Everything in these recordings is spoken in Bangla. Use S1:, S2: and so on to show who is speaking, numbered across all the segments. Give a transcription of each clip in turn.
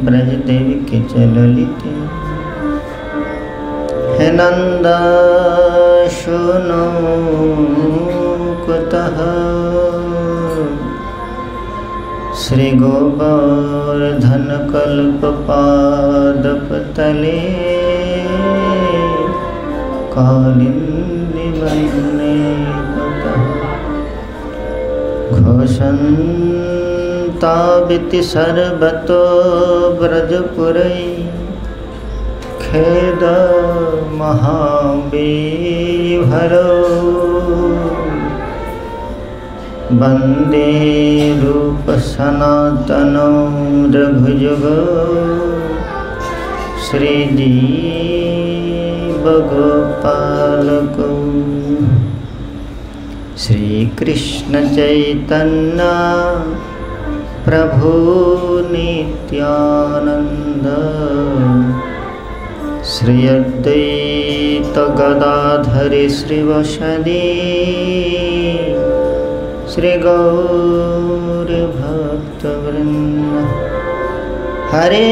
S1: ब्रज देवी के चललिते हे नंद सुनो कुतः श्री गोवर्धन कल्प पादप तले कालिंदी वने घोषन्ताविति सर्वतो ब्रजपुरै खेद महावीभरो वन्दे रूप सनातनो रघुजुगो श्रीजीव गोपालको श्री कृष्ण चैतन्य प्रभु नित्यानंद श्री अद्वैत गदाधर श्रीवासदि श्री गौर भक्तवृंद हरे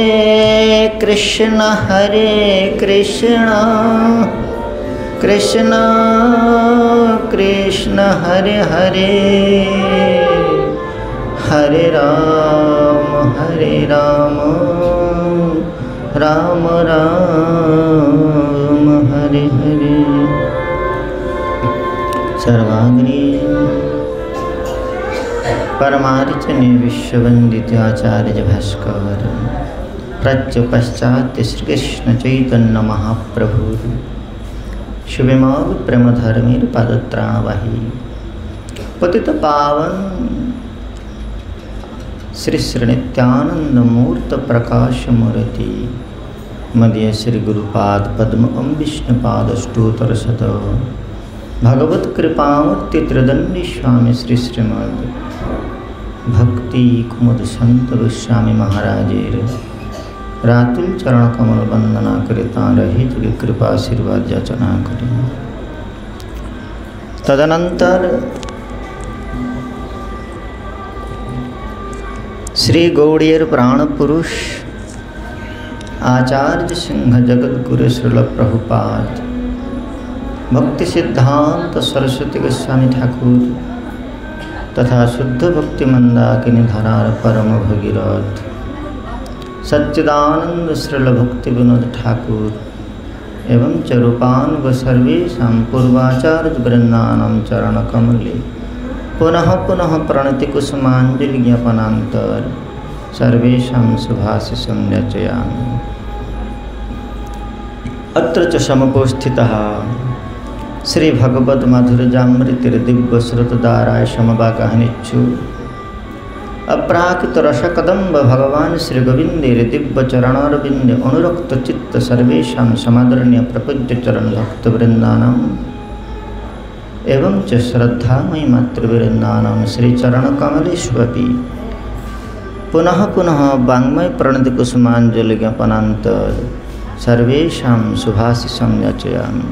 S1: कृष्ण कृष्ण कृष्ण हरे हरे हरे राम राम राम हरे हरे। सर्वाग्नि परमार्चने विश्ववंदित आचार्य भास्कर प्रच पश्चात श्री कृष्ण चैतन्य महाप्रभु शुभमोग प्रेम धर्मीर पादत्राणवाही पतित पावन श्री श्री नित्यानंद मूर्त प्रकाश मूर्ति मध्य श्री गुरुपाद पद्म विष्णुपाद स्तोत्र शत भगवत कृपामूर्ति त्रिदंडी स्वामी श्री श्रीमद भक्ति कुमुद संत गोस्वामी महाराजेर रातुल चरण कमल वंदना करता रहित कृपा आशीर्वाद याचना करें। तदनंतर श्री गौड़ीयर प्राण पुरुष आचार्य सिंह जगद्गुरु श्रील प्रभुपाद भक्ति सिद्धांत सरस्वती गोस्वामी ठाकुर तथा शुद्ध भक्ति मंदाकिनी धरार परम भगीरथ सच्चिदानंद श्रील भक्ति विनोद ठाकुर एवं चरूपान सर्वेशा पूर्वाचार्य वृंदानम चरण कमले पुनः पुनः प्रणति कुसुमांजलि ज्ञापनांतर सर्वेशा शुभाशिषं याचयामि। अत्र च समुपस्थितः श्री भगवद माधुर्यामृतिर दिव्य श्रुतदाराय समवाकहनिच्छु अप्राकृत रसकदम्ब भगवान श्री गोविंदेर दिव्य चरणारविंद अनुरक्त चित्त सर्वेशा समादरणीय प्रपूज्य चरण भक्त वृंदानम एवं च श्रद्धामयी मातृवृंदानम श्री चरण कमलेष्वपि पुनः पुनः वाङ्मय प्रणति कुसुमांजलि ज्ञापनांतर सर्वेशा शुभाशिषं याचयामि।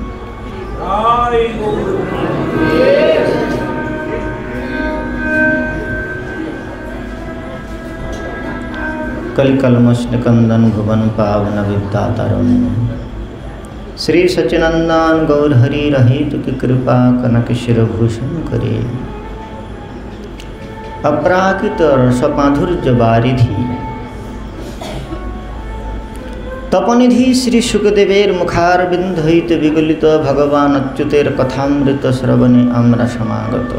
S1: कलिकल्मषनिकंदन भुवन पावन विद्यातरुण श्री सच्चिनंदन गौर हरि रहित की कृपा कनक शिरभूषण करे अपराकृत रसमाधुर्य वारिधि तपनिधि श्री सुखदेवेर मुखारविंद हईत विगलित भगवान अच्युतेर कथामृत श्रवणे आम्रा समागत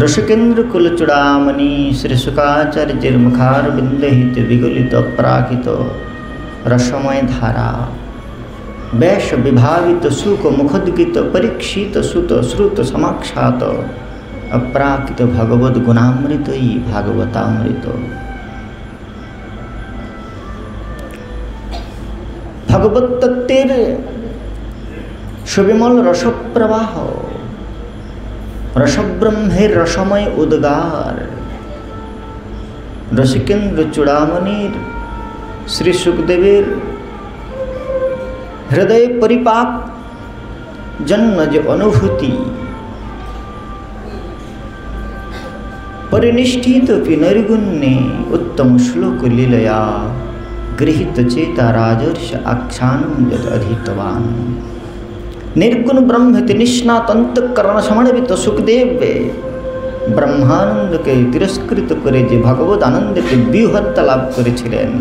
S1: ऋषिकेन्द्र कुलचूड़ामणि श्री शुकाचार्य मुखारविंद हित विगलित अपराकृत रसमय धारा वैश विभावित सुख मुखोद्गित परीक्षित सुत श्रुत समाक्षात अपराकृत भगवद गुणामृत भागवतामृत भगवत तत्वेर सुविमल रसप्रवाह रसब्रह्मेर रसमय उद्गार रसिकेन्द्र चूड़ामणिर श्री सुखदेवेर हृदय परिपाक जन्म जो अनुभूति परिनिष्ठित नैर्गुण्ये उत्तम श्लोक लीलया गृहीत चेता राजर्ष आख्यानं यद अधीतवान। निर्गुण ब्रह्म निष्णात अंतःकरण समन्वित सुखदेव ब्रह्मानंद के तिरस्कृत करे जे भगवत आनंद के व्यूहत्ता लाभ करेছিলেন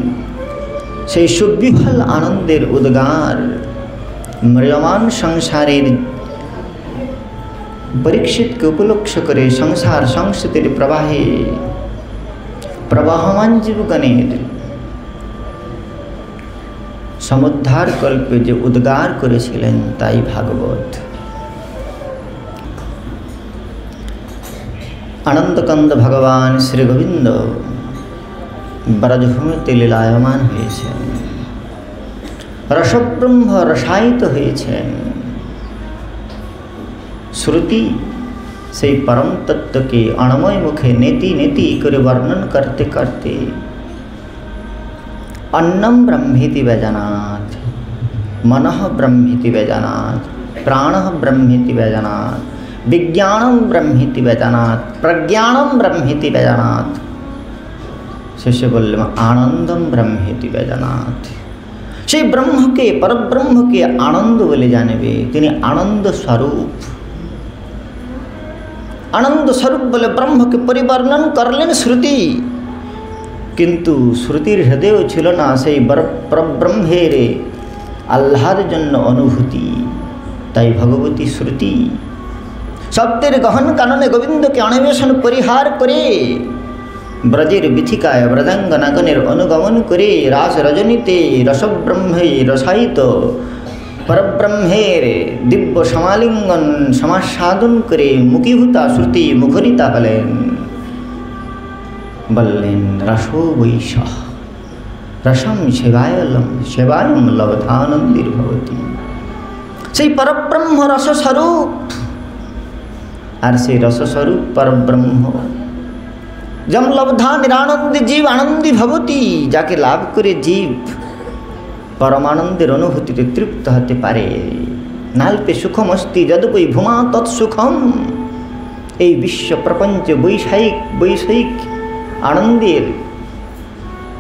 S1: সেই সুবিহল आनंदेर उद्गार म्रियमान संसारेर परीक्षित के उपलक्ष्य करे संसार संस्कृतिर प्रवाहे प्रवाहमान जीवगणेर समुद्धार कल्पे जे उद्गार करेছিলেন ताई भागवत। आनंदकंद भगवान श्री गोविंद ब्रजभूमिते लीलायमान হয়েছেন, रसब्रह्म रसायित হয়েছেন। श्रुति से परम तत्व के अणमय मुखे नेति नेति करे वर्णन करते करते अन्नम ब्रह्मेति व्यजानात्, मनः ब्रह्मेति व्यजानात्, प्राणः ब्रह्मेति व्यजानात्, विज्ञानम ब्रह्मेति व्यजानात्, प्रज्ञानम ब्रह्मेति व्यजानात्, शेषे बोललेन आनंदम ब्रह्मेति व्यजानात्। से ब्रह्म के परब्रह्म के आनंद बोले जानबे, तिनि आनंद स्वरूप। आनंद स्वरूप बोले ब्रह्म के परिवर्णन करलेन श्रुति, किन्तु श्रुतिर हृदय छिल ना से परब्रह्मेर आह्लाद जन्य अनुभूति, ताई भगवती श्रुति शब्देर गहन कानने गोविंद के अन्वेषण परिहार करे ब्रजेर बिथिकाय ब्रजांगनागणेर अनुगमन करे रास रजनीते रसब्रह्मे रसायित परब्रह्मेर दिव्य समालिंगन समासाधन करे मुखीभूता श्रुति मुखरिता बल्लेन रसो वैशः रसम सेवायम लब्धानंदिर्भवति। से परब्रह्म रस स्वरूप और से रस स्वरूप परब्रह्म जम लब्धा निरानंदी जीव आनंदी भवति, जाके लाभ करे जीव परमानंदेर अनुभूतिते तृप्त होते पारे। नाल्पे सुखम अस्ति यद्वै भूमा तत्सुखम। এই বিশ্ব प्रपंच বৈষয়িক आनंदेर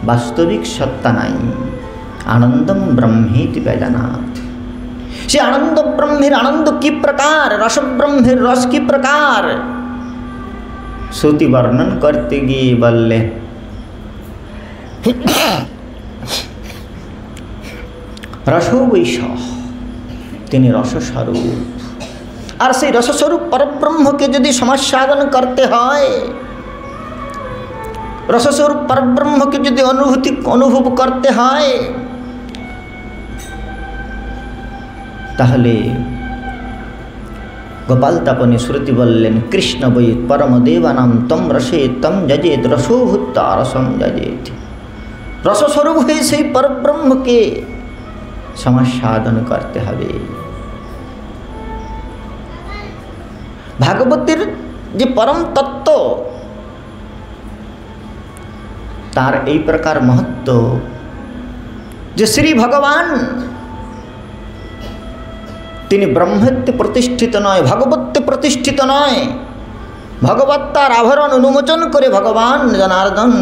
S1: वास्तविक सत्ता नाई। आनंदम ब्रह्मेति व्यजानात्। से आनंद ब्रह्मेर आनंद की प्रकार, रस ब्रह्मेर रस की प्रकार श्रुति वर्णन करते गए बल्ले रसो वैशः, तिनि रस स्वरूप। और से रस स्वरूप परब्रह्म के यदि समासाधन करते हैं, रस स्वरूप परब्रह्म के यदि अनुभव करते हैं, ताहले गोपाल तापनी श्रुति बोलें कृष्ण वै परम देवानां तम रसे तम जजेत रसो भूत्वा रसम जजेत। रस स्वरूप है से परब्रह्म के समासाधन करते हबे। भागवतेर जे परम तत्व तार এই प्रकार महत्व जे श्री भगवान তিনি ब्रह्मत्वे प्रतिष्ठित नय, भगवत्वे प्रतिष्ठित नय। भगवत्तार आवरण उन्मोचन करे भगवान जनार्दन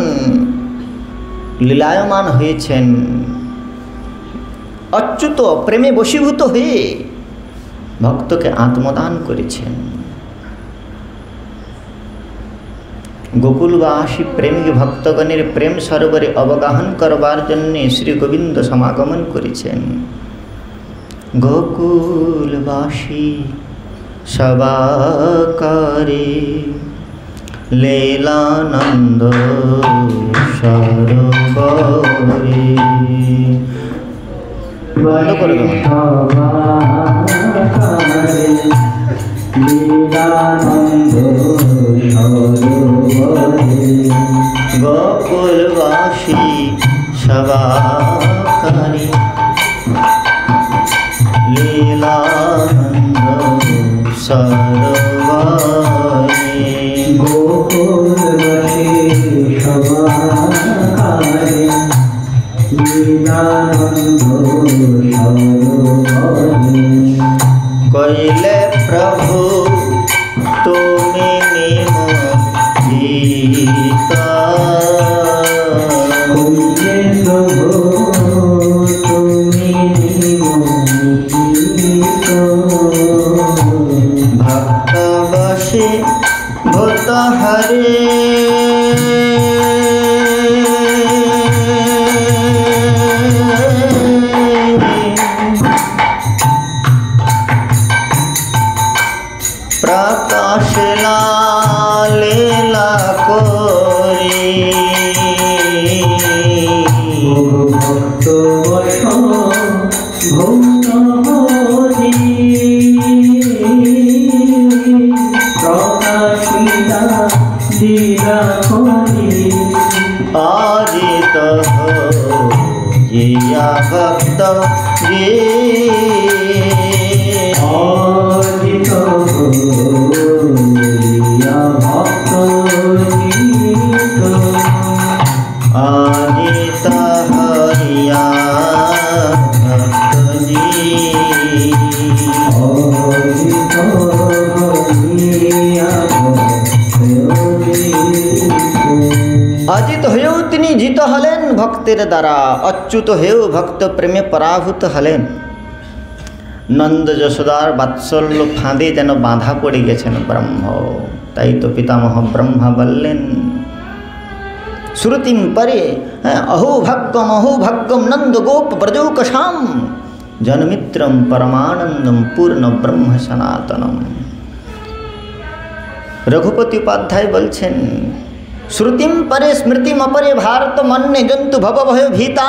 S1: লীলায়মান হয়েছেন। अच्युत प्रेमे बशीभूत হয়ে ভক্তকে आत्मदान করেছেন। गोकुलवासी प्रेमिक भक्तगणेर प्रेम सरोवरे अवगाहन करबार जन्य श्री गोविंद समागमन करेছেন। गोकुलवासी सबाकारे लीलानंद सरोवरे। बंद कर दो। गोकुलवासी सबाकारे लीलानंद सरोवरे। गोकुलवासी सबाकारे लीलानंद सरोवरे। कइले प्रभु तुमि निमोहि बसे भूत हरे प्रकाश लीला कोरी भक्त भूत हरि प्रकाशिला लीला कोरी आदित हो जिया भक्त ये आदित हो जिया भक्त आदित हरिया भक्त जी आदित हरिया अजित हेउ तिनि जित हलेन भक्तेर द्वारा अच्युत हेउ भक्त प्रेमे पराभूत हलेन नंद যশোদার বাৎসল্য ফাঁদে যেন বাঁধা পড়ে গেছেন ব্রহ্ম তাই তো পিতামহ ব্রহ্মা বললেন শ্রুতিম পরে अहो भाग्यम नंद गोप ब्रजौकशाम जनमित्रम परमानंदम पूर्ण ब्रह्म सनातनम रघुपति उपाध्याय বলছেন श्रुतिम परे स्मृतिम अपरे भारत मन्ये जंतु भवभय भीता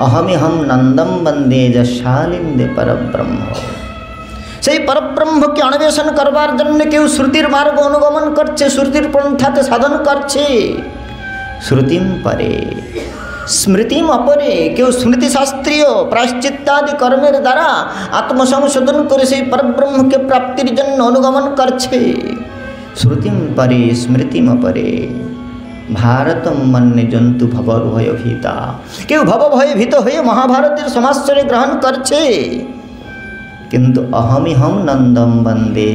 S1: अहमिहम नंदम वंदे जशालिंदे परब्रह्म সেই परब्रह्म के अन्वेषण करवार जन्य केउ श्रुतिर मार्ग अनुगमन करছে श्रुतिर पंथाते साधन करছে श्रुतिम परे स्मृतिम अपरे केउ स्मृति शास्त्रीय प्रायश्चित्तादि कर्मेर द्वारा आत्मसंशोधन करे সেই परब्रह्म के प्राप्तिर जन्य अनुगमन करছে श्रुतिम परे स्मृतिम परे भारतम मन्ये जंतु भवभय भीता केउ भवभय भीत हये महाभारतेर समाश्रय ग्रहण करছে किन्तु अहमिहम नंदम वंदे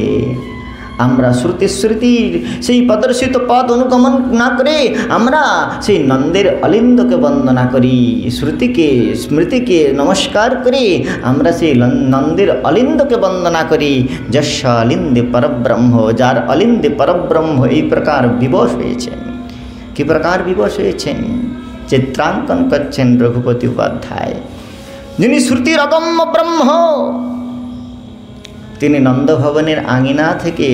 S1: আমরা শ্রুতি স্মৃতির সেই প্রদর্শিত পথ অনুগমন না করে আমরা সেই নন্দের অলিন্দকে বন্দনা করি শ্রুতিকে স্মৃতিকে নমস্কার করি আমরা সেই নন্দের অলিন্দকে বন্দনা করি যস্য অলিন্দে পরব্রহ্ম যার অলিন্দে পরব্রহ্ম এই প্রকার বিবশ হয়েছেন কি প্রকার বিবশ হয়েছেন চিত্রাঙ্কন করছেন রঘুপতি উপাধ্যায় যিনি শ্রুতির অগম্য ব্রহ্ম তিনি নন্দ ভবনের আঙিনা থেকে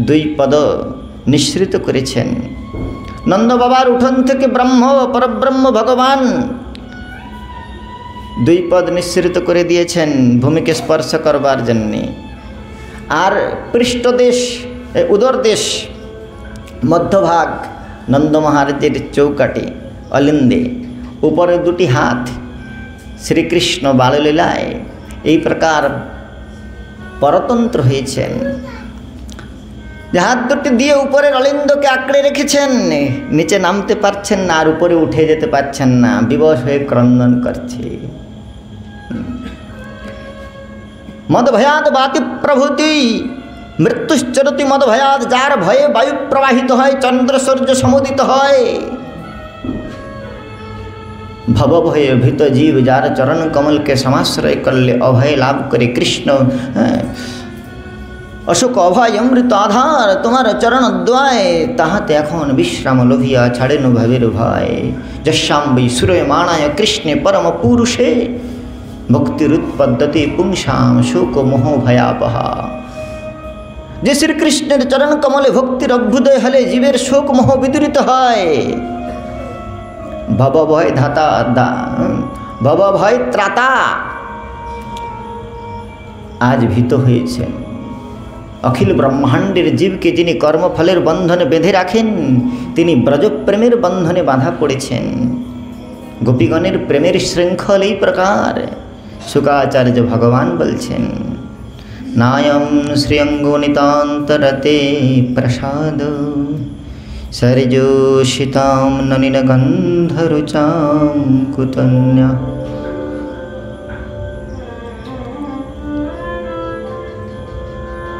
S1: দুই পদ নিঃসৃত করেছেন নন্দ বাবার উঠোন থেকে ব্রহ্ম পরব্রহ্ম ভগবান দুই পদ নিঃসৃত করে দিয়েছেন ভূমিকে স্পর্শ করবার জন্য আর পৃষ্ঠদেশ উদর দেশ মধ্যভাগ নন্দ মহারাজের চৌকাটে অলিন্দে উপরে দুটি হাত শ্রীকৃষ্ণ বাললীলায় এই প্রকার परतंत्र হয়েছেন হাত দুটি দিয়ে উপরে অলিন্দকে আঁকড়ে রেখেছেন নিচে নামতে পারছেন না আর উপরে উঠে যেতে পারছেন না বিবশ হয়ে ক্রন্দন করছে মদ ভয়াদ বাতি প্রভূতি মৃত্যুশ্চরতি মদ ভয়াদ যার ভয়ে বায়ু প্রবাহিত হয় চন্দ্র সূর্য সমুদিত হয় भवभय भीत जीव जार चरण कमल के समाश्रय करले अभय लाभ करे कृष्ण अशोक अभय अमृत आधार तुम्हार चरण द्वय ताहाते एखन विश्राम लोभिया छाड़ेनु भावेर भय जस्याम वै सूर्यमाणाय कृष्णे परम पुरुषे भक्तिरुत्पद्यते पुंसाम शोक मोह भयापहा जे श्री कृष्णेर चरण कमले भक्तिर अभ्युदय हले जीवेर शोक मोह विदूरित हय भवभय धाता भवभय त्राता आज भीत হয়েছেন अखिल ब्रह्मांडेर जीव के जिनि कर्मफलेर बंधने बेधे राखें तिनि ब्रजप्रेमेर बंधने बाधा पड़ेछेन गोपीगणेर प्रेमेर श्रृंखल এই प्रकार शुकाचार्य भगवान बोलছেন नायं श्रियंगो नितान्तरते प्रसाद सरजोषितां ननिनगन्धरुचां कुतन्या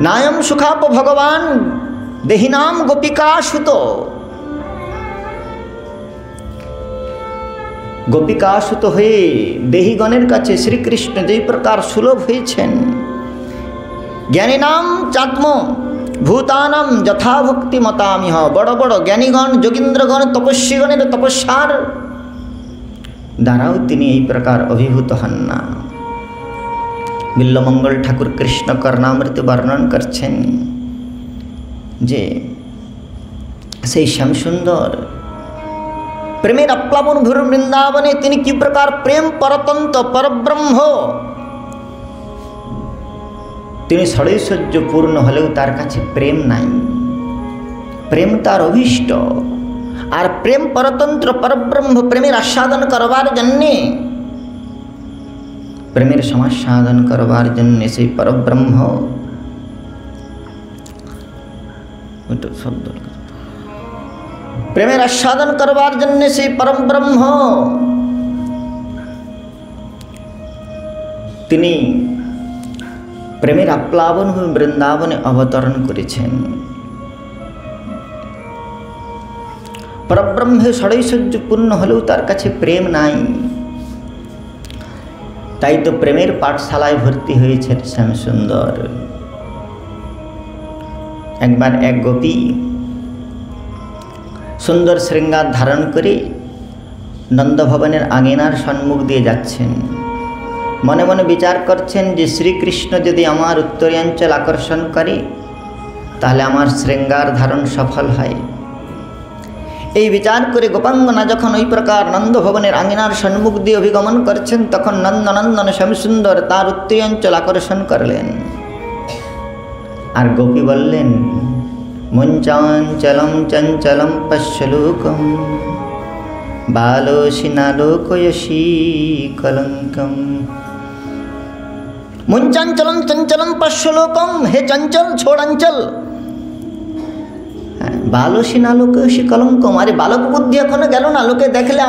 S1: नायम सुखाप भगवान देहिनाम गोपिकासुत गोपिकासुत हये देहीगणेर काछे श्रीकृष्ण जेई प्रकार सुलभ हयेछेन জ্ঞানীনাম চাত্ম ভূতানাম যথাভক্তি মতামিহ। বড় বড় জ্ঞানীগণ, যোগীন্দ্রগণ, তপস্বীগণের তপস্যার দ্বারাও তিনি এই প্রকার অভিভূত হন না। বিল্লমঙ্গল ঠাকুর কৃষ্ণ কর্ণামৃত বর্ণন করছেন যে সেই শ্যামসুন্দর প্রেমের আপ্লাবন ভূর বৃন্দাবনে তিনি কি প্রকার প্রেম পরতন্ত্র পরব্রহ্ম, তিনি ষড়ৈশ্বর্য পূর্ণ হলেও তার কাছে প্রেম নাই, প্রেম তার অভীষ্ট। আর প্রেম পরতন্ত্র পরব্রহ্ম প্রেমের আস্বাদন করবার জন্যে, প্রেমের সমাস্বাদন করবার জন্যে সেই পরব্রহ্ম শব্দ প্রেমের আস্বাদন করবার জন্যে সেই পরব্রহ্ম তিনি প্রেমের আপ্লাবন হয়ে বৃন্দাবনে অবতরণ করেছেন। পরব্রহ্মে ষড়ৈশ্বর্য পূর্ণ হলেও তার কাছে প্রেম নাই, তাই তো প্রেমের পাঠশালায় ভর্তি হয়েছেন শ্যামসুন্দর। একবার এক গোপী সুন্দর শৃঙ্গার ধারণ করে নন্দভবনের আঙিনার সম্মুখ দিয়ে যাচ্ছেন। মনে মনে বিচার করছেন যে শ্রীকৃষ্ণ যদি আমার উত্তরাঞ্চল আকর্ষণ করে তাহলে আমার শৃঙ্গার ধারণ সফল হয়। এই বিচার করে গোপাঙ্গনা যখন ওই প্রকার নন্দভবনের আঙিনার সম্মুখ দিয়ে অভিগমন করছেন, তখন নন্দনন্দন শ্যামসুন্দর তার উত্তরাঞ্চল আকর্ষণ করলেন। আর গোপী বললেন, মুঞ্চাঞ্চলম চঞ্চলম পশ্যলোকম বালোশিনালোকয়সী কলঙ্কম। মুঞ্চাঞ্চলম চঞ্চলম পশ্যলোকম, হে চঞ্চল ছোড়াঞ্চল, বালোশিনালোকয়সী কলঙ্কম। আরে বালক বুদ্ধি এখনো গেল না, লোকে দেখলে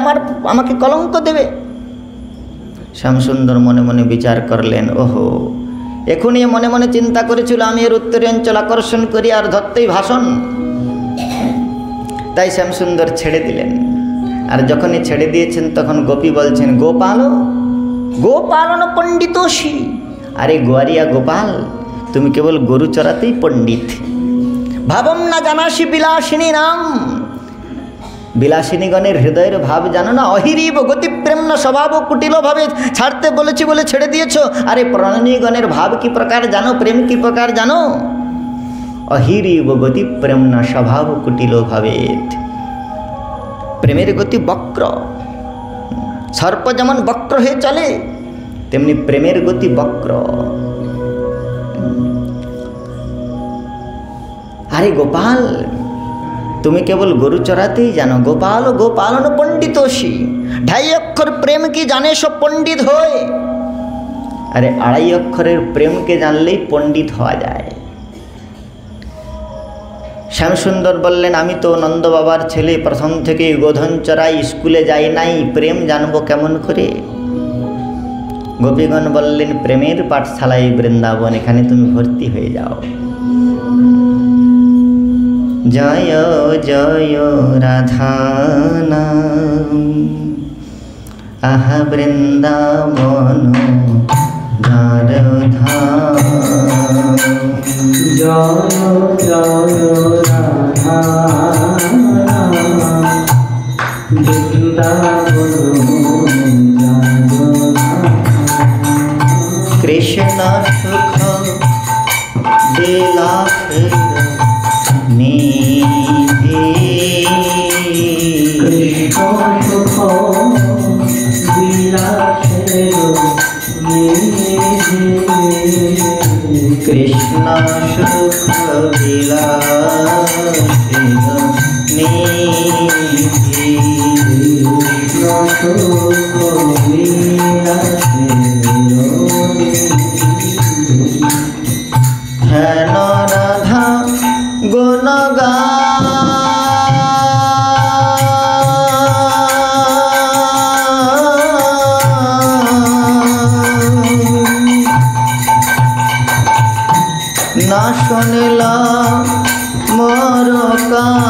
S1: আমাকে কলঙ্ক দেবে। শ্যামসুন্দর মনে মনে বিচার করলেন, ওহো, এখনই মনে মনে চিন্তা করেছিল আমি এর উত্তরাঞ্চল আকর্ষণ করি আর ধরতেই ভাষণ। তাই শ্যামসুন্দর ছেড়ে দিলেন। আর যখনই ছেড়ে দিয়েছেন তখন গোপী বলছেন, গোপালন পণ্ডিতোষী। আরে গোয়ারিয়া গোপাল, তুমি কেবল গরু চড়াতেই পণ্ডিত, ভাবম না জানাসি বিলাসিনী নাম। বিলাসিনীগণের হৃদয়ের ভাব জানো না? অহিরিব গতি প্রেম না স্বভাব কুটিল ভাবে ছাড়তে বলেছি বলে ছেড়ে দিয়েছ। আরে প্রণয়ীগণের ভাব কি প্রকার জানো? প্রেম কি প্রকার জানো? অহিরিব গতি প্রেম না স্বভাব কুটিল ভাবে। প্রেমের গতি বক্র, সর্প যেমন বক্র হয়ে চলে তেমনি প্রেমের গতি বক্র। আরে গোপাল, তুমি কেবল গরু চড়াতেই জানো। গোপাল গোপালন পণ্ডিতোষী, 2.5 অক্ষর প্রেম কি জানে সব পণ্ডিত হয়। আরে 2.5 অক্ষরের প্রেমকে জানলেই পণ্ডিত হওয়া যায়। শ্যামসুন্দর বললেন, আমি তো নন্দ বাবার ছেলে, প্রথম থেকে গোধন চড়াই, স্কুলে যাই নাই, প্রেম জানবো কেমন করে? গোপীগণ বললেন, প্রেমের পাঠশালায় বৃন্দাবন, এখানে তুমি ভর্তি হয়ে যাও। জয় জয় রাধা নাম, আহা বৃন্দাবন যার ধাম।
S2: জয় জয় রাধা নাম, বৃন্দাবন যার ধাম।
S1: কৃষ্ণ সুখ বিলাসের নিধি,
S2: কৃষ্ণ সুখ বিলাসের নিধি,
S1: কৃষ্ণ সুখ বিলাসের নিধি,
S2: কৃষ্ণ সুখ বিলাসের
S1: হেন রাধা গুণগান, না শুনিলা মোর কান।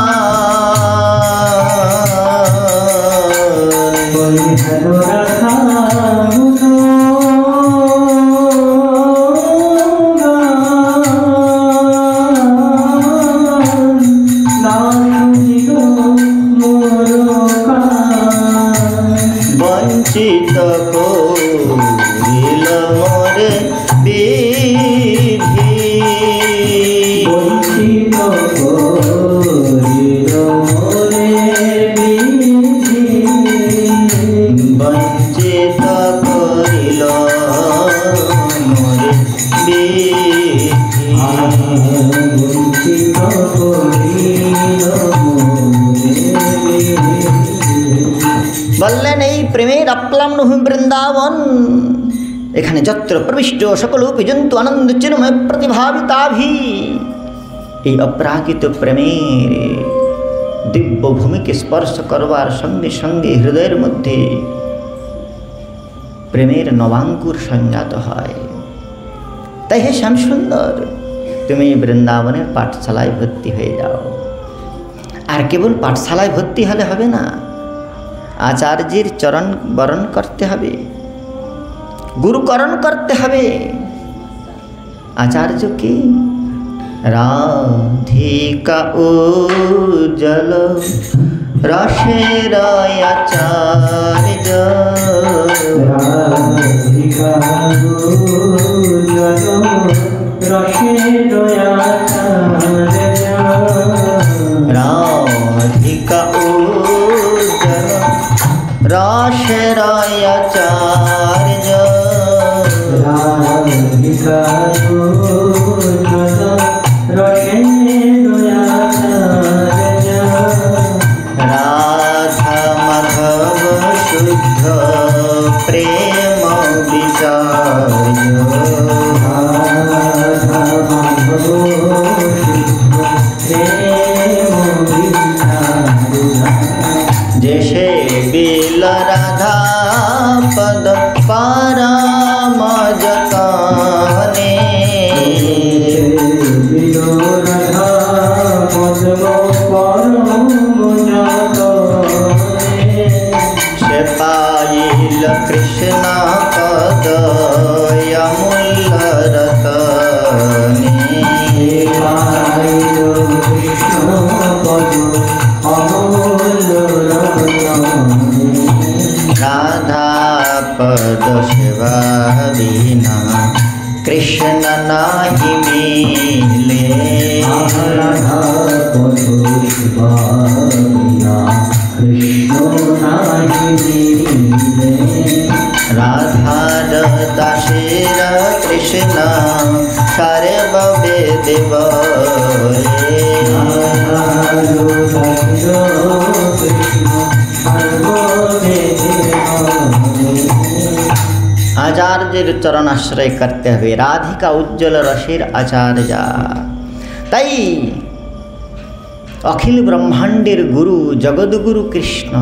S1: ডাকলাম নহু বৃন্দাবন, এখানে যত্র প্রবিষ্ট সকলোপি জন্তু আনন্দ চিন্ময় প্রতিভাবিতাভি। এই অপ্রাকৃত প্রেমের দিব্য ভূমিকে স্পর্শ করবার সঙ্গে সঙ্গে হৃদয়ের মধ্যে প্রেমের নবাঙ্কুর সঞ্জাত হয়। তাই হে শ্যামসুন্দর, তুমি বৃন্দাবনের পাঠশালায় ভর্তি হয়ে যাও। আর কেবল পাঠশালায় ভর্তি হলে হবে না, আচার্যের চরণ বরণ করতে হবে, গুরুকরণ করতে হবে। আচার্য কি? রাধিকা উজ্জ্বল রসের আচার্য,
S2: রাধিকা উজ্জ্বল রসের আচার্য,
S1: রাধিকা উজ্জ্বল রসের আচার্য,
S2: রাধিকা উজ্জ্বল রসের আচার্য,
S1: রাধা মাধব শুদ্ধ প্রেম বিচার্য,
S2: রাধা মাধব শুদ্ধ প্রেম বিচার্য,
S1: जैसे बिल राधा पद परम जकाने,
S2: राधा पद्म परम जकाने,
S1: से पाइल कृष्ण पद अमूल्य रतने,
S2: पाइल कृष्ण पद अमूल्य रतने,
S1: राधा पद सेवा बिना कृष्ण नाही मिले,
S2: राधा पद सेवा बिना कृष्ण नाही मिले,
S1: राधा दासेर कृष्ण सर्व वेद बरे, आचार्येर चरण आश्रय करते हुए राधिका उज्ज्वल रसेर आचार्य। ताई अखिल ब्रह्मांडेर गुरु जगद्गुरु कृष्ण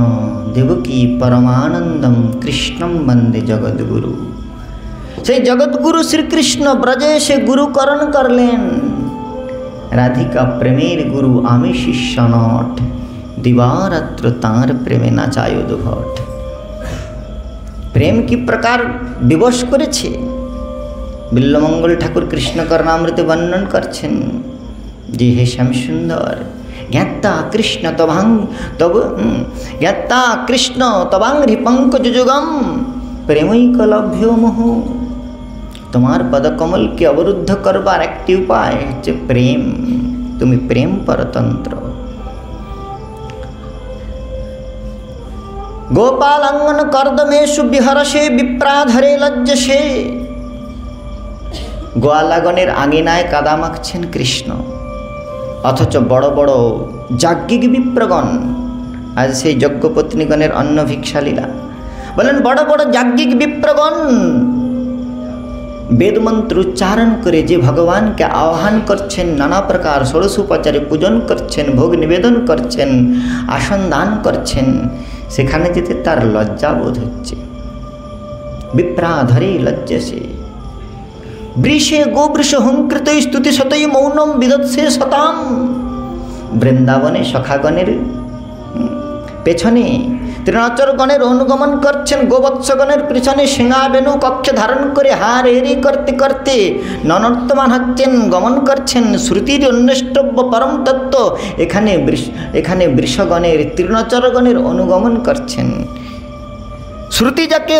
S1: देवकी परमानंदम कृष्णम वंदे जगद्गुरु। से जगद्गुरु श्रीकृष्ण ब्रजे से गुरुकरण करलें। राधिका प्रेमेर गुरु आमी शिष्य नट, दिवारात्र तार प्रेमे नाचाय दुभट। प्रेम की प्रकार विवश करेছে बिल्लमंगल ठाकुर कृष्ण कर्णामृत वर्णन करছেন যে হে শ্যামসুন্দর, ज्ञाता कृष्ण ज्ञाता कृष्ण तवांघ्रि पंकज जुगम प्रेमैकलभ्यो मोह। তোমার পদকমলকে অবরুদ্ধ করবার একটি উপায় হচ্ছে প্রেম। তুমি প্রেম পরতন্ত্র। गोपालांगन कर्दमेशु बिहरसे विप्राधरे लज्जसे। গোয়ালাগণের আঙিনায় কাদা মাখছেন কৃষ্ণ, অথচ বড় বড় যাজ্ঞিক বিপ্রগণ, আজ সেই যজ্ঞপত্নীগণের অন্ন ভিক্ষালীলা। বলেন বড় বড় যাজ্ঞিক বিপ্রগণ বেদমন্ত্র উচ্চারণ করে যে ভগবানকে আহ্বান করছেন, নানা প্রকার ষোড়শোপচারে পূজন করছেন, ভোগ নিবেদন করছেন, আসন দান করছেন, সেখানে যেতে তার লজ্জা বোধ হচ্ছে। বিপ্রাধরে লজ্জসে বৃষে গোবৃষ হুঙ্কৃত স্তুতি শতই মৌনম বিদৎসে শতাম। বৃন্দাবনে সখাগণের পেছনে তৃণাচরগণের অনুগমন করছেন, গোবৎসগণের পিছনে সিংহাবেনু কক্ষে ধারণ করে হার হেরি করতে করতে ননর্তমান হচ্ছেন, গমন করছেন শ্রুতির অন্বেষ্টব্য পরম তত্ত্ব। এখানে বৃষগণের তৃণাচরগণের অনুগমন করছেন। শ্রুতি যাকে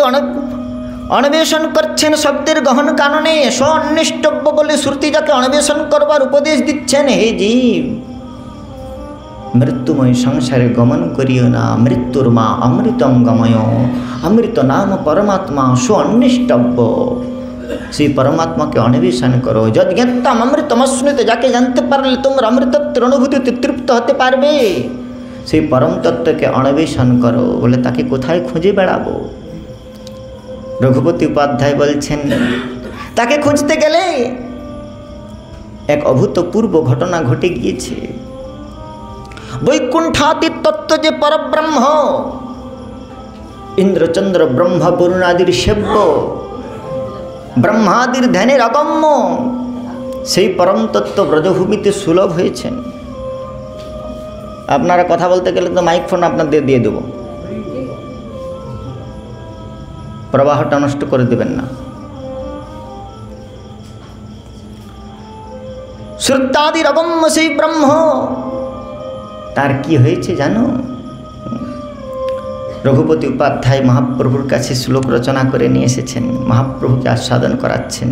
S1: অন্বেষণ করছেন শব্দের গহন কাননে, স্ব অন্বেষ্টব্য বলে শ্রুতি যাকে অন্বেষণ করবার উপদেশ দিচ্ছেন। হে জীব, মৃত্যুময় সংসারে গমন করিও না, মৃত্যুর মা অমৃতম গময়। অমৃত নাম পরমাত্মা স্ব অন্বেষ্টব্য। সেই পরমাত্মাকে অন্বেষণ করো। যজ্ঞাত্তাম অমৃতমশ্নুতে, যাকে জানতে পারলে তোমরা অমৃতত্বের অনুভূতিতে তৃপ্ত হতে পারবে। সেই পরম তত্ত্বকে অন্বেষণ করো। বলে তাকে কোথায় খুঁজে বেড়াবো? রঘুপতি উপাধ্যায় বলছেন তাকে খুঁজতে গেলে এক অভূতপূর্ব ঘটনা ঘটে গিয়েছে। বৈকুণ্ঠাতীত তত্ত্ব যে পরব্রহ্ম, ইন্দ্রচন্দ্র ব্রহ্মা বরুণাদির সেব্য, ব্রহ্মাদির ধ্যানের অগম্য, সেই পরম তত্ত্ব ব্রজভূমিতে সুলভ হয়েছেন। আপনারা কথা বলতে গেলে তো মাইক ফোন আপনাদের দিয়ে দেব, প্রবাহটা নষ্ট করে দেবেন না। শ্রুতাদির অগম্য সেই ব্রহ্ম, তার কি হয়েছে জানো? রঘুপতি উপাধ্যায় মহাপ্রভুর কাছে শ্লোক রচনা করে নিয়ে এসেছেন, মহাপ্রভুকে আস্বাদন করাচ্ছেন।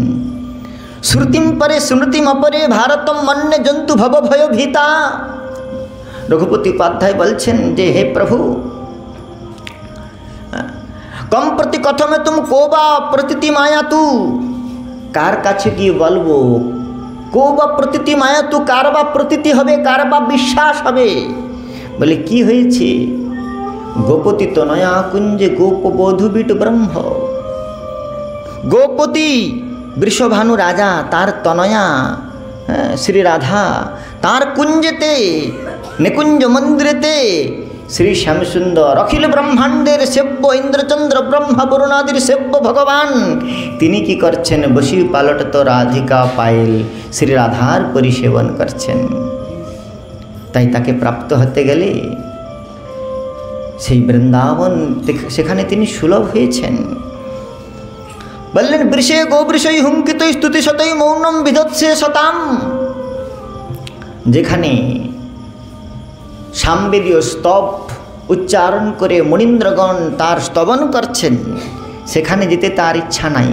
S1: শ্রুতিম পরে স্মৃতিম অপরে ভারতম মন্যে জন্তু ভব ভয় ভীতা। রঘুপতি উপাধ্যায় বলছেন যে হে প্রভু, কম প্রতি কথমে তুম কোবা প্রতীতি মায়া তু, কার কাছে গিয়ে বলবো কোবা প্রতীতি মায়া তু, কার বা প্রতীতি হবে, কার বা বিশ্বাস হবে? বলে কি হয়েছে? গোপতি তনয়া কুঞ্জে গোপবোধু বিট ব্রহ্ম। গোপতি বৃষভানু রাজা, তার তনয়া শ্রী রাধা, তার কুঞ্জেতে নিকুঞ্জ মন্দিরেতে শ্রী শ্যামসুন্দর অখিল ব্রহ্মাণ্ডের সেব্য ইন্দ্রচন্দ্র ব্রহ্মা বরুণাদির সেব্য ভগবান, তিনি কি করছেন? বসি পালটত রাধিকা পায়েল, শ্রী রাধার পরিসেবন করছেন। তাই তাকে প্রাপ্ত হতে গেলে সেই বৃন্দাবন, সেখানে তিনি সুলভ হয়েছেন। বললেন বৃষে গোবৃষই হুঙ্কিত স্তুতি শতই মৌনম বিধৎসে শতাম। যেখানে সামবেদীয় স্তব উচ্চারণ করে মুনীন্দ্রগণ তার স্তবন করছেন, সেখানে যেতে তার ইচ্ছা নাই,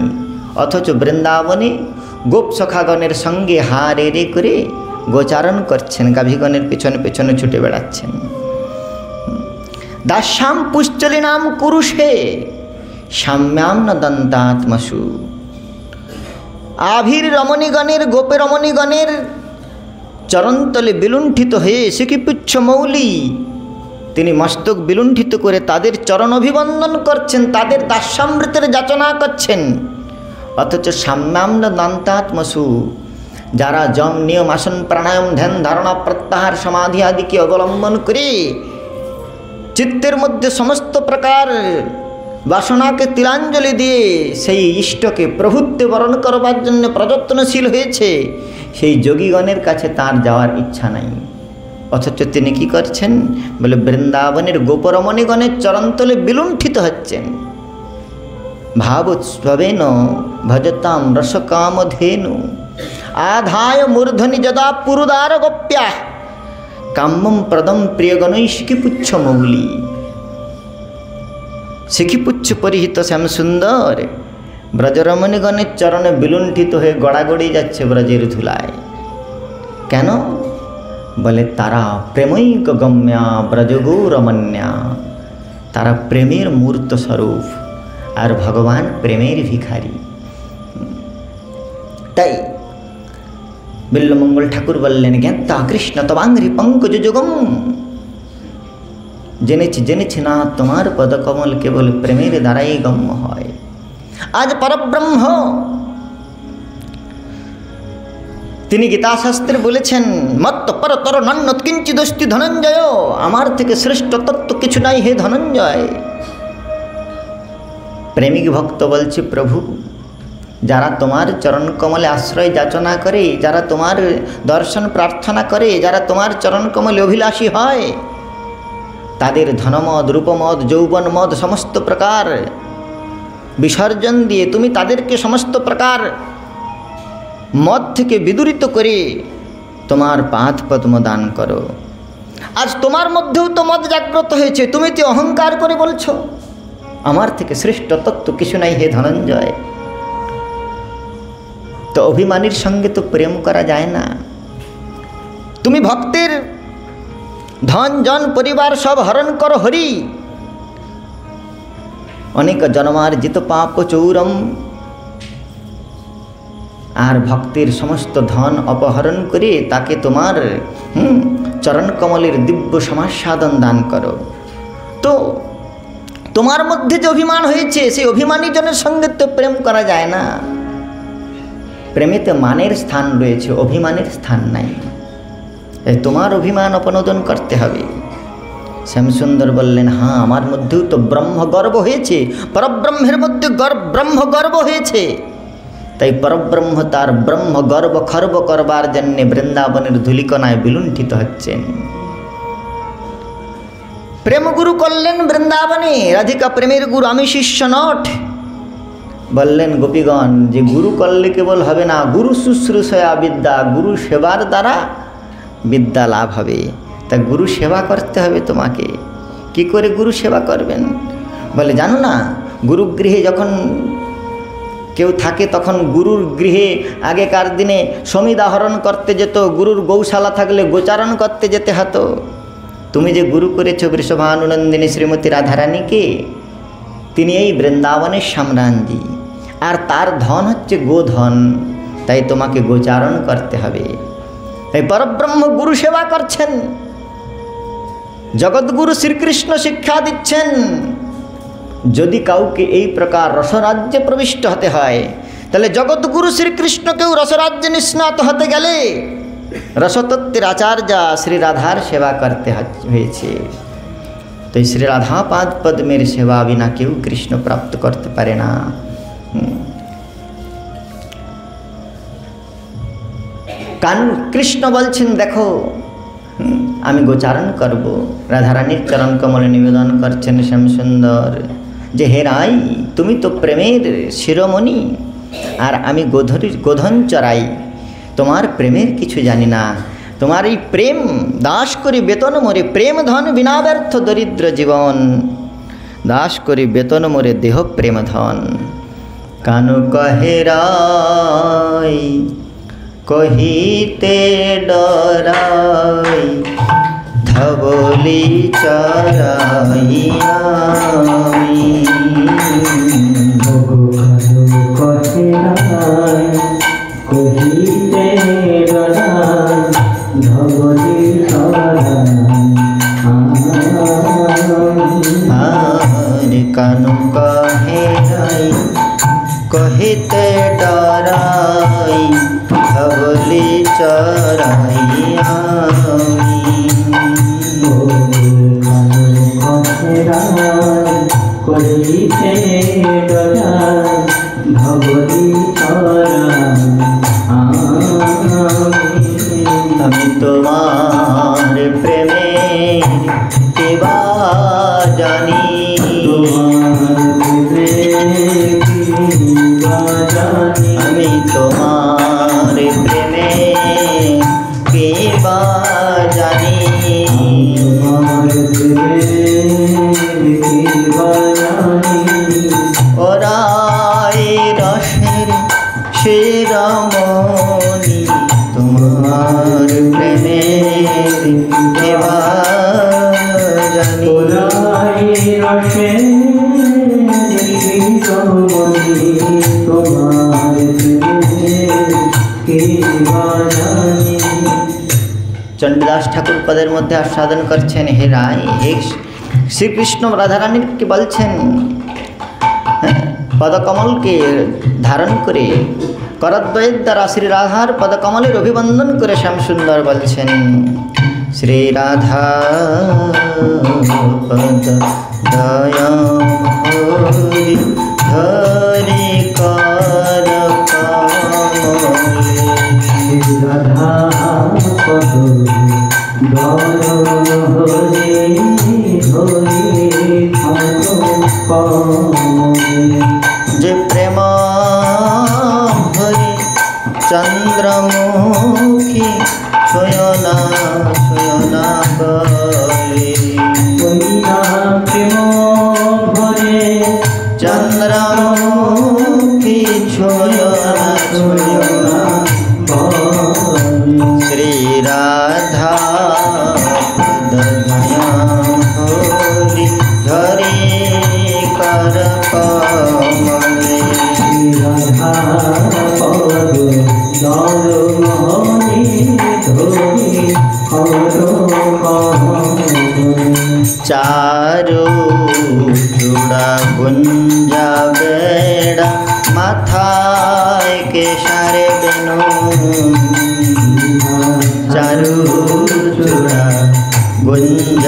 S1: অথচ বৃন্দাবনে গোপসখাগণের সঙ্গে হা রে রে করে গোচারণ করছেন, গাভীগণের পেছনে পেছনে ছুটে বেড়াচ্ছেন। দাস্যাম পুশ্চলিনাম কুরুষে সাম্যাম ন দন্তাত্মসু। আভির রমণীগণের গোপে রমণীগণের চরণতলে বিলুণ্ঠিত হয়ে শিখিপুচ্ছ মৌলি, তিনি মস্তক বিলুণ্ঠিত করে তাদের চরণ অভিবন্দন করছেন, তাদের দাস্যামৃতের যাচনা করছেন। অথচ সাম্যাম ন দন্তাত্মসু, যারা যম নিয়ম আসন প্রাণায়াম ধ্যান ধারণা প্রত্যাহার সমাধি আদিকে অবলম্বন করে চিত্তের মধ্যে সমস্ত প্রকার বাসনাকে তিলাঞ্জলি দিয়ে সেই ইষ্টকে প্রভুত্বে বরণ করবার জন্য প্রযত্নশীল হয়েছে, সেই যোগীগণের কাছে তার যাওয়ার ইচ্ছা নাই। অথচ তিনি কি করছেন? বলে বৃন্দাবনের গোপরমণিগণের চরণতলে বিলুণ্ঠিত হচ্ছেন। ভাবোৎসবেন ভজতাম রসকামধেনু আধায় মূর্ধনি যদা পুরুদার গোপ্যা কাম্যম প্রদম প্রিয়গণৈ শিখিপুচ্ছ মৌলি। শিখিপুচ্ছ পরিহিত শ্যামসুন্দর ব্রজরমণীগণের চরণে বিলুণ্ঠিত হয়ে গড়াগড়ি যাচ্ছে ব্রজের ধুলায়। কেন? বলে তারা প্রেমৈক গম্যা ব্রজগৌরমন্যা, তারা প্রেমের মূর্ত স্বরূপ, আর ভগবান প্রেমের ভিখারি। তাই বিল্লমঙ্গল ঠাকুর বললেন জ্ঞাতা কৃষ্ণ তবাঙ্ঘ্রি পঙ্কজ যুগম, জেনেছি না তোমার পদকমল কেবল প্রেমের দ্বারাই গম্য হয়। আজ পরব্রহ্ম তিনি গীতাশাস্ত্রে বলেছেন মত্ত পরতর নন্যৎ কিঞ্চিদস্তি ধনঞ্জয়, আমার থেকে শ্রেষ্ঠ তত্ত্ব কিছু নাই হে ধনঞ্জয়। প্রেমিক ভক্ত বলছে প্রভু, যারা তোমার চরণ কমলে আশ্রয় যাচনা করে, যারা তোমার দর্শন প্রার্থনা করে, যারা তোমার চরণ কমলে অভিলাষী হয়, তাদের ধনমদ রূপমদ যৌবনমদ সমস্ত প্রকার বিসর্জন দিয়ে তুমি তাদেরকে সমস্ত প্রকার মদ থেকে বিদূরিত করে তোমার পাদ পদ্ম দান করো। আজ তোমার মধ্যেও তো মদ জাগ্রত হয়েছে, তুমি তো অহংকার করে বলছো আমার থেকে শ্রেষ্ঠ তত্ত্ব কিছু নাই হে ধনঞ্জয়। তো অভিমানীর সঙ্গে তো প্রেম করা যায় না। তুমি ভক্তের ধন জন পরিবার সব হরণ করো হরি, অনেক জন্মার্জিত পাপ চৌরম, আর ভক্তের সমস্ত ধন অপহরণ করে তাকে তোমার চরণ কমলের দিব্য সমাস্বাদন দান করো। তো তোমার মধ্যে যে অভিমান হয়েছে সেই অভিমানী জনের সঙ্গে তো প্রেম করা যায় না। প্রেমেতে মানের স্থান রয়েছে, অভিমানের স্থান নাই। তোমার অভিমান অপনোদন করতে হবে। শ্যামসুন্দর বললেন, হ্যাঁ, আমার মধ্যেও তো ব্রহ্মগর্ব হয়েছে, পরব্রহ্মের মধ্যে ব্রহ্মগর্ব হয়েছে। তাই পরব্রহ্ম তার ব্রহ্মগর্ব খর্ব করবার জন্যে বৃন্দাবনের ধূলিকণায় বিলুণ্ঠিত হচ্ছেন। প্রেম গুরু করলেন বৃন্দাবনে, রাধিকা প্রেমের গুরু, আমি শিষ্য নট। বললেন গোপীগণ যে গুরু করলে কেবল হবে না, গুরু শুশ্রূষয়া বিদ্যা, গুরু সেবার দ্বারা বিদ্যা লাভ হবে। তা গুরু সেবা করতে হবে তোমাকে। কি করে গুরু সেবা করবেন? বলে জানো না, গুরুগৃহে যখন কেউ থাকে তখন গুরুর গৃহে আগেকার দিনে সমিদাহরণ করতে যেত, গুরুর গৌশালা থাকলে গোচারণ করতে যেতে হতো। তুমি যে গুরু করেছ বৃষভানুনন্দিনী শ্রীমতী রাধারানীকে, তিনি এই বৃন্দাবনের সম্রাঞ্জি, আর তার ধন হচ্ছে গোধন, তাই তোমাকে গোচারণ করতে হবে। এই পরব্রহ্ম গুরু সেবা করছেন, জগৎগুরু শ্রীকৃষ্ণ শিক্ষা দিচ্ছেন। যদি কাউকে এই প্রকার রসরাজ্যে প্রবিষ্ট হতে হয়, তাহলে জগৎগুরু শ্রীকৃষ্ণকেও রসরাজ্যে নিষ্ণাত হতে গেলে রসতত্ত্বের আচার্যা শ্রী রাধার সেবা করতে হয়েছে। তো শ্রী রাধা পাদ পদ্মের সেবা বিনা কেউ কৃষ্ণ প্রাপ্ত করতে পারে না। কৃষ্ণ বলছেন, দেখো আমি গোচারণ করব। রাধারানীর চরণ কমলে নিবেদন করছেন শ্যামসুন্দর যে হে রাই, তুমি তো প্রেমের শিরোমণি, আর আমি গোধন চড়াই, তোমার প্রেমের কিছু জানি না। তোমার এই প্রেম দাস করি বেতন মোরে, প্রেম ধন বিনা ব্যর্থ দরিদ্র জীবন, দাস করি বেতন মোরে দেহ প্রেম ধন। কানু কহে রাই কহিতে ডরাই, ধবলি চরাই আমি।
S2: কহিতে ডরাই, ধবলি চরাই
S1: আমি। কানু কহে রাই কহিতে ডরাই, ধবলি চরাই আমি। আমি তোমার প্রেমের কেবা জানি, আমি তোমার প্রেমে কেবা জানি। ওরাই রসের শিরোমণি, তোমার প্রেমে কেবা জানি।
S2: ওরাই রসের শিরোমণি, তোমার প্রেমে কেবা জানি।
S1: চণ্ডীদাস ঠাকুর পদের মধ্যে আস্বাদন করছেন, হে রায়, হে শ্রীকৃষ্ণ রাধারানীকে বলছেন, পদকমলকে ধারণ করে করদ্বয়ের দ্বারা শ্রী রাধার পদকমলের অভিবন্দন করে শ্যামসুন্দর বলছেন, শ্রী রাধা পদ দয়াম হরি ধরি কর কমলে।
S2: রাধা পদ দয়াম হরি ধরি কমলে।
S1: যে প্রেম হরি চন্দ্রমুখী ছয়না ছয়না গলে।
S2: প্রেম ভরে
S1: চন্দ্রমুখী ছয়না ছয়না শ্রী রাধা দয়া হরি ধরে কর কমলে।
S2: রাধা পদ দয়ামণি ধরি কর কমলে।
S1: চারু চূড়া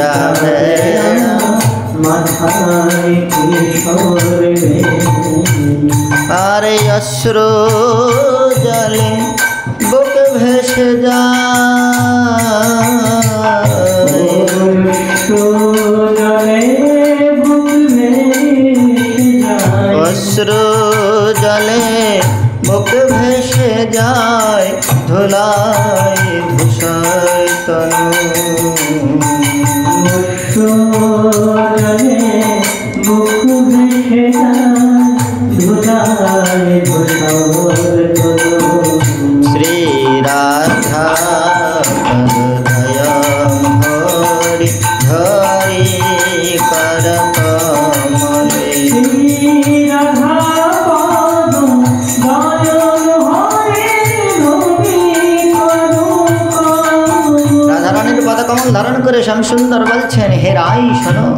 S1: जाए
S2: माथाय किशोर में
S1: आरे अश्रु जले बुक भेसे अश्रु जले बुक भेसे जाए धुलाए भूषाय तनु श्री राधा दया हरि हरि कर कमले राधा रानीर पद कमल धारण करे श्याम सुंदर বলছেন হে রাই শোনো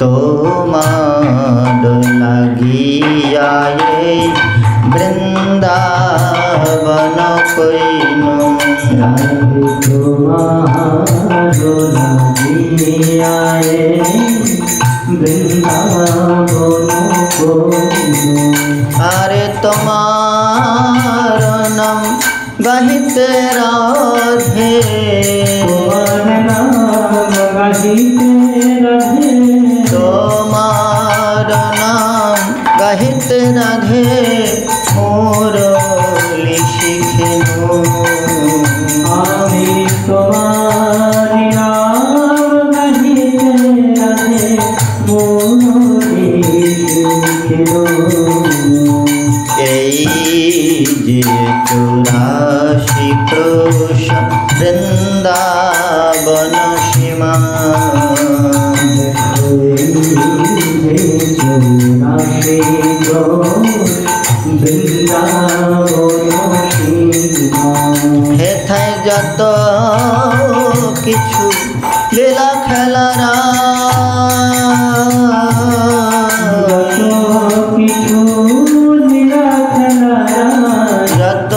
S1: তোমার লাগিয়া এই বৃন্দাবন কইনো আরে তোমার নাম গাহিতে রাধে তোমার নাম গাহিতে রাধে মুরলি শিখেনু
S2: আমি তোমার নাম গাহিতে রাধে মুরলি শিখেনু
S1: এই যে 84 ক্রোশ বৃন্দাবন সীমা হেথায় যত কিছু লীলা খেলারা যত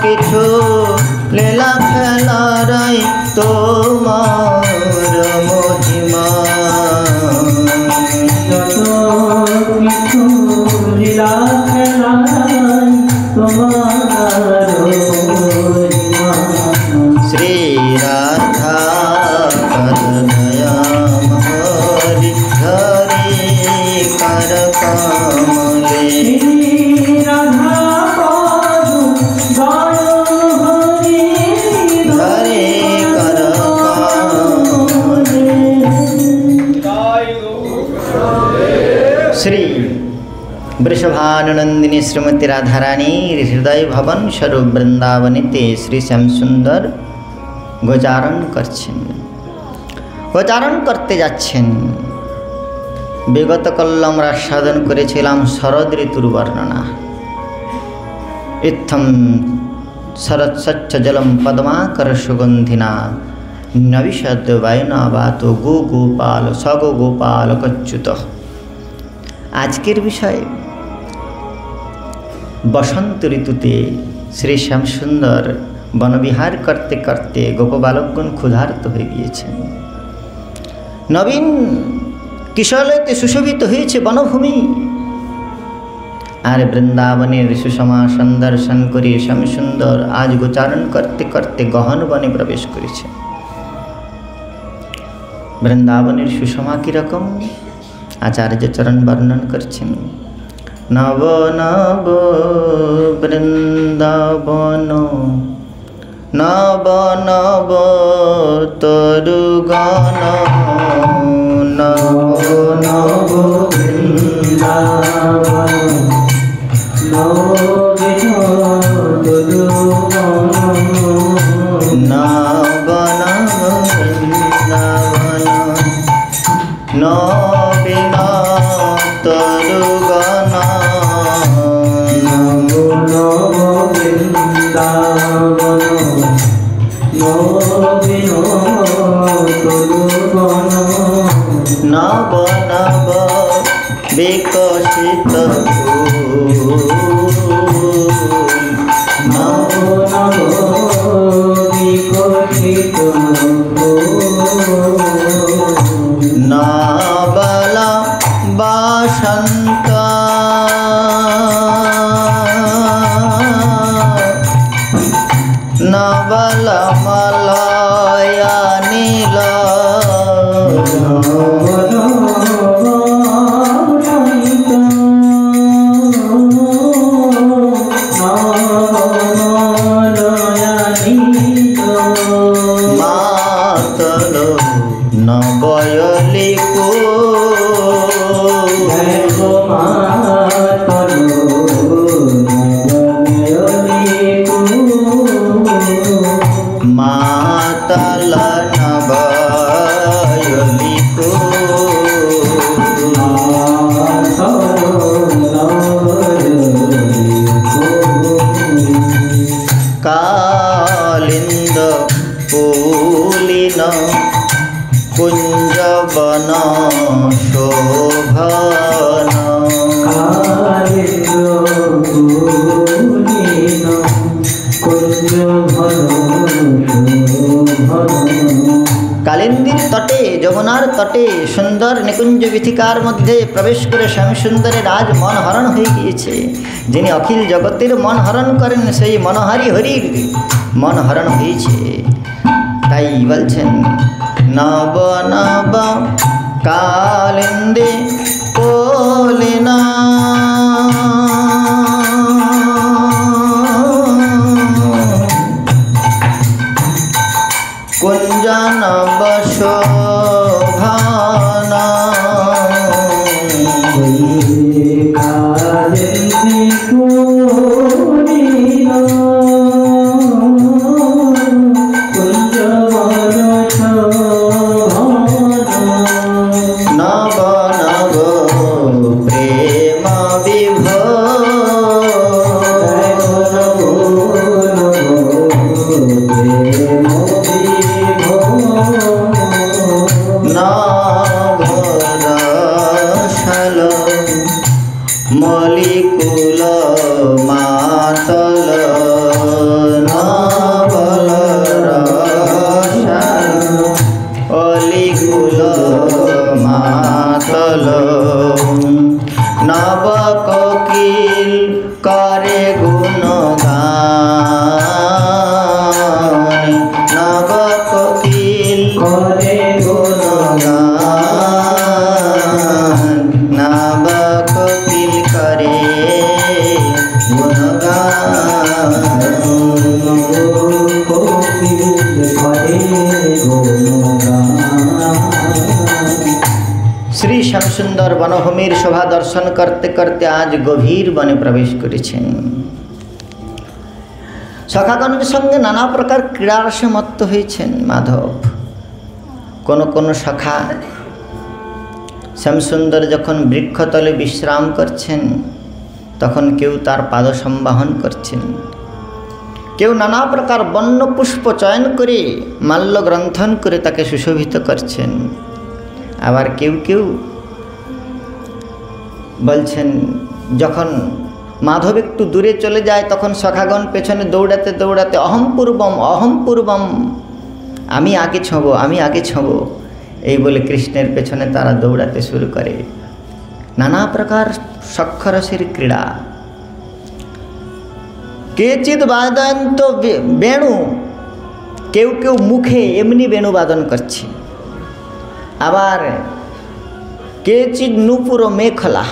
S1: কিছু লীলা খেলারাই তোমার মহিমা श्री राधा दया हरि हरि कर कमले हरि कर कमले श्री वृषभानुनंदिनी श्रीमती राधा रानी हृदय भवन स्वरूप বৃন্দাবনেতে শ্রী শ্যাম সুন্দর গোচারণ করছেন গোচারণ করতে যাচ্ছেন বিগত কল আমরা সাধন করেছিলাম শরৎ ঋতুর বর্ণনা ইত্থম শরৎ স্বচ্ছ জলম পদ্মাকর সুগন্ধিনা নবিশদ বায়ুনাবাত গো গোপাল সগো গোপাল কচ্যুত আজকের বিষয় বসন্ত ঋতুতে শ্রী শ্যাম সুন্দর বনবিহার করতে করতে গোপবালকগণ ক্ষুধার্ত হয়ে গিয়েছেন নবীন কিশোরতে সুশোভিত হয়েছে বনভূমি আর বৃন্দাবনের সুষমা সন্দর্শন করে শ্যাম সুন্দর আজ গোচারণ করতে করতে গহন বনে প্রবেশ করেছে বৃন্দাবনের সুষমা কীরকম आचार्य चरण वर्णन करছেন नव नव वृंदावन नव नव तरुगण नव नव
S2: वृंदावन नव
S1: नव नव वृंदावन नवीन तरुगण
S2: नमो नव वृंदावन नवीन तरुगण
S1: नव नव विकसित
S2: नव नव विकसित
S1: মলয়া নীল মাতল নবয়লিকো মাতল নবয়লিকো কালিন্দ পুলিন কুঞ্জবন শোভন কালিন্দীর তটে যমুনার তটে সুন্দর নিকুঞ্জ বিথিকার মধ্যে প্রবেশ করে শ্যামসুন্দরের আজ মন হরণ হয়ে গিয়েছে। যিনি অখিল জগতের মন হরণ করেন সেই মনোহারি হরির মন হরণ হয়েছে। তাই বলছেন নব নব কালিন্দে কোলিনা কুঞ্জন শোভনা নব নব প্রেম নবরসল মলিকুল মাতল নবরসল অলিকুল মাতল নব কোকিল করে গুণগান নব কোকিল করে গুণগান নব কোকিল করে গুণগান শ্রী শ্যামসুন্দর বনভূমির শোভা দর্শন করতে করতে আজ গভীর বনে প্রবেশ করেছেন। সখাগণের সঙ্গে নানা প্রকার ক্রীড়ারসে মত্ত হয়েছেন মাধব। কোন সখা শ্যামসুন্দর যখন বৃক্ষতলে বিশ্রাম করছেন তখন কেউ তার পাদ সম্বাহন করছেন, কেউ নানা প্রকার বন্য পুষ্প চয়ন করে মাল্য গ্রন্থন করে তাকে সুশোভিত করছেন। আবার কেউ কেউ বলছেন যখন মাধব একটু দূরে চলে যায় তখন সখাগণ পেছনে দৌড়াতে দৌড়াতে অহম পূর্বম, আমি আগে ছোঁব, আমি আগে ছোঁব, এই বলে কৃষ্ণের পেছনে তারা দৌড়াতে শুরু করে। নানা প্রকার সক্ষরসের ক্রীড়া। কেচিৎ বাদয়ন্ত বেণু, কেউ কেউ মুখে এমনি বেণু বাদন করছে। আবার কেচিৎ নূপুর মেখলা,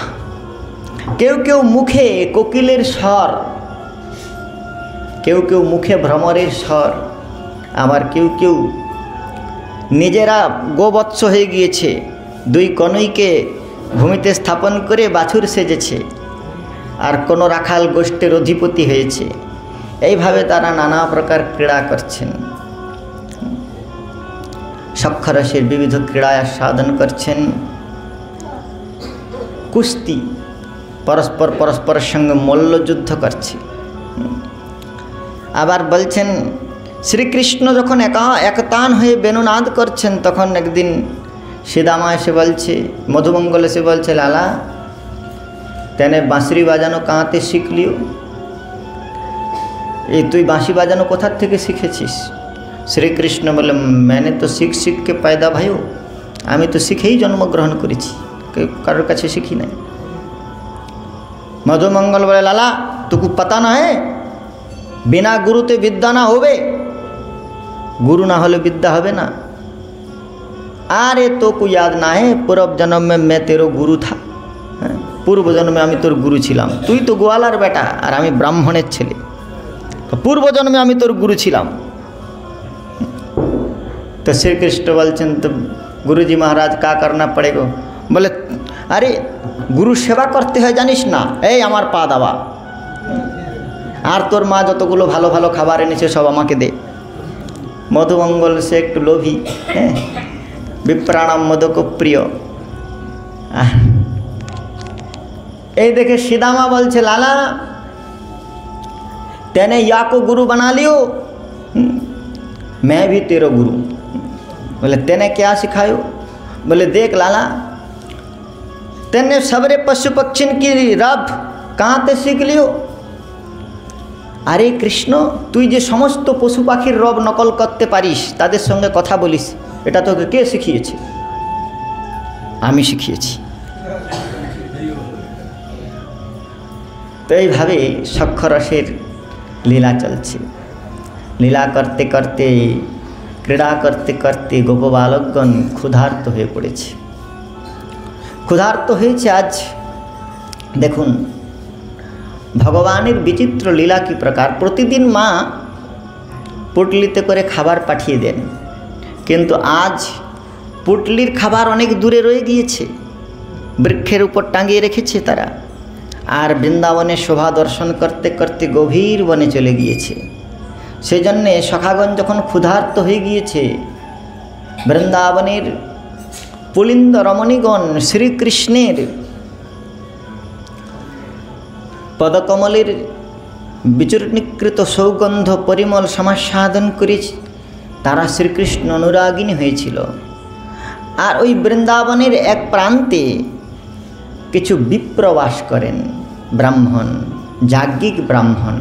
S1: কেউ কেউ মুখে কোকিলের স্বর, কেউ কেউ মুখে ভ্রমরের স্বর। আবার কেউ কেউ নিজেরা গোবৎস হয়ে গিয়েছে, দুই কনৈকে ভূমিতে স্থাপন করে বাছুর সেজেছে, আর কোনো রাখাল গোষ্ঠীর অধিপতি হয়েছে। এইভাবে তারা নানা প্রকার ক্রীড়া করছেন, সক্ষরসের বিবিধ ক্রীড়ায় সাধন করছেন। কুস্তি, পরস্পরের সঙ্গে মল্লযুদ্ধ করছে। আবার বলছেন শ্রীকৃষ্ণ যখন একতান হয়ে বেণুনাদ করছেন তখন একদিন শ্রীদামা এসে বলছে, মধুমঙ্গল এসে বলছে, লালা তেনে বাঁশরি বাজানো কাঁতে শিখলিও, এই তুই বাঁশি বাজানো কোথার থেকে শিখেছিস? শ্রীকৃষ্ণ বলে, मैंने तो सीख सीख के पैदा भयो, আমি তো শিখেই জন্মগ্রহণ করেছি, কারোর কাছে শিখি নাই। মধুমঙ্গল বলে, লালা तुको पता ना है बिना गुरु ते विद्या ना होवे, गुरु ना होले विद्या होबे ना। अरे तो को याद ना है पूर्व जन्म में मैं तेरो गुरु था, पूर्व जन्म में आमी तोर गुरु छिलाम, तुई तो गोवालार बेटा और आमी ब्राह्मणेर छेले, तो पूर्व जन्मे आमी तोर गुरु छिलाम। तो श्री कृष्ण बोलছেন तो गुरुजी महाराज क्या करना पड़ेगा? बोले अरे गुरु सेवा करते हैं जानिस ना, ए आमार पा दावा, और तोर मा যতগুলো ভালো ভালো খাবার এনেছে সব আমাকে দে। মধুমঙ্গল সে একটু লোভী, विप्राणाम मद को प्रिय। ये देखे सीदामा बोल छे लाला तेने या को गुरु बना लियो, मैं भी तेरो गुरु। बोले तेने क्या सिखायो? बोले देख लाला तेने सबरे पशु पक्षिन की रब कहाँ ते सीख लियो? अरे कृष्ण तुई जे समस्त पशु पाखिर रब नकल करते पारिस, तादेर संगे कथा बोलिस, এটা তোকে কে শিখিয়েছে? আমি শিখিয়েছি। তো এইভাবে সক্ষরসের লীলা চলছে। লীলা করতে করতে ক্রীড়া করতে করতে গোপ বালকগণ ক্ষুধার্ত হয়ে পড়েছে। ক্ষুধার্ত হয়েছে আজ দেখুন ভগবানের বিচিত্র লীলা কি প্রকার। প্রতিদিন মা পুটলিতে করে খাবার পাঠিয়ে দেন, কিন্তু আজ পুটলির খাবার অনেক দূরে রয়ে গিয়েছে, বৃক্ষের উপর টাঙিয়ে রেখেছে তারা, আর বৃন্দাবনের শোভা দর্শন করতে করতে গভীর বনে চলে গিয়েছে। সেজন্যে সখাগণ যখন ক্ষুধার্ত হয়ে গিয়েছে, বৃন্দাবনের পুলিন্দ রমণীগণ শ্রীকৃষ্ণের পদকমলের বিচূর্ণীকৃত সৌগন্ধ পরিমল সমাস্বাদন করেছে, তারা শ্রীকৃষ্ণ অনুরাগিনী হয়েছিল। আর ওই বৃন্দাবনের এক প্রান্তে কিছু বিপ্র বাস করেন, ব্রাহ্মণ, যাজ্ঞিক ব্রাহ্মণ।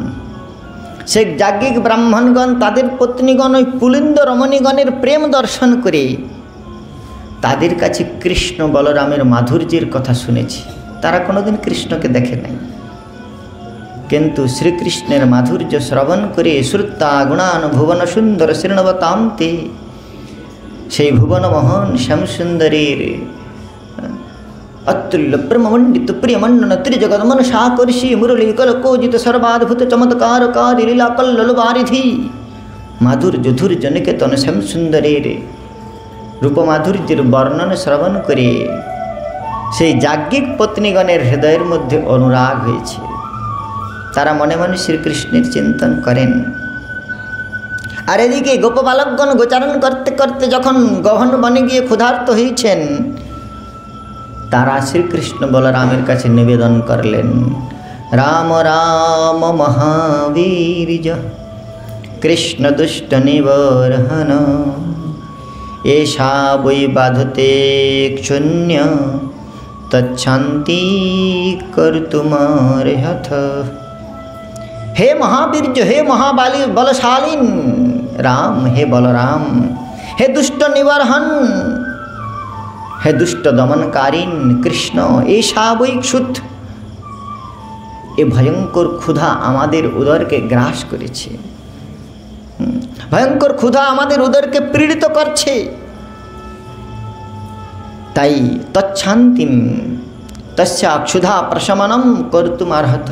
S1: সেই যাজ্ঞিক ব্রাহ্মণগণ তাদের পত্নীগণ ওই পুলিন্দ রমণীগণের প্রেম দর্শন করে তাদের কাছে কৃষ্ণ বলরামের মাধুর্যের কথা শুনেছে। তারা কোনোদিন কৃষ্ণকে দেখে নাই, কিন্তু শ্রীকৃষ্ণের মাধুর্য শ্রবণ করে শ্রুতা গুণান ভুবন সুন্দর শ্রীণবতান্তে, সেই ভুবনমোহন শ্যামসুন্দরীর অতুল্য প্রেমমণ্ডিত প্রিয়মণ্ডন ত্রিজগৎ মনসা কর্ষি মুরলী কলকোজিত সর্বাদ্ভুত চমৎকারকারী লীলা কল্লোল বারিধি মাধুর্য ধূর্য নিকেতন শ্যামসুন্দরীর রূপমাধুর্যের বর্ণন শ্রবণ করে সেই যাজ্ঞিক পত্নীগণের হৃদয়ের মধ্যে অনুরাগ হয়েছে। তারা মনে মনে শ্রীকৃষ্ণের চিন্তন করেন। আর এদিকে গোপবালকগণ গোচারণ করতে করতে যখন গহন বনে গিয়ে ক্ষুধার্ত হয়েছেন, তারা শ্রীকৃষ্ণ বলরামের কাছে নিবেদন করলেন, রাম রাম মহাবীর্য কৃষ্ণ দুষ্ট নিবর্হন, এষা বৈ বাধতে শূন্য তচ্ছান্তি কর্তুমার্হথ। हे महावीर्य, हे महाबाली बलशालीन राम, हे बलराम, हे दुष्ट निवारण, हे दुष्ट दमनकारीन कृष्ण, ऐसा वैक्षुत ए भयंकर क्षुधा आमादेर उदरके ग्रास करेছে, भयंकर क्षुधा आमादेर उदरके पीड़ित करছে। ताई तच्छान्तिम तस्या क्षुधा प्रशमनम कर्तुमार्हत,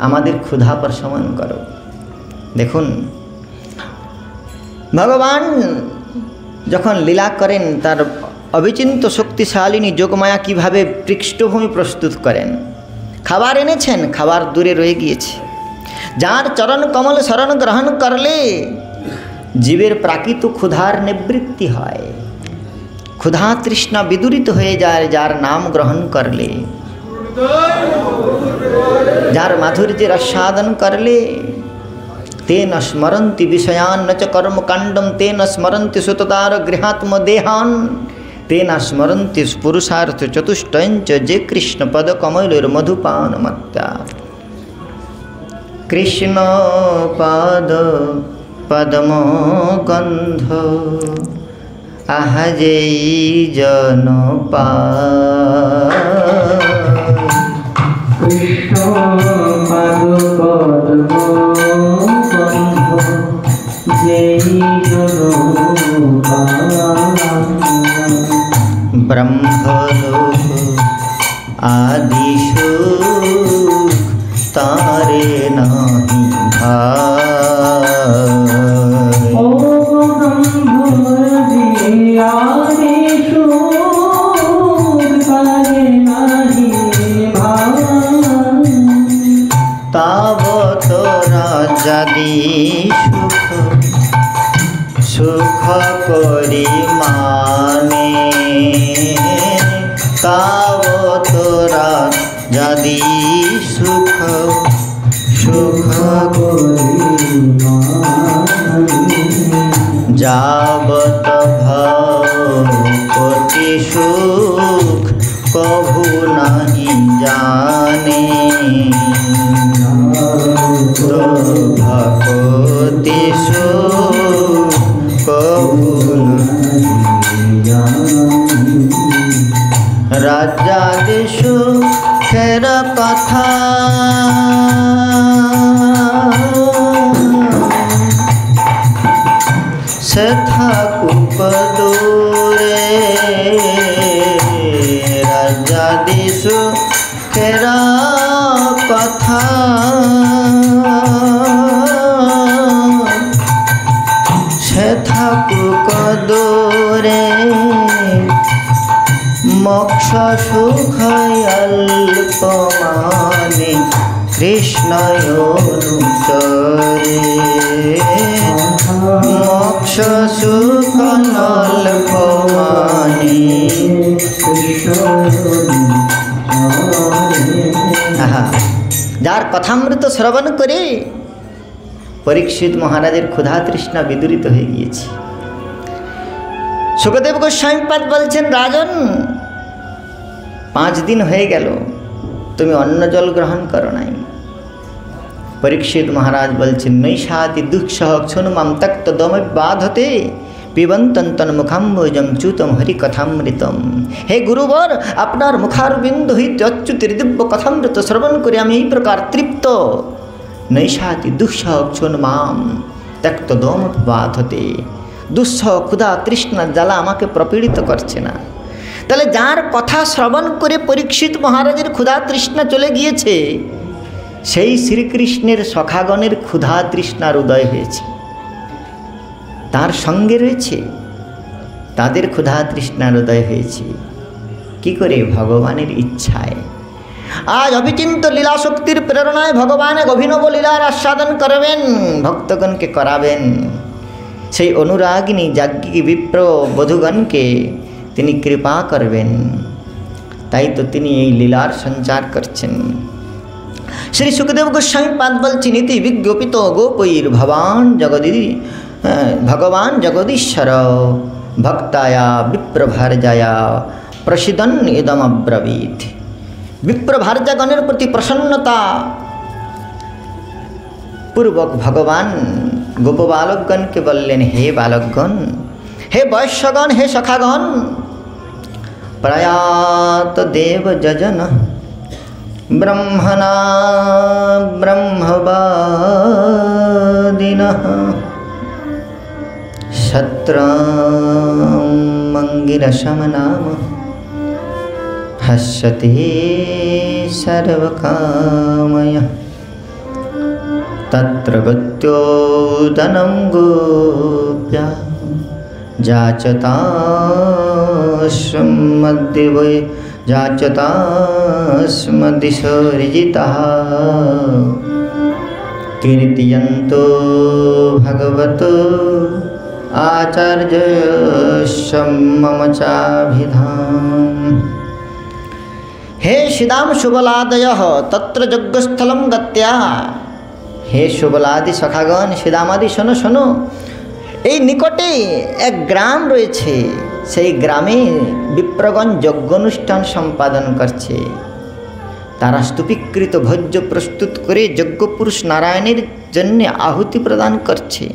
S1: আমাদের ক্ষুধা প্রশমন করো। দেখুন ভগবান যখন লীলা করেন তার অবিচিন্ত শক্তিশালিনী যোগমায়া কিভাবে পৃষ্ঠভূমি প্রস্তুত করেন। খাবার এনেছেন, খাবার দূরে রয়ে গিয়েছে। যার চরণ কমল শরণ গ্রহণ করলে জীবের প্রাকৃত ক্ষুধার নিবৃত্তি হয়, ক্ষুধা তৃষ্ণা বিদূরিত হয়ে যায় যার নাম গ্রহণ করলে, যার মাধুর্যের আস্বাদন করলে। তেন স্মরন্তি বিষয়ান ন চ কর্মকাণ্ডম, তেন স্মরন্তি সুততার গৃহাত্ম দেহান, তেন স্মরন্তি পুরুষার্থ চতুষ্টয়ঞ্চ যে কৃষ্ণ পদ কমলের মধুপান মত্তা। কৃষ্ণ পদ পদ্ম গন্ধ আহা যেই জন পা,
S2: কৃষ্ণ পাদ পদ্ম গন্ধ যেই
S1: ब्रह्मलोक आदि सुख तारे नाही भाई।
S2: ओ ब्रह्मलोक आदि सुख तारे नाही भाई।
S1: तावत राजादी सुख करी माने, तावत राजादी सुख
S2: करी माने।
S1: जावत भवति सुख कभू नहीं जाने, तो भवति सुख कभू नहीं जाने। राजा देशु खेर कथा सेथा कुपदूरे, राजा देशु खेर कथा सेथा कुपदूरे। मोक्ष सुख अल्प माने, कृष्ण अनुचरे। मोक्ष सुख अल्प माने। যার কথামৃত শ্রবণ করে পরীক্ষিত মহারাজের ক্ষুধা তৃষ্ণা বিদূরিত হয়ে গিয়েছে। সুখদেব গোস্বামীপাদ বলছেন, রাজন 5 দিন হয়ে গেল তুমি অন্ন জল গ্রহণ করো নাই। পরীক্ষিত মহারাজ বলছেন, নৈষাতি দুঃসহ ক্ষণুমাম তক্ত দমবাধতে পিবন্তন্তন মুখাম্বুজম চ্যুতম হরিকথামৃতম। হে গুরুবর, আপনার মুখারবিন্দ হইতে অচ্যুতের দিব্য কথামৃত শ্রবণ করে আমি এই প্রকার তৃপ্ত। নৈষাতি দুঃসহ ক্ষণুমাম তক্ত দমবাধতে। দুঃসহ ক্ষুধা তৃষ্ণা জ্বালা আমাকে প্রপীড়িত করছে না। তাহলে যার কথা শ্রবণ করে পরীক্ষিত মহারাজের ক্ষুধা তৃষ্ণা চলে গিয়েছে, সেই শ্রীকৃষ্ণের সখাগণের ক্ষুধা তৃষ্ণার উদয় হয়েছে, তার সঙ্গে রয়েছে, তাদের ক্ষুধা তৃষ্ণার উদয় হয়েছে। কি করে? ভগবানের ইচ্ছায়। আজ অবিচিন্ত লীলা শক্তির প্রেরণায় ভগবান এক অভিনব লীলার আস্বাদন করবেন, ভক্তগণকে করাবেন। সেই অনুরাগিনী যাজ্ঞিক বিপ্র বধূগণকে তিনি কৃপা করবেন, তাই তো তিনি এই লীলার সঞ্চার করছেন। শ্রী সুখদেব গোস্বামী পাদ বলছেন, ইতি বিজ্ঞপিত গোপৈর ভগবান জগদীশ্বর ভক্তায়া বিপ্রভার্যায়া প্রসিদন ইদমব্রবীত। বিপ্রভার্যাগণের প্রতি প্রসন্নতা পূর্বক ভগবান গোপবালকগণকে বললেন, হে বালকগণ, হে বৈশ্যগণ, হে সখাগণ, প্রয়াত দেব যজন ব্রহ্মণা ব্রহ্মবাদিনঃ শত্রমঙ্গিরসম নাম হস্যতে সর্বকাময়ঃ। তত্র গত্যোদनं গোপ্যা যাচতাস্মদিশোরিজিতः কীর্তয়ন্তো ভগবতো আচার্যস্য মম চাভিধাম। হে শ্রীদাম সুবলাদয়ঃ তত্র যজ্ঞস্থলম গত্যা। হে সুবলাদি সখাগণ, শ্রীদামাদি শোনো শোনো, এই নিকটে এক গ্রাম রয়েছে, সেই গ্রামে বিপ্রগণ যজ্ঞানুষ্ঠান সম্পাদন করছে। তারা স্তূপীকৃত ভোজ্য প্রস্তুত করে যজ্ঞপুরুষ নারায়ণের জন্য আহুতি প্রদান করছে।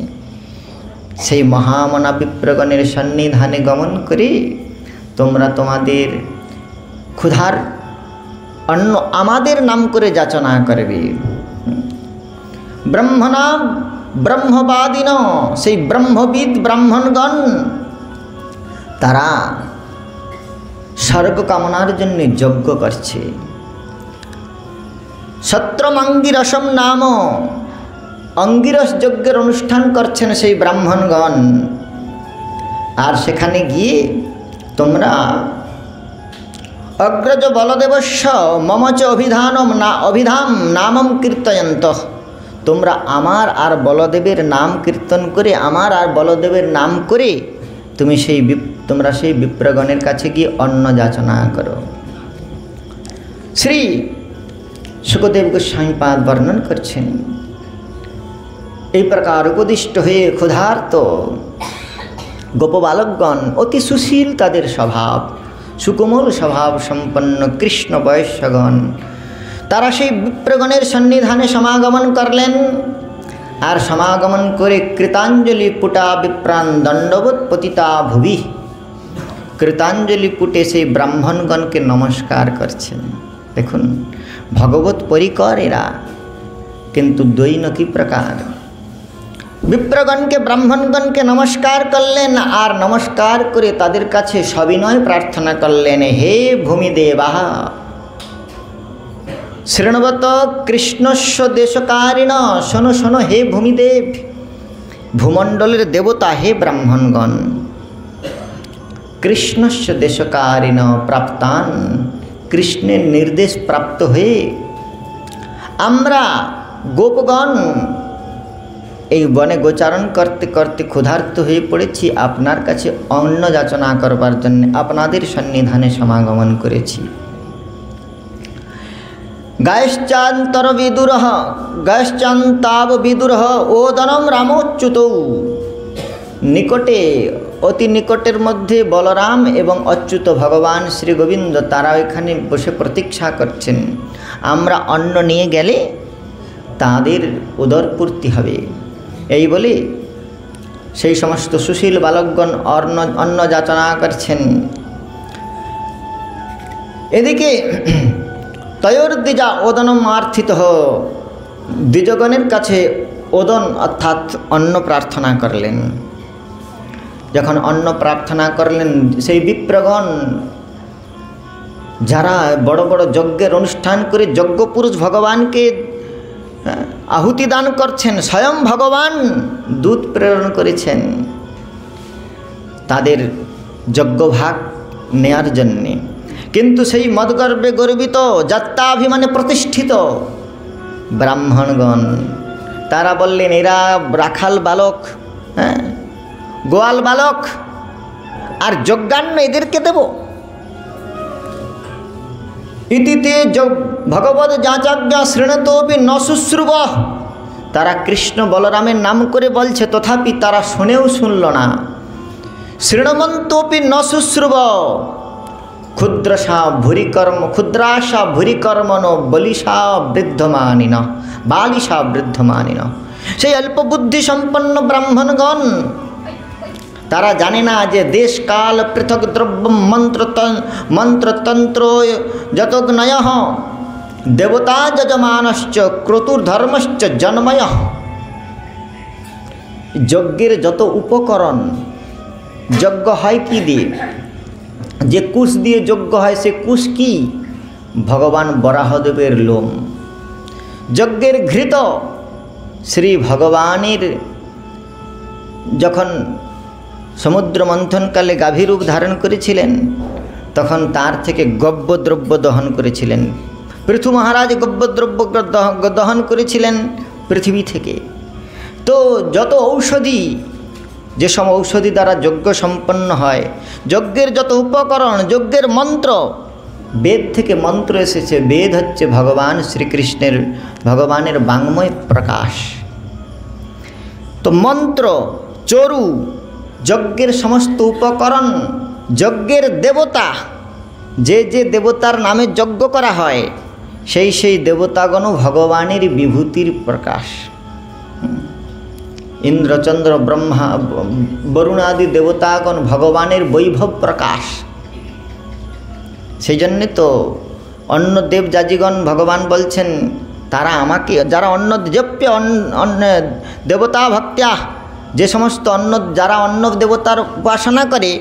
S1: সেই মহামনা বিপ্রগণের সন্নিধানে গমন করে তোমরা তোমাদের ক্ষুধার অন্ন আমাদের নাম করে যাচনা করবে। ব্রহ্মণা ব্রহ্মবাদীন, সেই ব্রহ্মবিদ ব্রাহ্মণগণ তারা স্বর্গ কামনার জন্য যজ্ঞ করছে। সত্রমঙ্গিরসম নাম অঙ্গিরস যজ্ঞের অনুষ্ঠান করছেন সেই ব্রাহ্মণগণ। আর সেখানে গিয়ে তোমরা অগ্রজ বলদেবস্য মমচ অভিধাম নামম কীর্তয়ন্ত, তোমরা আমার আর বলদেবের নাম কীর্তন করে, আমার আর বলদেবের নাম করে তোমরা সেই বিপ্রগণের কাছে গিয়ে অন্ন যাচনা করো। শ্রী সুখদেব গোস্বামীপাদ বর্ণন করছেন, এই প্রকার উপদিষ্ট হয়ে ক্ষুধার্ত গোপবালকগণ, অতি সুশীল তাদের স্বভাব, সুকোমল স্বভাব সম্পন্ন কৃষ্ণ বয়স্যগণ, তারা সেই বিপ্রগণের সন্নিধানে সমাগমন করলেন। আর সমাগমন করে কৃতাঞ্জলি পুটা বিপ্রাণ দণ্ডবৎ পতিতা ভুবি, কৃতাঞ্জলি পুটে সেই ব্রাহ্মণগণকে নমস্কার করছেন। দেখুন ভগবত পরিকর এরা, কিন্তু দৈন কি প্রকার। বিপ্রগণকে ব্রাহ্মণগণকে নমস্কার করলেন, আর নমস্কার করে তাদের কাছে সবিনয় প্রার্থনা করলেন, হে ভূমিদেবাঃ শৃণবত কৃষ্ণস্য দেশকারিণ, শোনো শোনো হে ভূমিদেব, ভূমণ্ডলের দেবতা হে ব্রাহ্মণগণ, কৃষ্ণস্য দেশকারিণ প্রাপ্তান, কৃষ্ণের নির্দেশ প্রাপ্ত হয়ে আমরা গোপগণ এই বনে গোচারণ করতে করতে ক্ষুধার্ত হয়ে পড়েছি, আপনার কাছে অন্ন যাচনা করবার জন্য আপনাদের সন্নিধানে সমাগমন করেছি। গায়শ্চান্তর বিদুরঃ গায়শ্চান্তাব বিদুরঃ ওদনম রামোচ্যুত, নিকটে অতি নিকটের মধ্যে বলরাম এবং অচ্যুত ভগবান শ্রী গোবিন্দ তারা এখানে বসে প্রতীক্ষা করছেন, আমরা অন্ন নিয়ে গেলে তাদের উদরপূর্তি হবে। এই বলে সেই সমস্ত সুশীল বালকগণ অন্ন যাচনা করছেন। এদিকে তয়োর্দ্বিজা ওদনম আর্থিত, দ্বিজগণের কাছে ওদন অর্থাৎ অন্ন প্রার্থনা করলেন। যখন অন্ন প্রার্থনা করলেন, সেই বিপ্রগণ যারা বড় বড় যজ্ঞের অনুষ্ঠান করে যজ্ঞপুরুষ ভগবানকে আহুতি দান করছেন, স্বয়ং ভগবান দূত প্রেরণ করেছেন তাদের যজ্ঞভাগ নেয়ার জন্যে। কিন্তু সেই মদগর্বে গর্বিত যাত্রাভিমানে প্রতিষ্ঠিত ব্রাহ্মণগণ তারা বললেন, এরা রাখাল বালক, গোয়াল বালক, আর যজ্ঞান্ন এদেরকে দেব। ইতিতে ভগবত যাচাজ্ঞা শৃণতোপি ন শুশ্রুব, তারা কৃষ্ণ বলরামের নাম করে বলছে, তথাপি তারা শুনেও শুনল না। শৃণবন্তোপি ন শুশ্রুব, ক্ষুদ্রসা ভূরিকর্মণ বলিসা বৃদ্ধমানিন, বালিসা বৃদ্ধমানিন। সেই অল্প বুদ্ধি সম্পন্ন ব্রাহ্মণগণ তারা জানে না যে দেশ কাল পৃথক দ্রব্য মন্ত্রতন্ত্র যতজ্ঞয় দেবতা যজমানশ্চ ক্রতুর্ধর্মশ্চ জন্ময়। যজ্ঞের যত উপকরণ, যজ্ঞ হয় কি দিয়ে? যে কুশ দিয়ে যজ্ঞ হয় সে কুশ কি? ভগবান বরাহদেবের লোম। যজ্ঞের ঘৃত শ্রী ভগবানের যখন সমুদ্র মন্থনকালে গাভীরূপ ধারণ করেছিলেন তখন তার থেকে গব্যদ্রব্য দহন করেছিলেন। পৃথু মহারাজ গব্যদ্রব্য দহন করেছিলেন পৃথিবী থেকে। তো যত ঔষধি, যেসব ঔষধি দ্বারা যজ্ঞ সম্পন্ন হয়, যজ্ঞের যত উপকরণ, যজ্ঞের মন্ত্র, বেদ থেকে মন্ত্র এসেছে। বেদ হচ্ছে ভগবান শ্রীকৃষ্ণের, ভগবানের বাঙ্ময় প্রকাশ। তো মন্ত্র, চরু, যজ্ঞের সমস্ত উপকরণ, যজ্ঞের দেবতা, যে যে দেবতার নামে যজ্ঞ করা হয় সেই সেই দেবতাগণ ভগবানের বিভূতির প্রকাশ। ইন্দ্রচন্দ্র ব্রহ্মা বরুণাদি দেবতাগণ ভগবানের বৈভব প্রকাশ। সেই জন্যে তো অন্য দেবযাজীগণ ভগবান বলছেন তারা আমাকে, যারা অন্ন জপ্য দেবতা ভক্ত্যা, যে সমস্ত যারা অন্য দেবতার উপাসনা করে,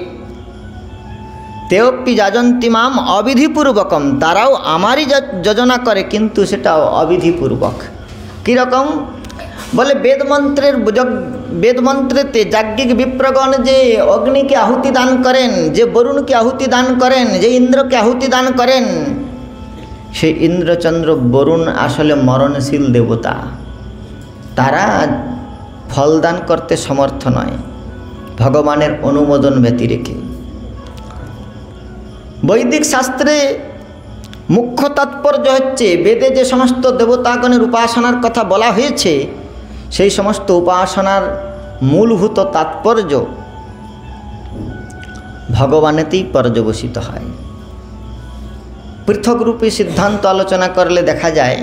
S1: তেয়পি যাজন্তি মাম অবিধিপূর্বকম, তারাও আমারই যোজনা করে, কিন্তু সেটা অবিধিপূর্বক। কীরকম বলে, বেদমন্ত্রেতে যাজ্ঞিক বিপ্রগণ যে অগ্নিকে আহুতি দান করেন, যে বরুণকে আহুতি দান করেন, যে ইন্দ্রকে আহুতি দান করেন, সেই ইন্দ্রচন্দ্র বরুণ আসলে মরণশীল দেবতা, তারা ফলদান করতে সমর্থ নয় ভগবানের অনুমোদন ব্যতিরেকে। বৈদিক শাস্ত্রে মুখ্য তাৎপর্য হচ্ছে, বেদে যে সমস্ত দেবতাগণের উপাসনার কথা বলা হয়েছে, সেই সমস্ত উপাসনার মূলভূত তাৎপর্য ভগবানেতেই পর্যবসিত হয়। পৃথক রূপে সিদ্ধান্ত আলোচনা করলে দেখা যায়,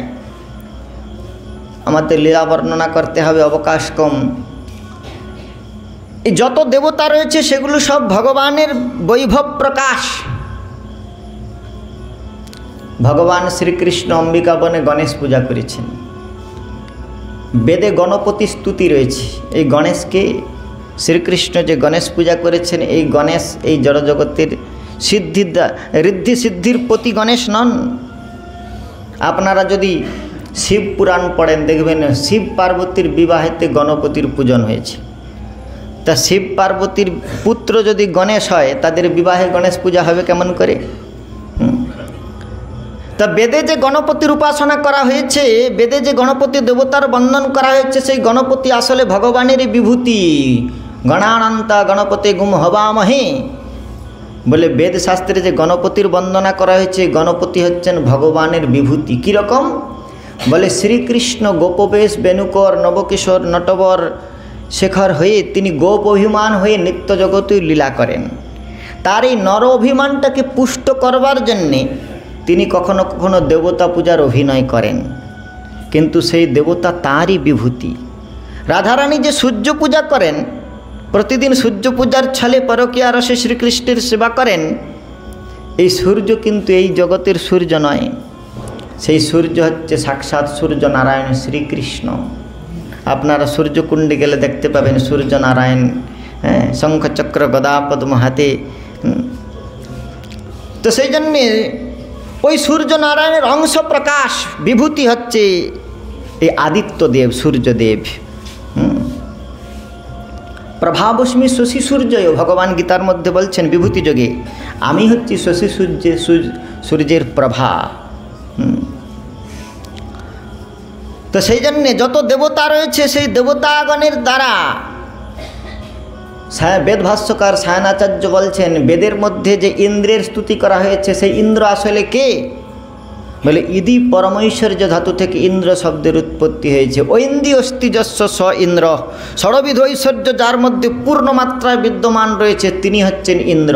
S1: আমাদের লীলা বর্ণনা করতে হবে, অবকাশ কম। এই যত দেবতা রয়েছে সেগুলো সব ভগবানের বৈভব প্রকাশ। ভগবান শ্রীকৃষ্ণ অম্বিকা বনে গণেশ পূজা করেছেন। বেদে গণপতি স্তুতি রয়েছে। এই গণেশকে, শ্রীকৃষ্ণ যে গণেশ পূজা করেছেন, এই গণেশ এই জড়জগতের ঋদ্ধি সিদ্ধির প্রতি গণেশ নন। আপনারা যদি শিব পুরাণ পড়েন দেখবেন, শিব পার্বতীর বিবাহেতে গণপতির পূজন হয়েছে। তা শিব পার্বতীর পুত্র যদি গণেশ হয়, তাদের বিবাহে গণেশ পূজা হবে কেমন করে? তা বেদে যে গণপতির উপাসনা করা হয়েছে, বেদে যে গণপতি দেবতার বন্দন করা হয়েছে, সেই গণপতি আসলে ভগবানেরই বিভূতি। গণানন্তা গণপতি গুম হবামহে বলে বেদ শাস্ত্রে যে গণপতির বন্দনা করা হয়েছে, গণপতি হচ্ছেন ভগবানের বিভূতি। কীরকম বলে, শ্রীকৃষ্ণ গোপবেশ বেণুকর নবকিশোর নটবর শেখর হয়ে তিনি গোপ অভিমান হয়ে নিত্য জগতে লীলা করেন। তার এই নর অভিমানটাকে পুষ্ট করবার জন্যে তিনি কখনো কখনো দেবতা পূজার অভিনয় করেন, কিন্তু সেই দেবতা তাঁরই বিভূতি। রাধারানী যে সূর্য পূজা করেন, প্রতিদিন সূর্য পূজার ছলে পরকীয়া রসে শ্রীকৃষ্ণের সেবা করেন, এই সূর্য কিন্তু এই জগতের সূর্য নয়। সেই সূর্য হচ্ছে সাক্ষাৎ সূর্য নারায়ণ শ্রীকৃষ্ণ। আপনারা সূর্যকুণ্ডে গেলে দেখতে পাবেন সূর্য নারায়ণ, শঙ্খচক্র গদা পদ্ম হাতে। তো সেই জন্যে ওই সূর্য নারায়ণের অংশ প্রকাশ বিভূতি হচ্ছে এই আদিত্যদেব, সূর্যদেব। প্রভাবস্মি শশী সূর্য, ভগবান গীতার মধ্যে বলছেন বিভূতি যোগে, আমি হচ্ছি শশী সূর্যের প্রভা। তো সেই জন্যে যত দেবতা রয়েছে, সেই দেবতাগণের দ্বারা বেদ ভাষ্যকার সায়নাচার্য বলছেন, বেদের মধ্যে যে ইন্দ্রের স্তুতি করা হয়েছে, সেই ইন্দ্র আসলে কে বলে, ইদি পরমৈশ্বর্য ধাতু থেকে ইন্দ্র শব্দের উৎপত্তি হয়েছে। ঐন্দি অস্তি যস্য স ইন্দ্র, ষড়বিধ ঐশ্বর্য যার মধ্যে পূর্ণমাত্রায় বিদ্যমান রয়েছে, তিনি হচ্ছেন ইন্দ্র।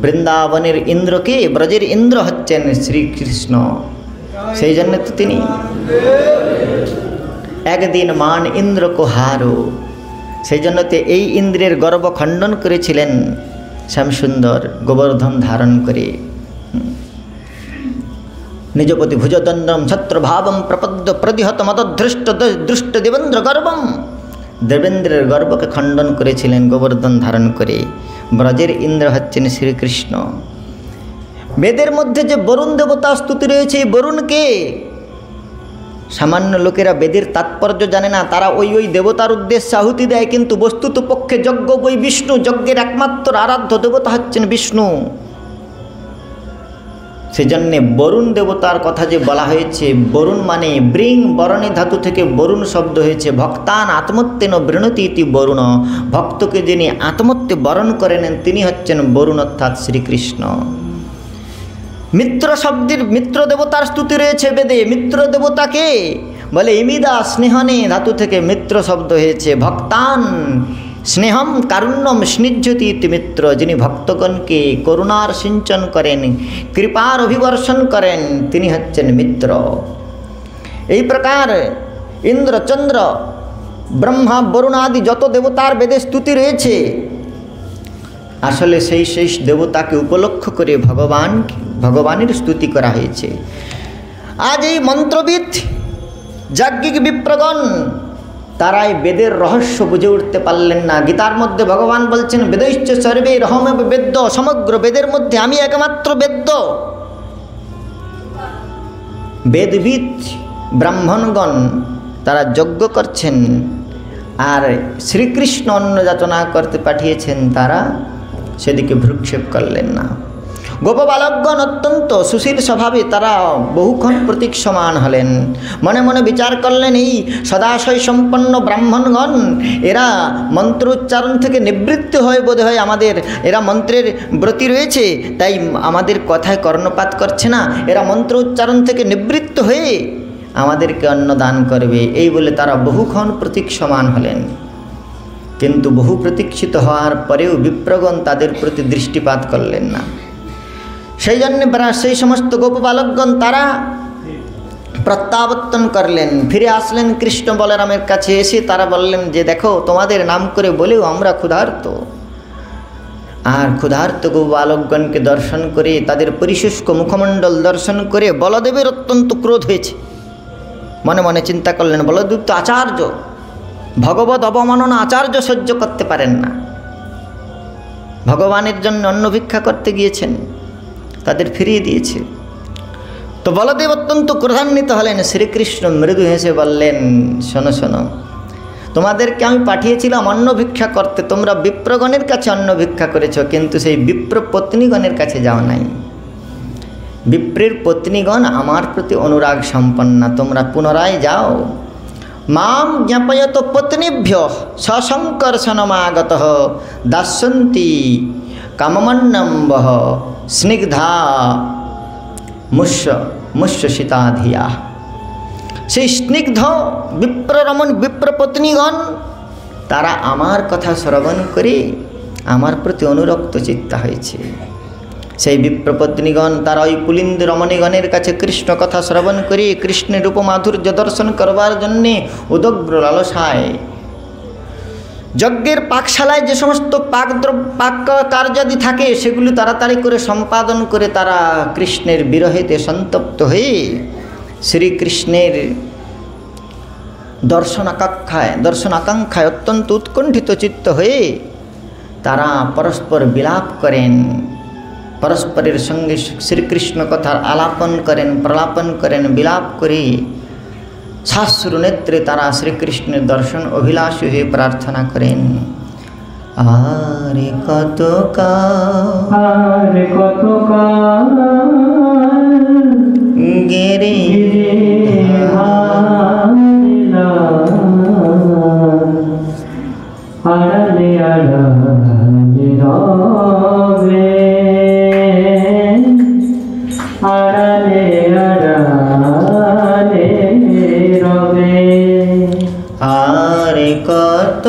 S1: বৃন্দাবনের ইন্দ্রকে, ব্রজের ইন্দ্র হচ্ছেন শ্রীকৃষ্ণ। সেই জন্য তো তিনি একদিন মান ইন্দ্র কো হারো, সেই জন্য তো এই ইন্দ্রের গর্ব খণ্ডন করেছিলেন শ্যামসুন্দর গোবর্ধন ধারণ করে। নিজপতি ভুজদণ্ডম ছত্রভাবম প্রপদ্য প্রতিহত মতধৃষ্ট দৃষ্ট দেবেন্দ্র গর্বম, দেবেন্দ্রের গর্বকে খণ্ডন করেছিলেন গোবর্ধন ধারণ করে। ব্রজের ইন্দ্র হচ্ছেন শ্রীকৃষ্ণ। বেদের মধ্যে যে বরুণ দেবতা স্তুতি রয়েছে, এই বরুণকে সামান্য লোকেরা বেদের তাৎপর্য জানে না, তারা ওই দেবতার উদ্দেশ্যে আহুতি দেয়, কিন্তু বস্তুত পক্ষে যজ্ঞ বই বিষ্ণু, যজ্ঞের একমাত্র আরাধ্য দেবতা হচ্ছেন বিষ্ণু। সেজন্যে বরুণ দেবতার কথা যে বলা হয়েছে, বরুণ মানে ব্রিং বরণী ধাতু থেকে বরুণ শব্দ হয়েছে। ভক্তান আত্মত্বেন বৃণতি ইতি বরুণ, ভক্তকে যিনি আত্মত্বে বরণ করে নেন তিনি হচ্ছেন বরুণ, অর্থাৎ শ্রীকৃষ্ণ। মিত্র শব্দের, মিত্র দেবতার স্তুতি রয়েছে বেদে। মিত্র দেবতাকে বলে ইমিদা স্নেহনে ধাতু থেকে মিত্র শব্দ হয়েছে। ভক্তান স্নেহম কারুণ্যম স্নিহ্যতি ইতি মিত্র, যিনি ভক্তগণকে করুণার সিঞ্চন করেন, কৃপার অভিবর্ষণ করেন, তিনি হচ্ছেন মিত্র। এই প্রকার ইন্দ্র, চন্দ্র, ব্রহ্মা, বরুণ আদি যত দেবতার বেদে স্তুতি রয়েছে, আসলে সেই দেবতাকে উপলক্ষ করে ভগবানের স্তুতি করা হয়েছে। আজ এই মন্ত্রবিদ যাজ্ঞিক বিপ্রগণ তারাই বেদের রহস্য বুঝে উঠতে পারলেন না। গীতার মধ্যে ভগবান বলছেন, বেদৈশ্চ সর্বে রহমেব বেদ্য, সমগ্র বেদের মধ্যে আমি একমাত্র বেদ্য। বেদবিদ ব্রাহ্মণগণ তারা যজ্ঞ করছেন, আর শ্রীকৃষ্ণ অন্ন যাচনা করতে পাঠিয়েছেন, তারা সেদিকে ভ্রুক্ষেপ করলেন না। গোপবালকগণ অত্যন্ত সুশীল স্বভাবে, তারা বহুক্ষণ প্রতীক্ষমান হলেন। মনে মনে বিচার করলেন, এই সদাশয় সম্পন্ন ব্রাহ্মণগণ এরা মন্ত্র উচ্চারণ থেকে নিবৃত্ত হয়ে বোধ হয় এরা মন্ত্রের ব্রতী রয়েছে, তাই আমাদের কথায় কর্ণপাত করছে না। এরা মন্ত্র উচ্চারণ থেকে নিবৃত্ত হয়ে আমাদেরকে অন্ন দান করবে, এই বলে তারা বহুক্ষণ প্রতীক্ষমান হলেন। কিন্তু বহু প্রতীক্ষিত হওয়ার পরেও বিপ্রগণ তাদের প্রতি দৃষ্টিপাত করলেন না। সেই জন্যে সেই সমস্ত গোপবালকগণ তারা প্রত্যাবর্তন করলেন, ফিরে আসলেন কৃষ্ণ বলরামের কাছে। এসে তারা বললেন যে, দেখো, তোমাদের নাম করে বলেও আমরা ক্ষুধার্ত। আর ক্ষুধার্ত গোপবালকগণকে দর্শন করে, তাদের পরিশুষ্ক মুখমণ্ডল দর্শন করে বলদেবের অত্যন্ত ক্রোধ হয়েছে। মনে মনে চিন্তা করলেন, বলদেব তো আচার্য, ভগবত অবমাননা আচার্য সহ্য করতে পারেন না। ভগবানের জন্য অন্ন ভিক্ষা করতে গিয়েছেন, তাদের ফিরিয়ে দিয়েছে। তো বলদেব অত্যন্ত ক্রোধান্বিত হলেন। শ্রীকৃষ্ণ মৃদু হেসে বললেন, শোনো শোনো, তোমাদেরকে আমি পাঠিয়েছিলাম অন্ন ভিক্ষা করতে, তোমরা বিপ্রগণের কাছে অন্ন ভিক্ষা করেছ, কিন্তু সেই বিপ্র পত্নীগণের কাছে যাও নাই। বিপ্রের পত্নীগণ আমার প্রতি অনুরাগ সম্পন্না, তোমরা পুনরায় যাও। মাম জ্ঞাপয়ত পত্নীভ্য সশঙ্কর্ষণমাগত দাস্যন্তি কামমন্নম্বহ স্নিগ্ধা মুষ্যশিতাধিয়া। সেই স্নিগ্ধ বিপ্রপত্নীগণ তারা আমার কথা শ্রবণ করে আমার প্রতি অনুরক্ত চিত্তা হয়েছে। সেই বিপ্রপত্নীগণ তারা ওই পুলিন্দ রমণীগণের কাছে কৃষ্ণ কথা শ্রবণ করে কৃষ্ণের রূপমাধুর্য দর্শন করবার জন্যে উদগ্র লালসায় যজ্ঞের পাকশালায় যে সমস্ত পাক কার্যাদি থাকে সেগুলি তাড়াতাড়ি করে সম্পাদন করে তারা কৃষ্ণের বিরহেতে সন্তপ্ত হয়ে শ্রীকৃষ্ণের দর্শনাকাঙ্ক্ষায় অত্যন্ত উৎকণ্ঠিত চিত্ত হয়ে তারা পরস্পর বিলাপ করেন, পরস্পরের সঙ্গে শ্রীকৃষ্ণ কথার আলাপন করেন, প্রলাপন করেন, বিলাপ করে শাস্ত্র নেত্রে তারা শ্রীকৃষ্ণের দর্শন অভিলাষী হয়ে প্রার্থনা করেন। আরে কত গেরে
S2: আড়ালে আড়ালে রবে, আড়ালে আড়ালে রবে।
S1: আরে কত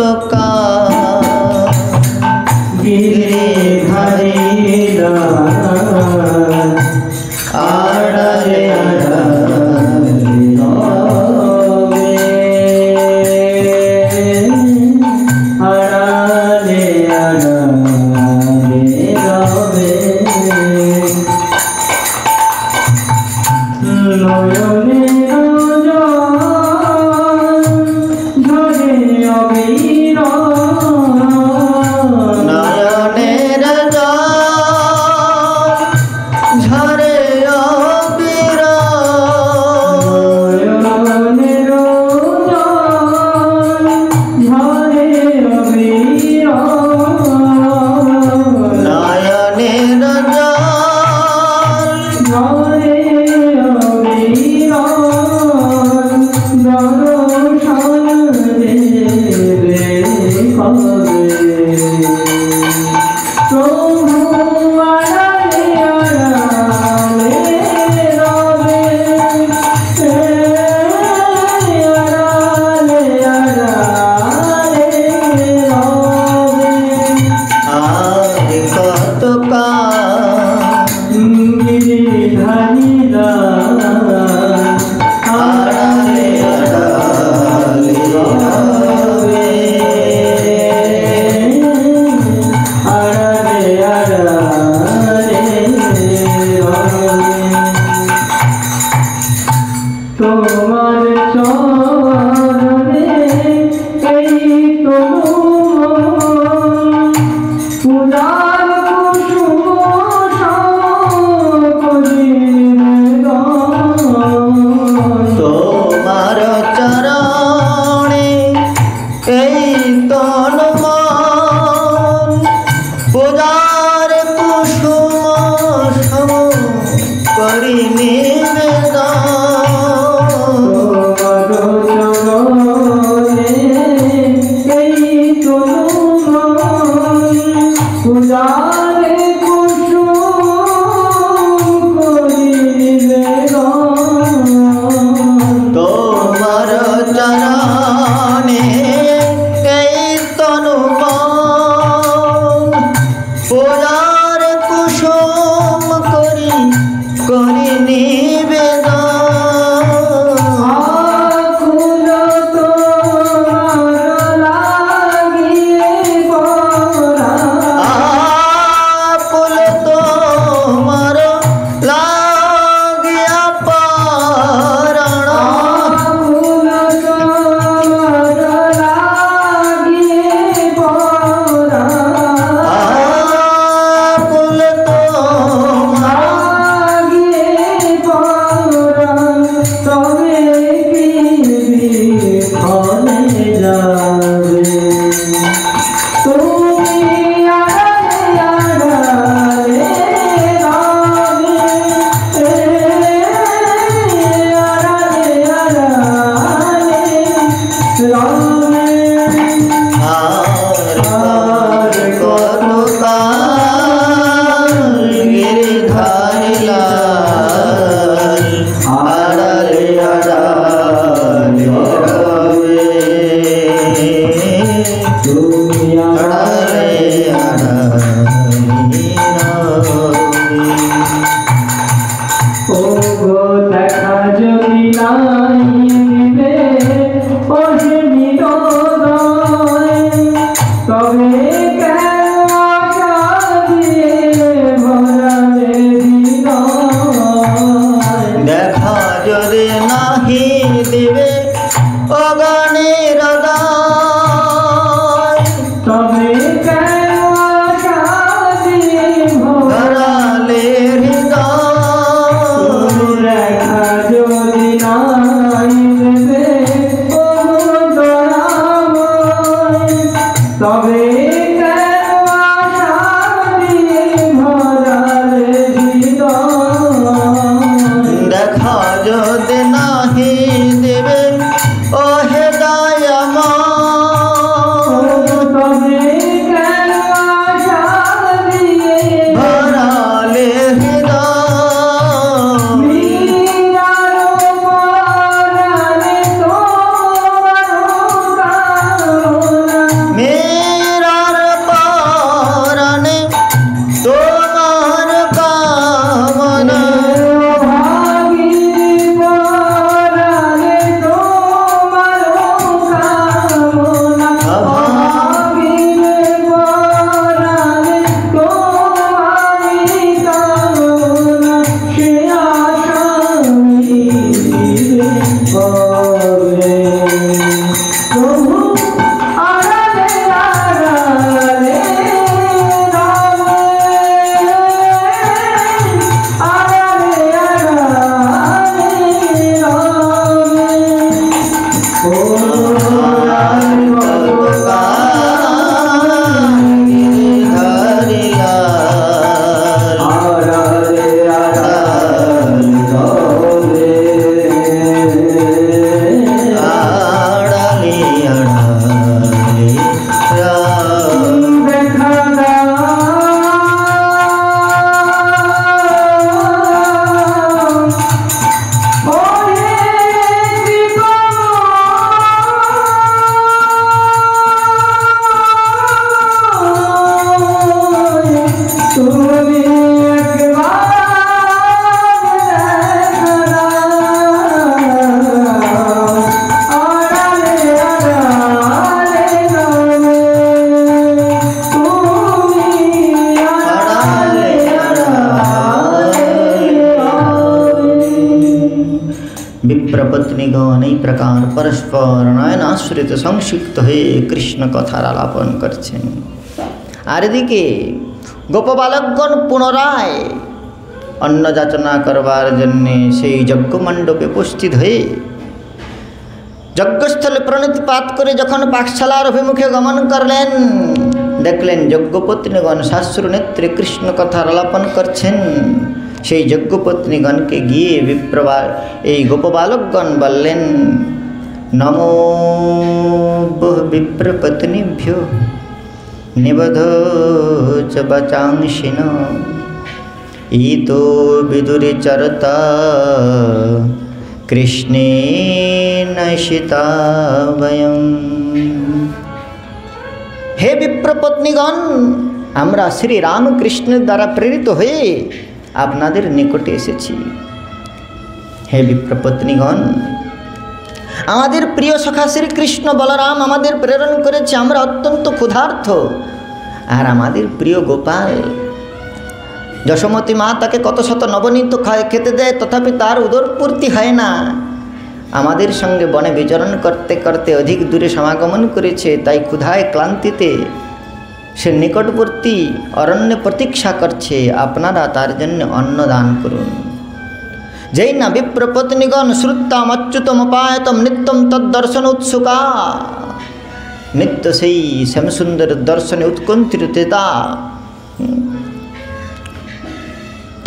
S2: গিরে ধারে আড়ালে আড়ালে রবে, আড়ালে আড়ালে রবে। নয়নে ঝরে অবির,
S1: নয়নের ঝরে অবির,
S2: নয়নের ঝরে অবির,
S1: নয়নের
S2: ঝরে অবির। দর্শন দেবে কবে প্রভু, আড়ালে আড়ালে রবে, আড়ালে আড়ালে রবে।
S1: আরে কত
S2: গিরিধারীরা
S1: আড়ালে আড়ালে
S2: রবে, আড়ালে পূজার কুসুম
S1: তোমার চরণে এই তন মন পূজার কুসুম সম করি তোমার চরণে এই তনু মন পূজার কুসুম করি নিবেদন विप्रपत्नीगण अनेक प्रकार परस्पर नयनाश्रित संक्षिप्त হয়ে কৃষ্ণ কথার আলাপন করছেন। আর এদিকে গোপবালকগণ পুনরায় অন্ন যাচনা করবার জন্যে সেই যজ্ঞমণ্ডপে উপস্থিত হয়ে যজ্ঞস্থলে প্রণতিপাত করে যখন পাকশালার অভিমুখে গমন করলেন, দেখলেন যজ্ঞপত্নীগণ শাস্ত্র নেত্রে কৃষ্ণ কথা আলাপন করছেন। সেই যজ্ঞপত্নীগণকে গিয়ে এই গোপবালকগণ বললেন, নমো বিপ্রপত্নীভ্যো নিবধো চ বচাংশিন ইতো বিদুরে চরতা কৃষ্ণে নশিতা বয়ম। হে বিপ্রপত্নীগণ, আমরা শ্রী রামকৃষ্ণের দ্বারা প্রেরিত হয়ে আপনাদের নিকটে এসেছি। হে বিপ্রপত্নীগণ, আমাদের প্রিয় সখা শ্রীকৃষ্ণ বলরাম আমাদের প্রেরণ করেছে, আমরা অত্যন্ত ক্ষুধার্ত। আর আমাদের প্রিয় গোপাল যশোমতী মা তাকে কত শত নবনীত খেতে দেয়, তথাপি তার উদরপূর্তি হয় না। আমাদের সঙ্গে বনে বিচরণ করতে করতে অধিক দূরে সমাগমন করেছে, তাই ক্ষুধায় ক্লান্তিতে সে নিকটবর্তী অরণ্যে প্রতীক্ষা করছে। আপনারা তার জন্য অন্ন দান করুন। যেই না বিপ্রপত্নীগণ শ্রুত্তাম অচ্যুতমপায়তম নিত্যম তদ্দর্শন উৎসুকা, নিত্য সেই শ্যামসুন্দর দর্শনে উৎকণ্ঠিতা।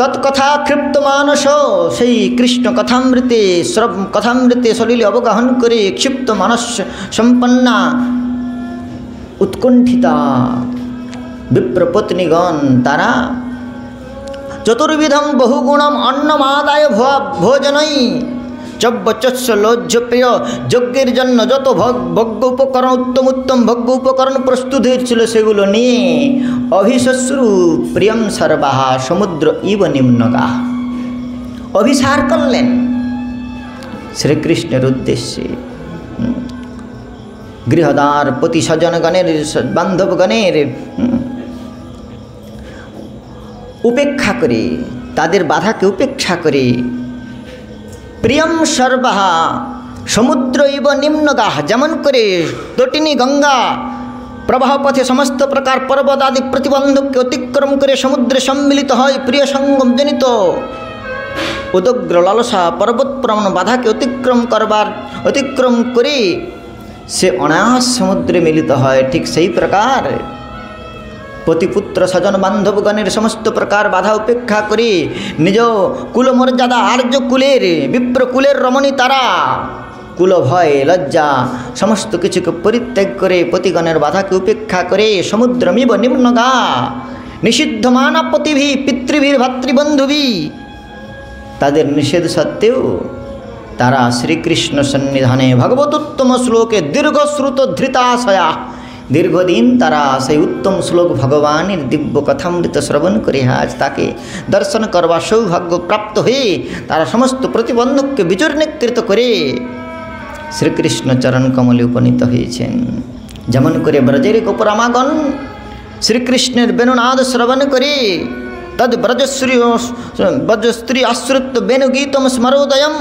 S1: তৎকথা ক্ষিপ্ত মানস, সেই কৃষ্ণ কথামৃতে সলিলে অবগাহন করে ক্ষিপ্ত মানস সম্পন্না উৎকণ্ঠিতা বিপ্রপত্নীগণ তারা চতুর্বিধম বহুগুণম অন্নমাদায় ভোজনই চব্যচস্য লজ্জপ্রিয়, যজ্ঞের জন্য যত ভোগ্য উপকরণ উত্তম উত্তম ভোগ্য উপকরণ প্রস্তুত হয়েছিল সেগুলো নিয়ে অভিশ্বশ্রু প্রিয়ম সর্বাহা সমুদ্র ইব নিম্নগা অভিসার করলেন শ্রীকৃষ্ণের উদ্দেশ্যে। গৃহদার পতি স্বজনগণের বান্ধবগণের উপেক্ষা করে, তাদের বাধাকে উপেক্ষা করে প্রিয়ম সর্বাহা সমুদ্র ইব নিম্নগাহ, যেমন করে তটিনী গঙ্গা প্রবাহ পথে সমস্ত প্রকার পর্বত আদি প্রতিবন্ধককে অতিক্রম করে সমুদ্রে সম্মিলিত হয়, প্রিয় সঙ্গমজনিত উদগ্র লালসা পর্বতপ্রমণ বাধাকে অতিক্রম করে সে অনায়াস সমুদ্রে মিলিত হয়। ঠিক সেই প্রকার পতিপুত্র স্বজন বান্ধবগণের সমস্ত প্রকার বাধা উপেক্ষা করে নিজ কুলমর্যাদা আর্য কুলের বিপ্রকুলের রমণী তারা কুল ভয় লজ্জা সমস্ত কিছুকে পরিত্যাগ করে পতিগণের বাধাকে উপেক্ষা করে সমুদ্রমিব নিম্নগা নিষিদ্ধ মানপতিভি পিতৃভীর ভাতৃবন্ধুভি, তাদের নিষেধ সত্ত্বেও তারা শ্রীকৃষ্ণ সন্নিধানে ভগবতোত্তম শ্লোকে দীর্ঘশ্রুত ধৃতাশয়া, দীর্ঘদিন তারা সেই উত্তম শ্লোক ভগবানের দিব্য কথামৃত শ্রবণ করে আজ তাকে দর্শন করবার সৌভাগ্য প্রাপ্ত হয়ে তারা সমস্ত প্রতিবন্ধককে বিচূর্ণীকৃত করে শ্রীকৃষ্ণ চরণ কমলে উপনীত হয়েছেন। যেমন করে ব্রজের গোপরামাগণ শ্রীকৃষ্ণের বেণুনাদ শ্রবণ করে তদ ব্রজশ্রী আশ্রিত বেণুগীতম স্মরোদয়ম,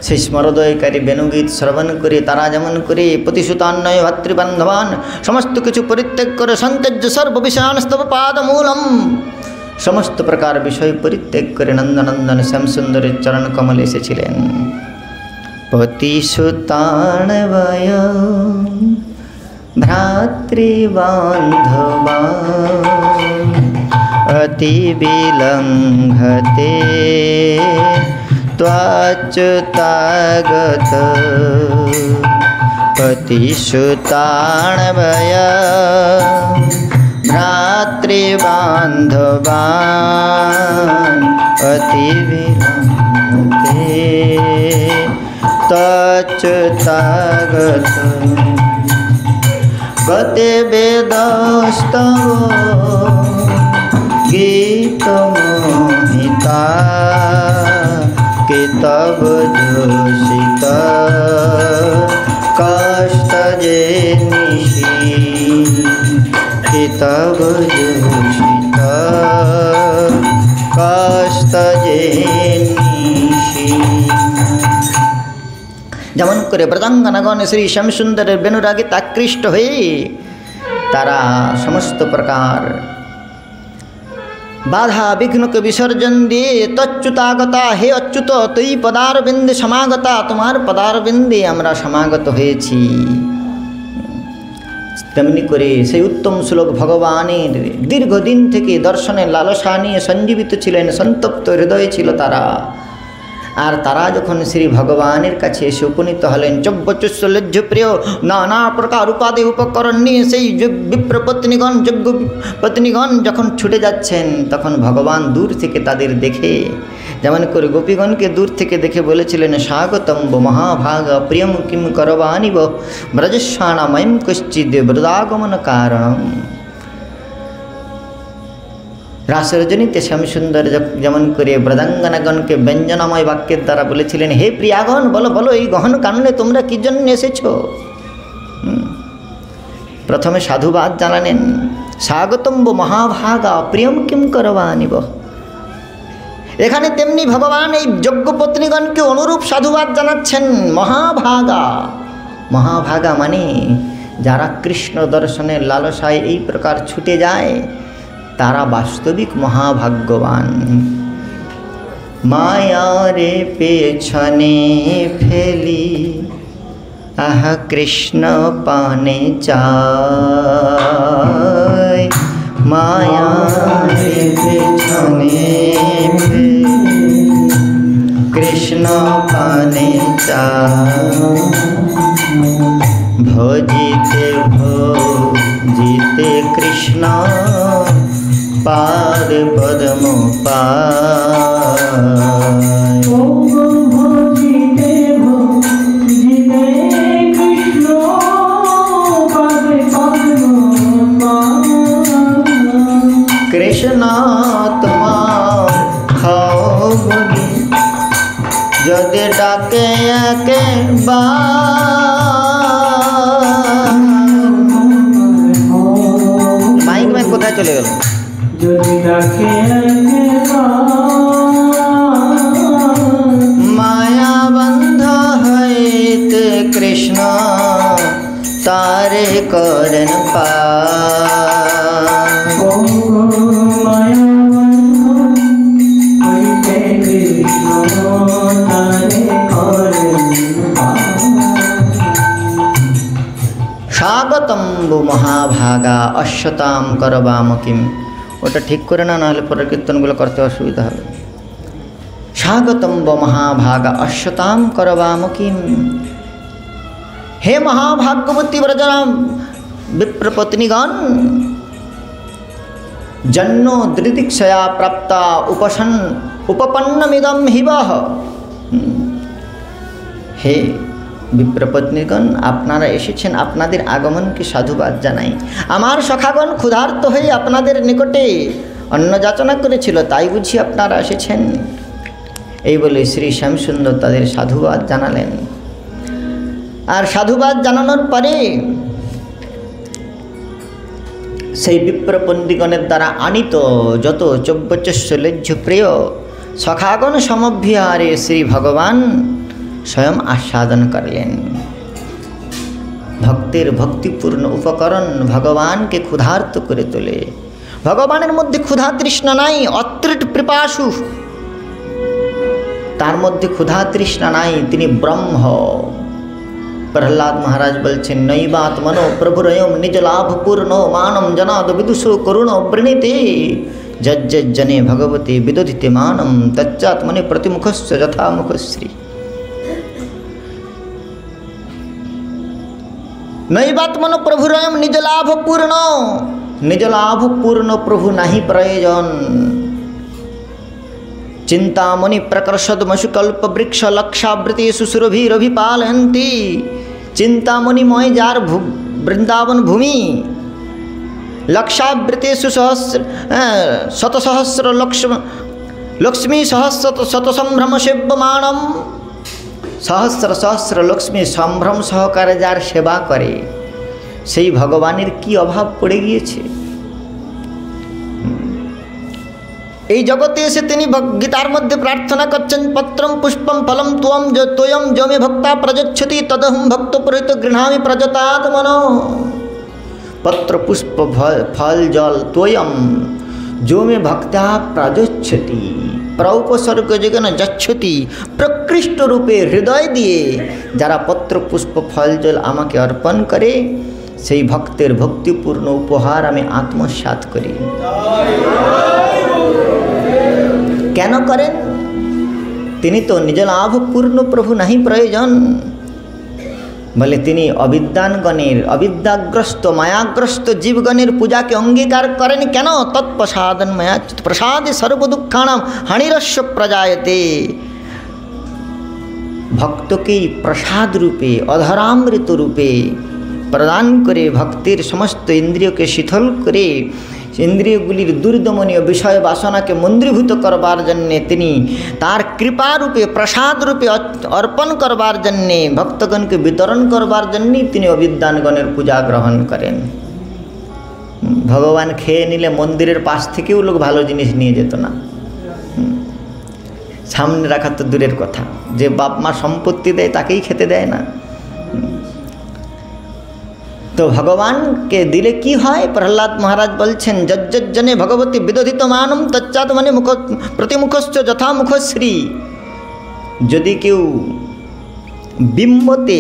S1: সেই স্মরোদয়কারী বেণুগীত শ্রবণ করে তারা যেমন করে প্রতিশ্রুতান্বয় ভাতৃবান্ধবান সমস্ত কিছু পরিত্যাগ করে সন্তেজ্য সর্ববিষয়ানস্তব পাদমূলম, সমস্ত প্রকার বিষয় পরিত্যাগ করে নন্দনন্দন শ্যামসুন্দরের চরণ কমলে এসেছিলেন। প্রতিশ্রুতান্বয় ভ্রাতৃবান্ধবা অতি বিলঙ্ঘতে ত্বচ্যুতাগত প্রতিশ্রুতান্বয় ভ্রাতৃবান্ধবান অতি বিলঙ্ঘতে ত্বচ্যুতাগত গতে বেদস্তব গীতমোহিতা তব যোষিত কষ্ট যে নিশি, তব যোষিত কষ্ট যে নিশি। যেমন করে ব্রজাঙ্গনাগণ শ্রী শ্যামসুন্দরের বেণুরাগে আকৃষ্ট হয়ে তারা সমস্ত প্রকার বাধা বিঘ্নকে বিসর্জন দিয়ে তচ্যুতাগতা, হে অচ্যুত তুই পদারবিন্দে সমাগতা, তোমার পদারবিন্দে আমরা সমাগত হয়েছি। তেমনি করে সেই উত্তম শ্লোক ভগবানের দীর্ঘদিন থেকে দর্শনের লালসা নিয়ে সঞ্জীবিত ছিলেন, সন্তপ্ত হৃদয় ছিল তারা। আর তারা যখন শ্রী ভগবানের কাছে এসে উপনীত হলেন, চব্বচস্য প্রিয় নানা প্রকার উপাধি উপকরণ নিয়ে সেই বিপ্রপত্নীগণ, যজ্ঞ পত্নীগণ যখন ছুটে যাচ্ছেন, তখন ভগবান দূর থেকে তাদের দেখে, যেমন করে গোপীগণকে দূর থেকে দেখে বলেছিলেন, স্বাগতম মহাভাগ প্রিয়ম কিম করবানিব ব্রজস্বাণাময়ম কশ্চিদ বৃদাগমন কারণম। রাসরজনীতে শ্যামসুন্দর যেমন করে ব্রদাঙ্গনাগণকে ব্যঞ্জনাময় বাক্যের দ্বারা বলেছিলেন, হে প্রিয়াগণ বলো বলো এই গহন কাননে তোমরা কী জন্য এসেছ। প্রথমে সাধুবাদ জানালেন, স্বাগতম মহাভাগা প্রিয়ম কিম করবানিব। এখানে তেমনি ভগবান এই যজ্ঞপত্নীগণকে অনুরূপ সাধুবাদ জানাচ্ছেন। মহাভাগা, মহাভাগা মানে যারা কৃষ্ণ দর্শনের লালসায় এই প্রকার ছুটে যায় তারা বাস্তবিক মহাভাগ্যবান। মায়ারে পেছনে ফেলি আহ কৃষ্ণ পানে চাই, মায়ারে পেছনে ফেলি কৃষ্ণ পানে চাই, ভজিতে ভজিতে কৃষ্ণ পাদ পদ্ম পায়।
S2: ভজিতে ভজিতে কৃষ্ণ পাদে পদ্ম পায়।
S1: কৃষ্ণ তোমার হও বলি যদি ডাকে একবার। মাইক ম্যান কোথায় চলে গেল?
S2: যদি ডাকে
S1: মায়া বন্ধ হইতে কৃষ্ণ তারে করেন পার। স্বাগতম মহাভাগা অশ্বতাম করবাম কিম। ওটা ঠিক করে না, নাহলে পরের কীর্তনগুলো করতে অসুবিধা হবে। স্বাগতম মহাভাগা অশ্বতাম করবাম কিম। হে মহাভাগ্যবতী ব্রজরাম বিপ্রপত্নীগণ, জন্য দৃদিক্ষয়া প্রাপ্তা উপপন্নমিদম হিবহ। হে বিপ্রপত্নীগণ, আপনারা এসেছেন, আপনাদের আগমনকে সাধুবাদ জানাই। আমার সখাগণ ক্ষুধার্ত হয়ে আপনাদের নিকটে অন্ন যাচনা করেছিল, তাই বুঝি আপনারা এসেছেন। এই বলে শ্রী শ্যামসুন্দর তাদের সাধুবাদ জানালেন। আর সাধুবাদ জানানোর পরে সেই বিপ্রপন্ডিগণের দ্বারা আনিত যত চব্বচস্য লেজ্জ প্রিয় সখাগণ সমভ্যারে শ্রী ভগবান স্বয়ং আস্বাদন করলেন। ভক্তের ভক্তিপূর্ণ উপকরণ ভগবানকে ক্ষুধার্ত করে তোলে। ভগবানের মধ্যে ক্ষুধা তৃষ্ণা নাই, অতৃট পিপাসু, তার মধ্যে ক্ষুধা তৃষ্ণা নাই, তিনি ব্রহ্ম। প্রহ্লাদ মহারাজ বলছেন, নৈবাত্মনো প্রভুরয়ম নিজ লাভ পূর্ণ মানম জনাদ বিদুষো করুণ বৃণীতে যজ্জনে ভগবতে বিদধিতে মানম তচ্চাত্মনে প্রতিমুখস্য যথা মুখশ্রী। নৈবাত্মন প্রভুরয়ম নিজ লাভ পূর্ণ, নিজ লাভ পূর্ণ প্রভু নাহি প্রয়োজন। চিন্তামণি প্রকর্ষদ মশুকল্প বৃক্ষ লক্ষাবৃতি সুসুরভিরভিপালয়ন্তি। চিন্তামণিময় যার বৃন্দাবন ভূমি, লক্ষাবৃতেষু শতসহস্র লক্ষ্মী শত সম্ভ্রম সেব্যমাণম। সহস্র সহস্র লক্ষ্মী সম্ভ্রম সহকারে যার সেবা করে, সেই ভগবানের কি অভাব পড়ে গিয়েছে। এই জগতে এসে তিনি গীতার মধ্যে প্রার্থনা করছেন, পত্রম পুষ্পম ফলম তোয়ম যমে ভক্তা প্রযচ্ছতি তদহম ভক্ত পুরোহিত গৃহামি প্রজতাৎমন। पत्र पुष्प फल जल तोयम जो में भक्त्या प्राजोच्छति प्रौपसर्ग जगन जच्छति प्रकृष्ट रूपे हृदय दिए যারা पत्र पुष्प फल जल আমাকে अर्पण करे সেই ভক্তের ভক্তিপূর্ণ উপহার আমি আত্মসাৎ করি। কেন করেন? তিনি তো নিজ লাভপূর্ণ প্রভু নাহি প্রয়োজন। বলে তিনি অবিদ্যানগণের অবিদ্যাগ্রস্ত মায়াগ্রস্ত জীবগণের পূজাকে অঙ্গীকার করেন কেন? তৎপ্রসাদন মায়া প্রসাদে সর্বদুঃখানাম হানিরস্য প্রজায়তে। ভক্তকেই প্রসাদ রূপে অধরামৃত রূপে প্রদান করে ভক্তির সমস্ত ইন্দ্রিয়কে শিথল করে ইন্দ্রিয়গুলির দুর্দমনীয় বিষয় বাসনাকে মন্দ্রীভূত করবার জন্যে তিনি তার কৃপারূপে প্রসাদ রূপে অর্পণ করবার জন্যে ভক্তগণকে বিতরণ করবার জন্যই তিনি অবিদ্যানগণের পূজা গ্রহণ করেন। ভগবান খেয়ে নিলে মন্দিরের পাশ থেকেও লোক ভালো জিনিস নিয়ে যেত না, সামনে রাখা তো দূরের কথা, যে বাপ মা সম্পত্তি দেয় তাকেই খেতে দেয় না। তো ভগবানকে দিলে কি হয়? প্রহ্লাদ মহারাজ বলছেন যজ্জনে ভগবতী বিদধিত মানম তচ্চাত মানে মুখ প্রতিমুখশ্চ যথা মুখশ্রী। যদি কেউ বিম্বতে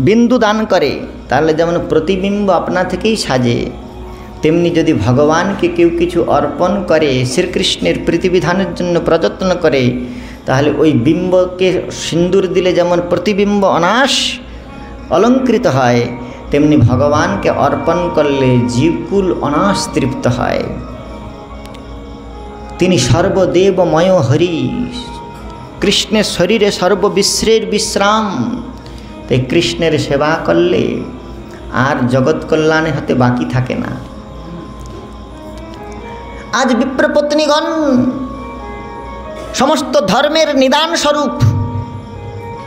S1: বিন্দু দান করে তাহলে যেমন প্রতিবিম্ব আপনা থেকেই সাজে, তেমনি যদি ভগবানকে কেউ কিছু অর্পণ করে শ্রীকৃষ্ণের প্রীতিবিধানের জন্য প্রযত্ন করে তাহলে ওই বিম্বকে সিন্দুর দিলে যেমন প্রতিবিম্ব অনাশ অলঙ্কৃত হয় তেমনি ভগবানকে অর্পণ করলে জীবকুল অনাশ তৃপ্ত হয়। তিনি সর্বদেবময় হরি, কৃষ্ণের শরীরে সর্ববিশ্বের বিশ্রাম। তাই কৃষ্ণের সেবা করলে আর জগৎ কল্যাণে হতে বাকি থাকে না। আজ বিপ্রপত্নীগণ সমস্ত ধর্মের নিদান স্বরূপ,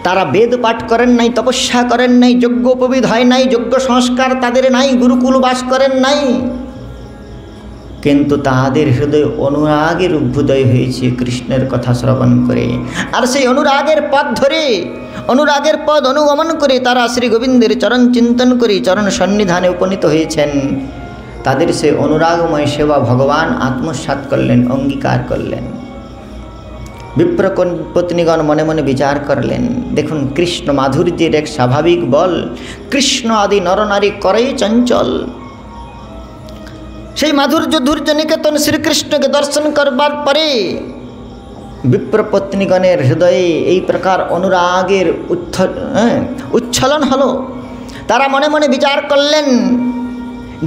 S1: তারা বেদ পাঠ করেন নাই, তপস্যা করেন নাই, যজ্ঞ উপবিদ হয় নাই, যজ্ঞ সংস্কার তাদের নাই, গুরুকুল বাস করেন নাই, কিন্তু তাহাদের হৃদয় অনুরাগের উদ্ভুদয় হয়েছে কৃষ্ণের কথা শ্রবণ করে। আর সেই অনুরাগের পথ ধরে, অনুরাগের পথ অনুগমন করে তারা শ্রী গোবিন্দের চরণ চিন্তন করে চরণ সন্নিধানে উপনীত হয়েছেন। তাদের সেই অনুরাগময় সেবা ভগবান আত্মসাৎ করলেন, অঙ্গীকার করলেন। বিপ্রপত্নীগণ মনে মনে বিচার করলেন, দেখুন কৃষ্ণ মাধুর্যের এক স্বাভাবিক বল, কৃষ্ণ আদি নরনারী করে চঞ্চল। সেই মাধুর্য ধৈর্য নিকেতন শ্রীকৃষ্ণকে দর্শন করবার পরে বিপ্রপত্নীগণের হৃদয়ে এই প্রকার অনুরাগের উচ্ছলন হলো। তারা মনে মনে বিচার করলেন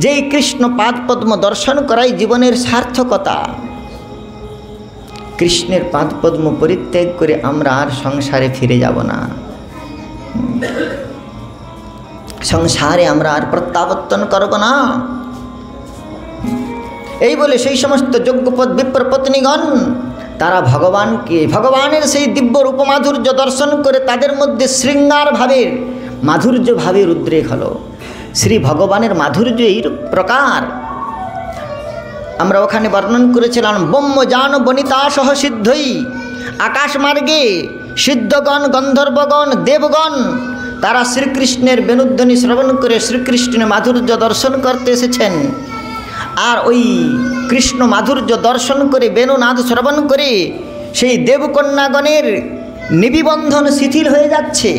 S1: যেই কৃষ্ণ পাদপদ্ম দর্শন করাই জীবনের সার্থকতা। কৃষ্ণের পাদপদ্ম পরিত্যাগ করে আমরা আর সংসারে ফিরে যাব না, সংসারে আমরা আর প্রত্যাবর্তন করব না। এই বলে সেই সমস্ত যজ্ঞপদ বিপ্রপত্নীগণ তারা ভগবানকে, ভগবানের সেই দিব্য রূপমাধুর্য দর্শন করে তাদের মধ্যে শৃঙ্গার ভাবের মাধুর্য ভাবের উদ্রেক হলো। শ্রী ভগবানের মাধুর্য এই প্রকার আমরা ওখানে বর্ণন করেছিলাম। ব্রহ্ম জান বনিতা সহ সিদ্ধই, আকাশ মার্গে সিদ্ধগণ, গন্ধর্বগণ, দেবগণ তারা শ্রীকৃষ্ণের বেণুধ্বনি শ্রবণ করে শ্রীকৃষ্ণের মাধুর্য দর্শন করতে এসেছেন। আর ওই কৃষ্ণ মাধুর্য দর্শন করে বেণুনাদ শ্রবণ করে সেই দেবকন্যাগণের নিবিবন্ধন শিথিল হয়ে যাচ্ছে।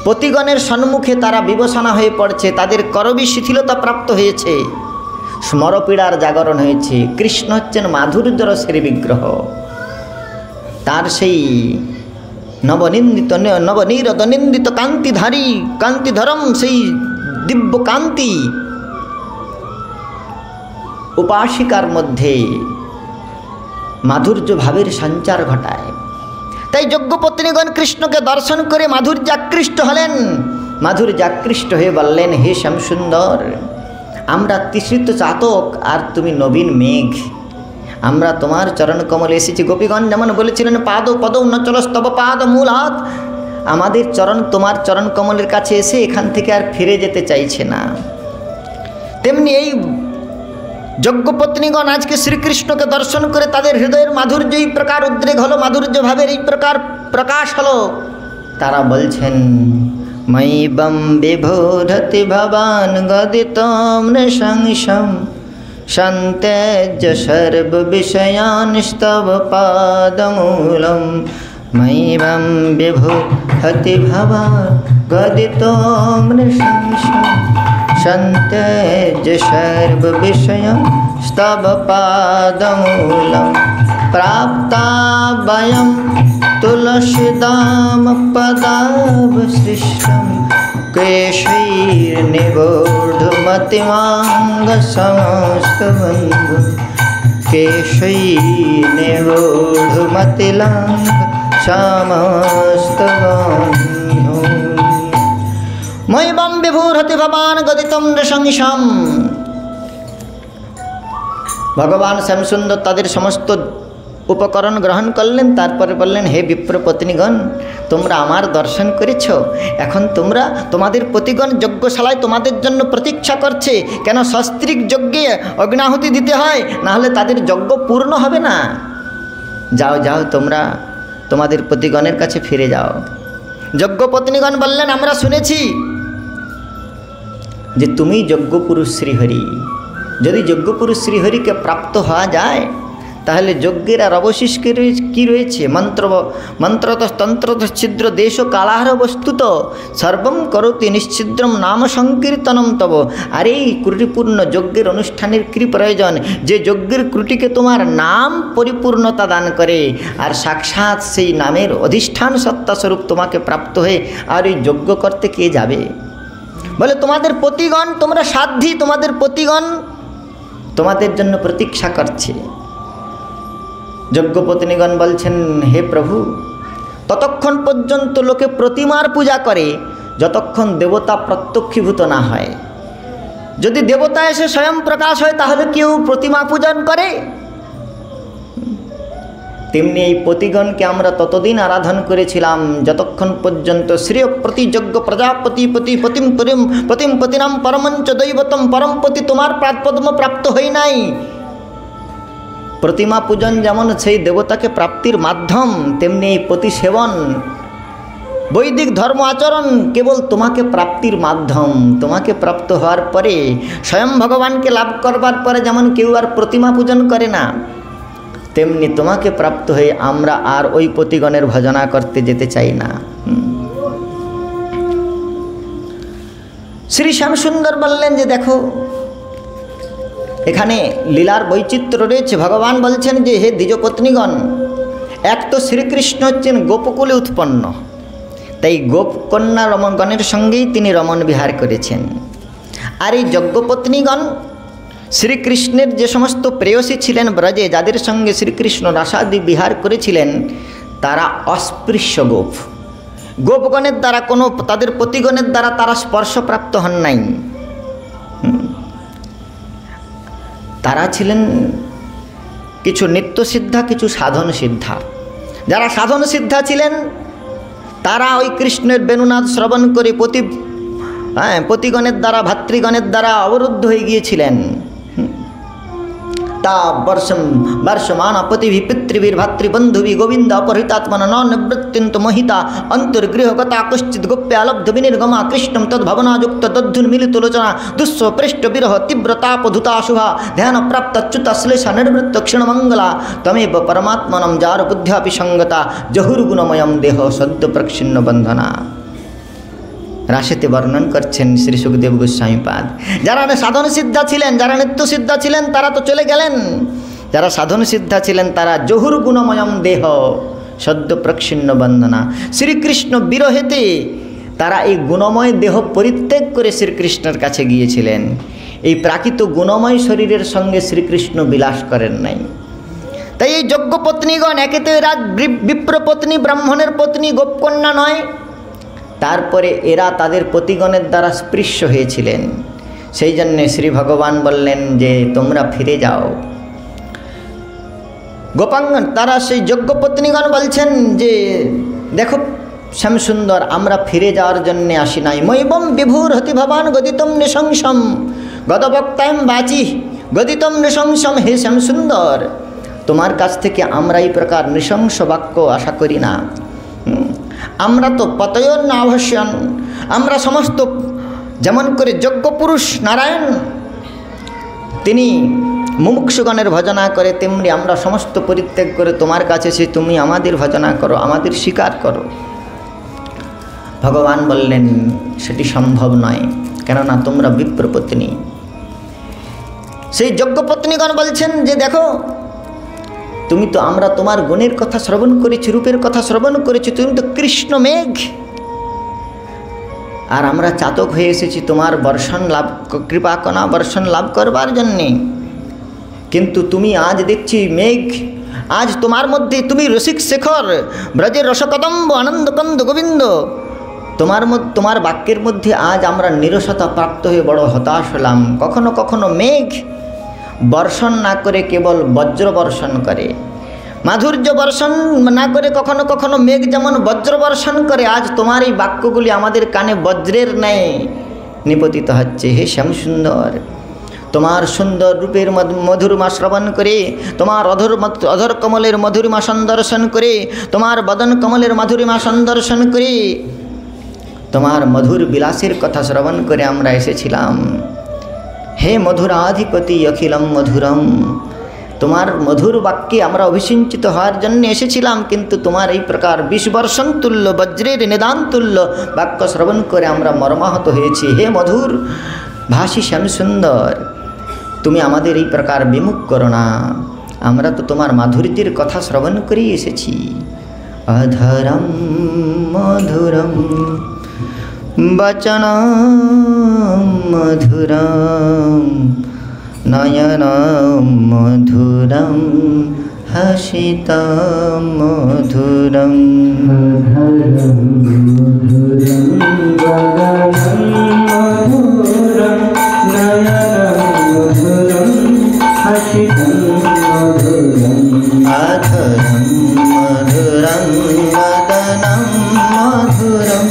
S1: পতিগণের সম্মুখে তারা বিবসনা হয়ে পড়ছে, তাদের করবী শিথিলতা প্রাপ্ত হয়েছে, স্মরপীড়ার জাগরণ হয়েছে। কৃষ্ণ হচ্ছেন মাধুর্য রসের বিগ্রহ। তার সেই নবনীরদনিন্দিত কান্তিধারী কান্তিধরম সেই দিব্য কান্তি উপাসিকার মধ্যে মাধুর্য ভাবের সঞ্চার ঘটায়। তাই যজ্ঞপত্নীগণ কৃষ্ণকে দর্শন করে মাধুর্যাকৃষ্ট হলেন। মাধুর্যাকৃষ্ট হয়ে বললেন, হে শ্যামসুন্দর, আমরা তৃষিত চাতক আর তুমি নবীন মেঘ, আমরা তোমার চরণ কমলে এসেছি। গোপীগণ যেমন বলেছিলেন পাদ পদ নচলস্তব পাদ মূলাৎ, আমাদের চরণ তোমার চরণ কমলের কাছে এসে এখান থেকে আর ফিরে যেতে চাইছে না। তেমনি এই যজ্ঞপত্নীগণ আজকে শ্রীকৃষ্ণকে দর্শন করে তাদের হৃদয়ের মাধুর্য এই প্রকার উদ্রেক হলো, মাধুর্য ভাবের এই প্রকার প্রকাশ হলো। তারা বলছেন मयिबं बिभोरति भवान् गदितं नृशंसं सन्त्यज्य सर्वविषयान्स्तव पादमूलं मयिबं बिभोरति भवान् गदितं नृशंसं सन्त्यज्य सर्वविषयान्स्तव पादमूलं प्राप्ता वयं तुलसीदामपदावशिष्टं केशैर्निगूढमतिमाङ्गसमस्तबन्धु केशैर्निगूढमतिलाङ्गसमस्तबन्धु मयिबं बिभूर्हति भवान् गदितं नृशंसं। भगवान श्यामसुंदर ताদের समस्त उपकरण ग्रहण करलें तारपरे बोलें हे विप्र पत्नीगण তোমরা আমার দর্শন করেছ এখন তোমরা তোমাদের পতিগণ যজ্ঞশালায় তোমাদের জন্য প্রতীক্ষা করছে কেন সস্ত্রীক যজ্ঞে অগ্নাহুতি দিতে হয় না হলে তাদের যজ্ঞ পূর্ণ হবে না। যাও যাও তোমরা তোমাদের পতিগণের কাছে ফিরে যাও। যজ্ঞ পত্নীগণ বললেন আমরা শুনেছি যে তুমি যজ্ঞপুরুষ শ্রীহরি, যদি যজ্ঞপুরুষ শ্রীহরিকে প্রাপ্ত হওয়া যায় তাহলে যজ্ঞের আর অবশেষ কি রয়েছে? মন্ত্রত তন্ত্রত ছিদ্র দেশ কালাহার বস্তুত সর্বম করতি নিশ্ছিদ্রম নাম সংকীর্তনম তব। আর এই ত্রুটিপূর্ণ যজ্ঞের অনুষ্ঠানের কী প্রয়োজন? যে যজ্ঞের ত্রুটিকে তোমার নাম পরিপূর্ণতা দান করে আর সাক্ষাৎ সেই নামের অধিষ্ঠান সত্তাস্বরূপ তোমাকে প্রাপ্ত হয়ে আর এই যজ্ঞ করতে কে যাবে? বলে তোমাদের পতিগণ, তোমরা সাধ্যী, তোমাদের পতিগণ তোমাদের জন্য প্রতীক্ষা করছে। যজ্ঞপত্নীগণ বলছেন হে প্রভু, ততক্ষণ পর্যন্ত লোকে প্রতিমার পূজা করে যতক্ষণ দেবতা প্রত্যক্ষীভূত না হয়। যদি দেবতা এসে স্বয়ং প্রকাশ হয় তাহলে কেউ প্রতিমা পূজন করে? তেমনি এই পতিগণকে আমরা ততদিন আরাধন করেছিলাম যতক্ষণ পর্যন্ত শ্রেয় প্রতিযজ্ঞ প্রজাপতি পতি পতিম পরিম পতিম পতিনাম পরমঞ্চ দৈবতম পরমপতি তোমার পাদপদ্ম প্রাপ্ত হই নাই। প্রতিমা পূজন যেমন সেই দেবতাকে প্রাপ্তির মাধ্যম, তেমনি এই পতি সেবন বৈদিক ধর্ম আচরণ কেবল তোমাকে প্রাপ্তির মাধ্যম। তোমাকে প্রাপ্ত হওয়ার পরে স্বয়ং ভগবানকে লাভ করবার পরে যেমন কেউ আর প্রতিমা পূজন করে না, তেমনি তোমাকে প্রাপ্ত হয়ে আমরা আর ওই পতিগণের ভজনা করতে যেতে চাই না। শ্রী শ্যামসুন্দর বললেন যে দেখো এখানে লীলার বৈচিত্র্য রয়েছে। ভগবান বলছেন যে হে দ্বিজপত্নীগণ, এক তো শ্রীকৃষ্ণ হচ্ছেন গোপকুলে উৎপন্ন, তাই গোপকন্যা রমণগণের সঙ্গেই তিনি রমণ বিহার করেছেন। আর এই যজ্ঞপত্নীগণ শ্রীকৃষ্ণের যে সমস্ত প্রেয়সী ছিলেন ব্রজে, যাদের সঙ্গে শ্রীকৃষ্ণ রাসাদি বিহার করেছিলেন, তারা অস্পৃশ্য গোপ। গোপগণের দ্বারা কোনো তাদের পতিগণের দ্বারা তারা স্পর্শপ্রাপ্ত হন নাই। তারা ছিলেন কিছু নিত্যসিদ্ধা, কিছু সাধন সিদ্ধা। যারা সাধন সিদ্ধা ছিলেন তারা ওই কৃষ্ণের বেণুনাদ শ্রবণ করে পতিগণের দ্বারা ভাতৃগণের দ্বারা অবরুদ্ধ হয়ে গিয়েছিলেন। তা বর্ষমান পতিভি পিতৃবীর ভাতৃবন্ধুবি গোবিন্দ অপহৃতাত্মনা ন নিবৃত্তিন্ত মোহিতা অন্তর্গৃহগতা কশ্চিৎ গোপ্যালব্ধ বিনির্গমা কৃষ্ণম তদ্ভবনাযুক্ত দদ্ধুর্মিলিত লোচনা দুঃস্ব পৃষ্ঠ বিরহ তীব্রতাপধুতা শুভা ধ্যান প্রাপ্তচ্যুতা শ্লেষা নির্বৃত্ত ক্ষীণমঙ্গলা তমেব পরমাত্মনম যার বুদ্ধ্যাপি সঙ্গতা জহুর্গুণময়ম দেহ সদ্য প্রক্ষিণ্ণ বন্ধনা। রাশেতে বর্ণন করছেন শ্রী সুখদেব গোস্বামীপাদ। যারা সাধন সিদ্ধা ছিলেন, যারা নিত্য সিদ্ধা ছিলেন তারা তো চলে গেলেন। যারা সাধন সিদ্ধা ছিলেন তারা জহুর গুণময়ম দেহ সদ্য প্রক্ষিণ্ণ বন্দনা। শ্রীকৃষ্ণ বিরহেতে তারা এই গুণময় দেহ পরিত্যাগ করে শ্রীকৃষ্ণের কাছে গিয়েছিলেন। এই প্রাকৃত গুণময় শরীরের সঙ্গে শ্রীকৃষ্ণ বিলাস করেন নাই। তাই এই যজ্ঞপত্নীগণ একেতে বিপ্রপত্নী, ব্রাহ্মণের পত্নী, গোপকন্যা নয়, তারপরে এরা তাদের পতিগণের দ্বারা স্পৃশ্য হয়েছিলেন। সেই জন্যে শ্রী ভগবান বললেন যে তোমরা ফিরে যাও। গোপাঙ্গন তারা সেই যজ্ঞপত্নীগণ বলছেন যে দেখো শ্যামসুন্দর, আমরা ফিরে যাওয়ার জন্যে আসি নাই। মৈবম বিভুর হতি ভবান গদিতম নৃশংসম গদভক্তায়ম বাচি গদিতম নৃশংসম। হে শ্যামসুন্দর, তোমার কাছ থেকে আমরা এই প্রকার নৃশংস বাক্য আশা করি না। আমরা তো পতয়ন না অবশ্যন আমরা সমস্ত যেমন করে যজ্ঞ পুরুষ নারায়ণ তিনি মুমুক্ষুগণের ভজনা করে, তেমনি আমরা সমস্ত পরিত্যাগ করে তোমার কাছে এসে তুমি আমাদের ভজনা করো, আমাদের স্বীকার করো। ভগবান বললেন সেটি সম্ভব নয়, কেননা তোমরা বিপ্রপত্নী। সেই যজ্ঞপত্নীগণ বলছেন যে দেখো, তুমি তো, আমরা তোমার গুণের কথা শ্রবণ করেছি, রূপের কথা শ্রবণ করেছি, তুমি তো কৃষ্ণ মেঘ, আর আমরা চাতক হয়ে এসেছি তোমার বর্ষণ লাভ, কৃপা কণা বর্ষণ লাভ করবার জন্যে। কিন্তু তুমি আজ দেখছি মেঘ, আজ তোমার মধ্যে তুমি রসিক শেখর, ব্রজের রসকদম্ব আনন্দকন্দ গোবিন্দ, তোমার বাক্যের মধ্যে আজ আমরা নিরসতা প্রাপ্ত হয়ে বড় হতাশ হলাম। কখনো কখনো মেঘ বর্ষণ না করে কেবল বজ্র বর্ষণ করে, মাধুর্য বর্ষণ না করে কখনো কখনো মেঘ যেমন বজ্র বর্ষণ করে, আজ তোমার এই বাক্যগুলি আমাদের কানে বজ্রের ন্যায় নিপতিত হচ্ছে। হে শ্যামসুন্দর, তোমার সুন্দর রূপের মধুরিমা শ্রবণ করে, তোমার অধর কমলের মধুরিমা সন্দর্শন করে, তোমার বদন কমলের মধুরিমা সন্দর্শন করে, তোমার মধুর বিলাসের কথা শ্রবণ করে আমরা এসেছিলাম। হে মধুরাধিপতি অখিলম মধুরম, তোমার মধুর বাক্যে আমরা অভিসিঞ্চিত হওয়ার জন্য এসেছিলাম, কিন্তু তোমার এই প্রকার 20 বর্ষণ তুল্য বজ্রের নিদান তুল্য বাক্য শ্রবণ করে আমরা মর্মাহত হয়েছি। হে মধুর ভাষী শ্যামসুন্দর, তুমি আমাদের এই প্রকার বিমুখ করো না, আমরা তো তোমার মাধুর্যের কথা শ্রবণ করেই এসেছি। অধরম মধুরম বচনম মধুরম নয়নম মধুরম হসিতম মধুরম। अधरं मधुरं वदनं मधुरं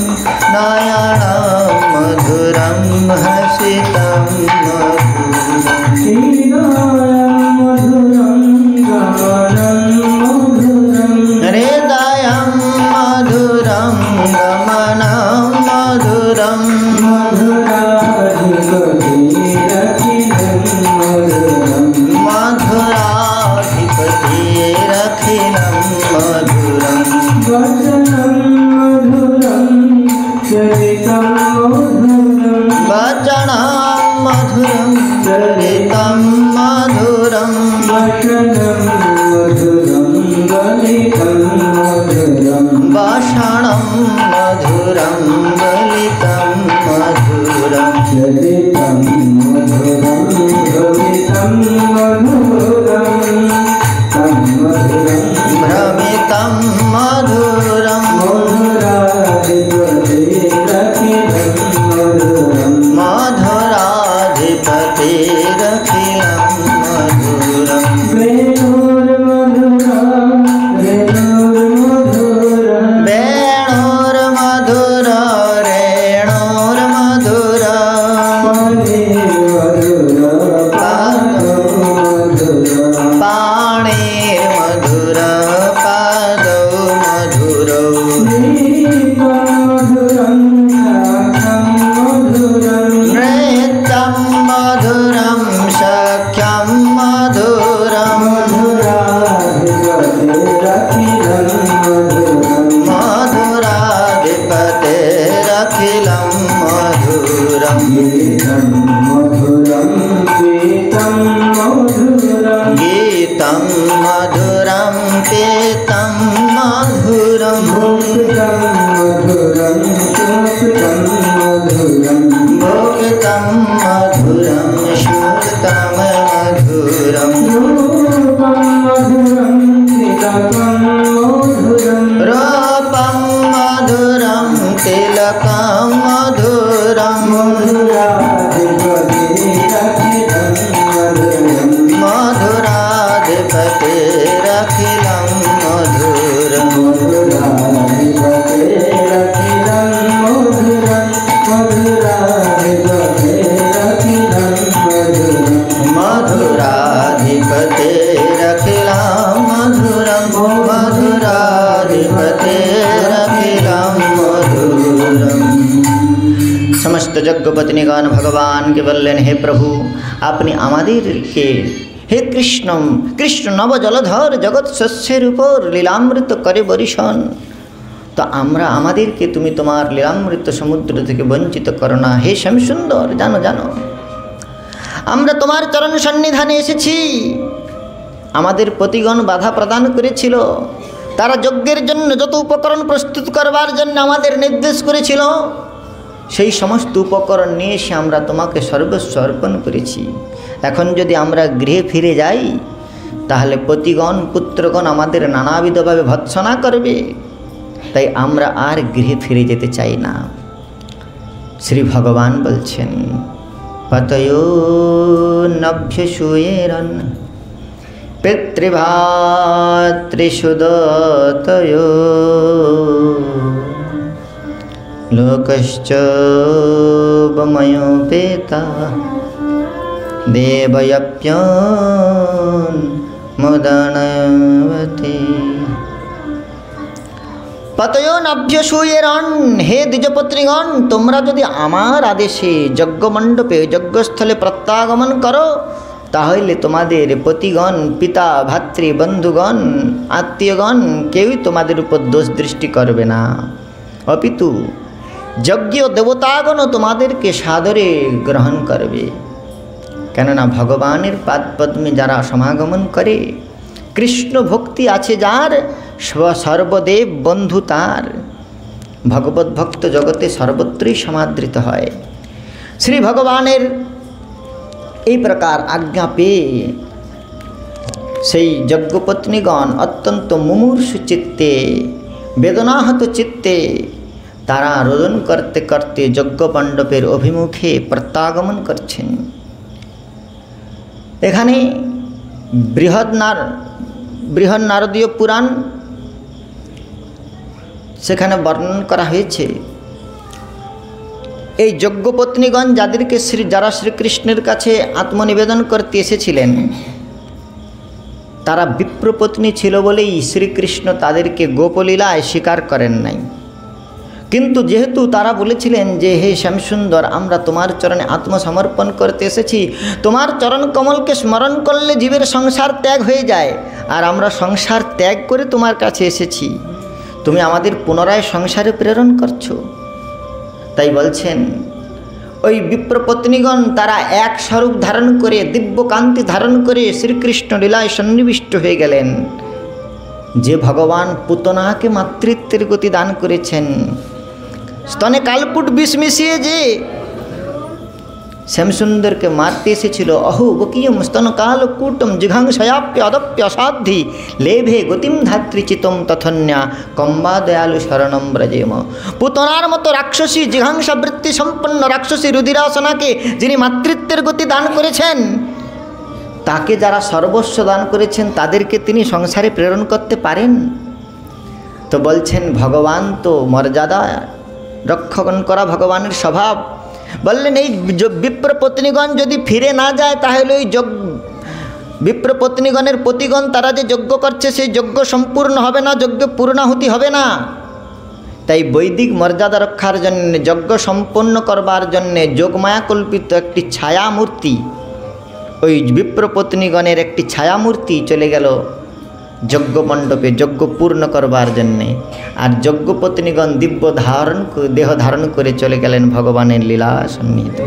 S1: नयनं मधुरं हसितं हृदयं मधुरं गमनं मधुरं मधुराधिपतिरखिलं मधुरं वचनं मधुरं चरितं मधुरं भाषणं मधुरं गलितं मधुरं भ्रमितं मधुरं मधुराधिपतिरखिलं मधुरं वेणोर्मधुर रेणोर्मधुर पाणिर्मधुर पादौ मधुरौ नृत्यं मधुरं सख्यं मधुरं मधुराधिपतिरखिलं मधुरं गीतं मधुरं पीतं मधुरं भोक्तं मधुरं श्रुतं मधुरं रूपं मधुरं तिलकं मधुरं मधुराधिपतिरखिलं मधुरं मधुराधिपतिरखिलं मधुरं मधुराधिपतिरखिलं मधुरं समस्त यज्ञपत्नीगण भगवान के बोलें हे प्रभु अपनी आमादेरके हे कृष्ण नव जलधर जगत शस्येर ऊपर लीलामृत करे बरिशन तो आमरा आमादेरके तुमी तुम्हार लीलामृत समुद्र थेके वंचित करो ना हे श्यामसुंदर जानो जानो आमरा तुम्हार चरण सन्निधाने एसेছি आमादेर पतिगण बाधा प्रदान करेছিল तारा यज्ञेर जन्य যত उपकरण प्रस्तुत करबार जन्य आमादेर निर्देश करेছিল সেই সমস্ত উপকরণ নিয়ে এসে আমরা তোমাকে সর্বস্ব অর্পণ করেছি এখন যদি আমরা গৃহে ফিরে যাই তাহলে পতিগণ পুত্রগণ আমাদের নানাবিধভাবে ভৎসনা করবে তাই আমরা আর গৃহে ফিরে যেতে চাই না শ্রী ভগবান বলছেন পতয়ো নভ্যসূয়েরন পিতৃভাতৃসুদতয়ো लोकश्चोपमयोपेता देवयप्यन् मुदनवते पतयो नभ्यसूयेरन हे द्विजपत्नीगण তোমরা যদি আমার আদেশে যজ্ঞমণ্ডপে যজ্ঞস্থলে প্রত্যাগমন করো তাহলে তোমাদের পতিগণ পিতা ভাতৃ বন্ধুগণ আত্মীয়গণ কেউই তোমাদের উপর দোষ দৃষ্টি করবে না অপিতু যজ্ঞ দেবতাগণ তোমাদেরকে সাদরে গ্রহণ করবে কেননা ভগবানের পাদপদ্মে যারা সমাগমন করে কৃষ্ণ ভক্তি আছে যার সর্বদেব বন্ধু তার ভগবত ভক্ত জগতে সর্বত্রই সমাদৃত হয় শ্রী ভগবানের এই প্রকার আজ্ঞা পেয়ে সেই যজ্ঞপত্নীগণ অত্যন্ত মুমূর্ষু চিত্তে বেদনাহত চিত্তে তারা রোদন করতে করতে যজ্ঞমণ্ডপের অভিমুখে প্রত্যাগমন করছেন এখানে বৃহৎ নারদীয় পুরাণ সেখানে বর্ণন করা হয়েছে এই যজ্ঞপত্নীগণ যাদেরকে যারা শ্রীকৃষ্ণের কাছে আত্মনিবেদন করতে এসেছিলেন তারা বিপ্রপত্নী ছিল বলেই শ্রীকৃষ্ণ তাদেরকে গোপলীলায় স্বীকার করেন নাই কিন্তু যেহেতু তারা বলেছিলেন যে হে শ্যামসুন্দর আমরা তোমার চরণে আত্মসমর্পণ করতে এসেছি তোমার চরণ কমলকে স্মরণ করলে জীবের সংসার ত্যাগ হয়ে যায় আর আমরা সংসার ত্যাগ করে তোমার কাছে এসেছি তুমি আমাদের পুনরায় সংসারে প্রেরণ করছো তাই বলছেন ওই বিপ্রপত্নীগণ তারা এক স্বরূপ ধারণ করে দিব্য কান্তি ধারণ করে শ্রীকৃষ্ণ লীলায় সন্নিবিষ্ট হয়ে গেলেন যে ভগবান পুতনাকে মাতৃত্বের গতি দান করেছেন স্তনে কালকুট বিষ মিশিয়ে যে শ্যামসুন্দরকে মারতে এসেছিল অহো বকিয়ম স্তন কালকূটম জিঘাংসয়াপ্য অদপ্য অসাধ্যি লেভে গতিম ধাত্রীচিতম তথন্যা কম্বা দয়ালু শরণম ব্রজেম পুতনার মতো রাক্ষসী জিঘাংসা বৃত্তি সম্পন্ন রাক্ষসী রুধিরাসনাকে যিনি মাতৃত্বের গতি দান করেছেন তাকে যারা সর্বস্ব দান করেছেন তাদেরকে তিনি সংসারে প্রেরণ করতে পারেন তো বলছেন ভগবান তো মর্যাদা রক্ষণ করা ভগবানের স্বভাব বললেন এই বিপ্রপত্নীগণ যদি ফিরে না যায় তাহলে ওই বিপ্রপত্নীগণের পতিগণ তারা যে যজ্ঞ করছে সেই যজ্ঞ সম্পূর্ণ হবে না যজ্ঞ পূর্ণাহুতি হবে না তাই বৈদিক মর্যাদা রক্ষার জন্য যজ্ঞ সম্পন্ন করবার জন্য যোগমায়া কল্পিত একটি ছায়া মূর্তি ওই বিপ্রপত্নীগণের একটি ছায়ামূর্তি চলে গেল যজ্ঞ মণ্ডপে যজ্ঞ পূর্ণ করবার জন্যে আর যজ্ঞপত্নীগণ দিব্য দেহ ধারণ করে চলে গেলেন ভগবানের লীলা সন্নিহিত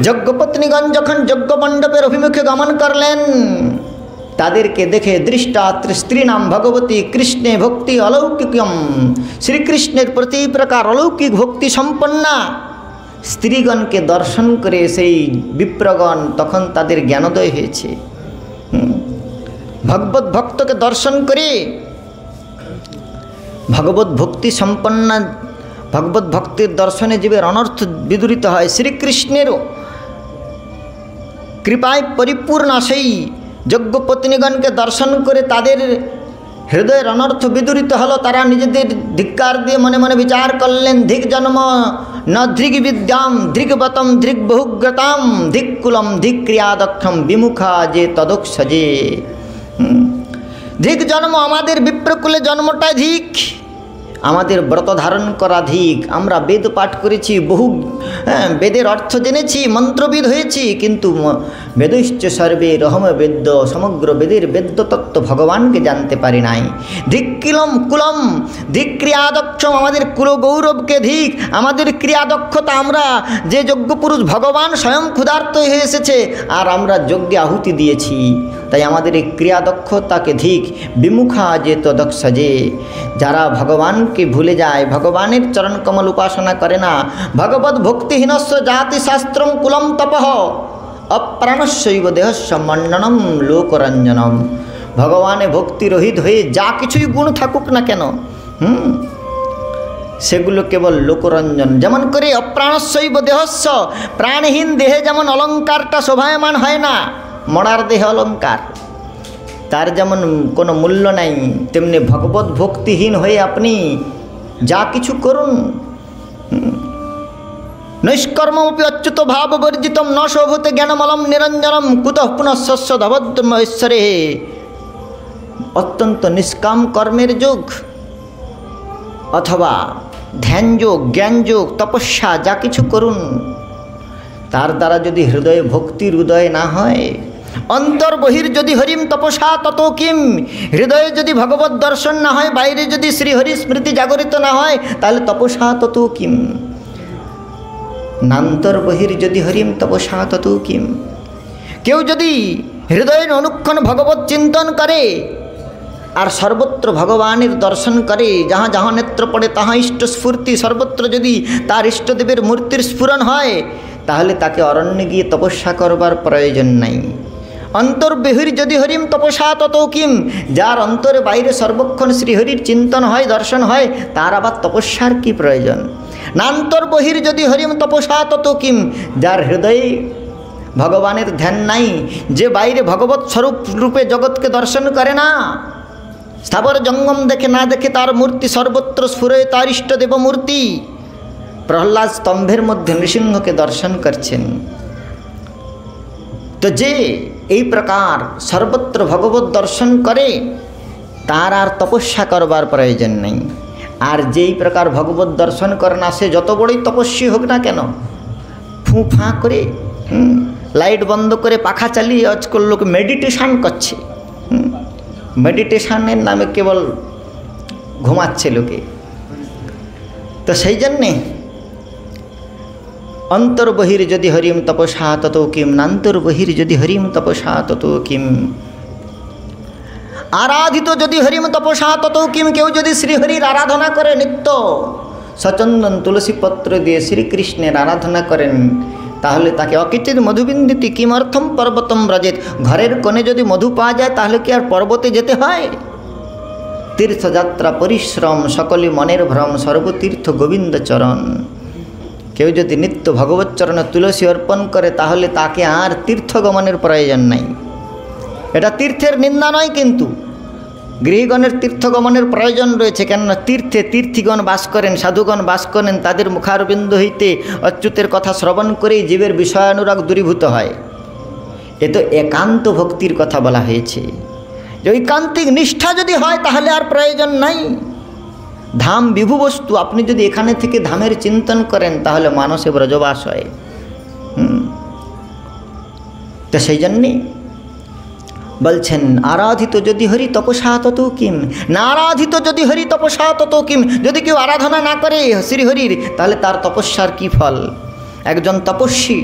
S1: যজ্ঞপত্নীগণ যখন যজ্ঞ মণ্ডপের অভিমুখে গমন করলেন তাদেরকে দেখে দৃষ্টা স্ত্রী নাম ভগবতী কৃষ্ণে ভক্তি অলৌকিকম শ্রীকৃষ্ণের প্রতি প্রকার অলৌকিক ভক্তি সম্পন্না স্ত্রীগণকে দর্শন করে সেই বিপ্রগণ তখন তাদের জ্ঞানোদয় হয়েছে ভগবত ভক্তকে দর্শন করে ভগবত ভক্তি সম্পন্না ভগবত ভক্তির দর্শনে জীবের অনর্থ বিদূরিত হয় শ্রীকৃষ্ণের কৃপায় পরিপূর্ণ সেই যজ্ঞপত্নীগণকে দর্শন করে তাদের হৃদয়ের অনর্থ বিদূরিত হলো তারা নিজেদের ধিক্কার দিয়ে মনে মনে বিচার করলেন ধিক জন্ম ন ধৃগ বিদ্যাম ধৃগবতম ধৃগ বহুগ্রতাম ধিক্কুলম ধিক ক্রিয়াদক্ষম বিমুখা যে তদক্ষজে ধিক জন্ম আমাদের বিপ্রকুলে জন্মটাই ধিক আমাদের ব্রত ধারণ করা ধিক, আমরা বেদ পাঠ করেছি, বহু বেদের অর্থ জেনেছি, মন্ত্রবিদ হয়েছি, কিন্তু বেদৈশ্চ সর্বে রহম বেদ্য, সমগ্র বেদের বেদ্য তত্ত্ব ভগবানকে জানতে পারি নাই। ধিক্কিলম কুলম, ধিক ক্রিয়াদক্ষম, আমাদের কুল গৌরবকে ধিক, আমাদের ক্রিয়াদক্ষতা, আমরা যে যজ্ঞ পুরুষ ভগবান স্বয়ং ক্ষুধার্ত হয়ে এসেছে আর আমরা যজ্ঞে আহুতি দিয়েছি, তাই আমাদের এই ক্রিয়াদক্ষতাকে ধিক। বিমুখা যে তদক্ষ, যে যারা ভগবানকে ভুলে যায়, ভগবানের চরণকমল উপাসনা করে না, ভগবত ভক্তিহীনস্য জাতি শাস্ত্রম কুলম তপঃ অপ্রাণস্যৈব দেহস্য মণ্ডনম লোকরঞ্জনম। ভগবানে ভক্তি রহিত হয়ে যা কিছুই গুণ থাকুক না কেন, সেগুলো কেবল লোকরঞ্জন। যেমন করে অপ্রাণস্যৈব দেহস্য, প্রাণহীন দেহে যেমন অলঙ্কারটা শোভায়মান হয় না, মরার দেহে অলঙ্কার, তার যেমন কোনো মূল্য নাই, তেমনি ভগবত ভক্তিহীন হয়ে আপনি যা কিছু করুন, নৈষ্কর্মপি অচ্যুত ভাব বর্জিতম ন শোভতে জ্ঞানমলম নিরঞ্জনম কুতঃ পুনঃশস্য ধবদ্রমশ্বরে। অত্যন্ত নিষ্কাম কর্মের যোগ অথবা ধ্যান যোগ, জ্ঞান যোগ, তপস্যা যা কিছু করুন, তার দ্বারা যদি হৃদয়ে ভক্তির উদয় না হয়, অন্তর বহির যদি হরিম তপসা তত কিম, হৃদয়ে যদি ভগবত দর্শন না হয়, বাইরে যদি শ্রীহরি স্মৃতি জাগরিত না হয়, তাহলে তপসা তত কিম। নান্তর বহির যদি হরিম তপসা তত কিম। কেউ যদি হৃদয়ে অনুক্ষণ ভগবত চিন্তন করে আর সর্বত্র ভগবানের দর্শন করে, যাহা যাহা নেত্র পড়ে তাহা ইষ্ট স্ফূর্তি, সর্বত্র যদি তার ইষ্টদেবের মূর্তির স্ফুরণ হয়, তাহলে তাকে অরণ্যে গিয়ে তপস্যা করবার প্রয়োজন নাই। অন্তর্বহির যদি হরিম তপসা তত কিম, যার অন্তরে বাইরে সর্বক্ষণ শ্রীহরির চিন্তন হয়, দর্শন হয়, তার আবার তপস্যার কি প্রয়োজন। নান্তর্বহির যদি হরিম তপসা তত কিম, যার হৃদয়ে ভগবানের ধ্যান নাই, যে বাইরে ভগবত স্বরূপ রূপে জগৎকে দর্শন করে না, স্থাবর জঙ্গম দেখে না দেখে তার মূর্তি সর্বত্র স্ফুরে, তার ইষ্টদেব মূর্তি। প্রহ্লাদ স্তম্ভের মধ্যে নৃসিংহকে দর্শন করছেন। তো যে এই প্রকার সর্বত্র ভগবত দর্শন করে, তার আর তপস্যা করবার প্রয়োজন নেই। আর যেই প্রকার ভগবত দর্শন করে না, সে যত বড়ই তপস্বী হোক না কেন, ফু ফাঁ করে লাইট বন্ধ করে পাখা চালিয়ে আজকাল লোক মেডিটেশান করছে, মেডিটেশানের নামে কেবল ঘুমাচ্ছে লোকে। তো সেই জন্যে অন্তর্বহির যদি হরিম তপসা তত কিম, নান্তর্বহির যদি হরিম তপসা তত কিম। আরাধিত যদি হরিম তপসা তত কিম, কেউ যদি শ্রীহরির আরাধনা করে, নিত্য সচন্দন তুলসী পত্র দিয়ে শ্রীকৃষ্ণের আরাধনা করেন, তাহলে তাকে অকিচিত মধুবিন্দিতি কিমর্থম পর্বতম ব্রজেত। ঘরের কোণে যদি মধু পাওয়া যায়, তাহলে কি আর পর্বতে যেতে হয়? তীর্থযাত্রা পরিশ্রম, সকলে মনের ভ্রম, সর্বতীর্থ গোবিন্দ চরণ। কেউ যদি নিত্য ভগবত চরণে তুলসী অর্পণ করে, তাহলে তাকে আর তীর্থগমনের প্রয়োজন নাই। এটা তীর্থের নিন্দা নয়, কিন্তু গৃহগণের তীর্থগমনের প্রয়োজন রয়েছে। কেননা তীর্থে তীর্থীগণ বাস করেন, সাধুগণ বাস করেন, তাদের মুখারবিন্দ হইতে অচ্যুতের কথা শ্রবণ করেই জীবের বিষয়ানুরাগ দূরীভূত হয়। এ তো একান্ত ভক্তির কথা বলা হয়েছে। যে ঐকান্তিক নিষ্ঠা যদি হয়, তাহলে আর প্রয়োজন নাই। ধাম বিভু বস্তু, আপনি যদি এখানে থেকে ধামের চিন্তন করেন, তাহলে মানসে ব্রজবাস হয়। তো সেই জন্যে বলছেন, আরাধিত যদি হরি তপসা তত কিম, না আরাধিত যদি হরি তপসা তত কিম। যদি কেউ আরাধনা না করে শ্রীহরির, তাহলে তার তপস্যার কি ফল? একজন তপস্বী,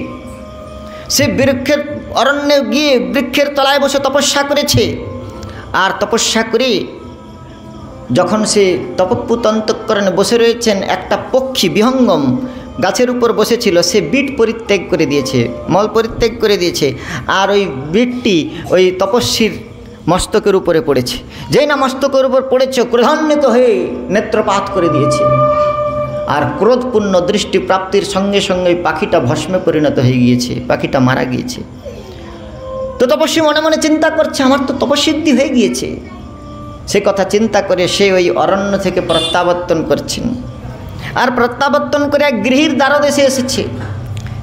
S1: সে বৃক্ষের অরণ্যে গিয়ে বৃক্ষের তলায় বসে তপস্যা করেছে, আর তপস্যা করে যখন সে তপপ্পুত অন্তঃকরণে বসে রয়েছেন, একটা পক্ষী বিহঙ্গম গাছের উপর বসেছিল, সে বিট পরিত্যাগ করে দিয়েছে, মল পরিত্যাগ করে দিয়েছে, আর ওই বিটটি ওই তপস্বীর মস্তকের উপরে পড়েছে। যেই না মস্তকের উপর পড়েছে, ক্রোধান্বিত হয়ে নেত্রপাত করে দিয়েছে, আর ক্রোধপূর্ণ দৃষ্টি প্রাপ্তির সঙ্গে সঙ্গে ওই পাখিটা ভস্মে পরিণত হয়ে গিয়েছে, পাখিটা মারা গিয়েছে। তো তপস্বী মনে মনে চিন্তা করছে, আমার তো তপস্বিদ্ধি হয়ে গিয়েছে। সে কথা চিন্তা করে সে ওই অরণ্য থেকে প্রত্যাবর্তন করছেন। আর প্রত্যাবর্তন করে এক গৃহীর দ্বারদেশে এসেছে।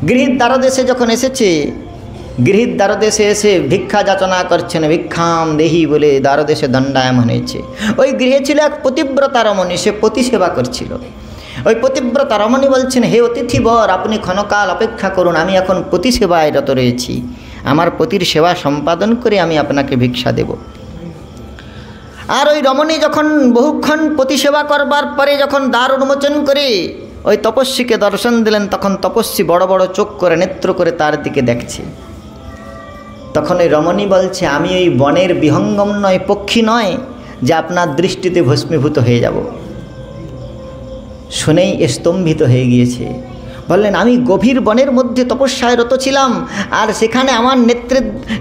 S1: গৃহীর দ্বারদেশে যখন এসেছে, গৃহীর দ্বারদেশে এসে ভিক্ষা যাচনা করছেন, ভিক্ষাম দেহি বলে দ্বারদেশে দণ্ডায়মান হয়েছে। ওই গৃহে ছিল এক পতিব্রতা রমণী, সে পতি সেবা করছিল। ওই পতিব্রতা রমণী বলছেন, হে অতিথিবর, আপনি ক্ষণকাল অপেক্ষা করুন, আমি এখন পতি সেবায় রত রয়েছি, আমার পতির সেবা সম্পাদন করে আমি আপনাকে ভিক্ষা দেব। আর ওই রমণী যখন বহুক্ষণ পতি সেবা করবার পরে যখন দ্বার উন্মোচন করে ওই তপস্বীকে দর্শন দিলেন, তখন তপস্বী বড় বড় চোখ করে নেত্র করে তার দিকে দেখছে। তখন ওই রমণী বলছে, আমি ওই বনের বিহঙ্গম নয়, পক্ষী নয় যে আপনার দৃষ্টিতে ভস্মীভূত হয়ে যাব। শুনেই স্তম্ভিত হয়ে গিয়েছে। বললেন, আমি গভীর বনের মধ্যে তপস্যায় রত ছিলাম, আর সেখানে আমার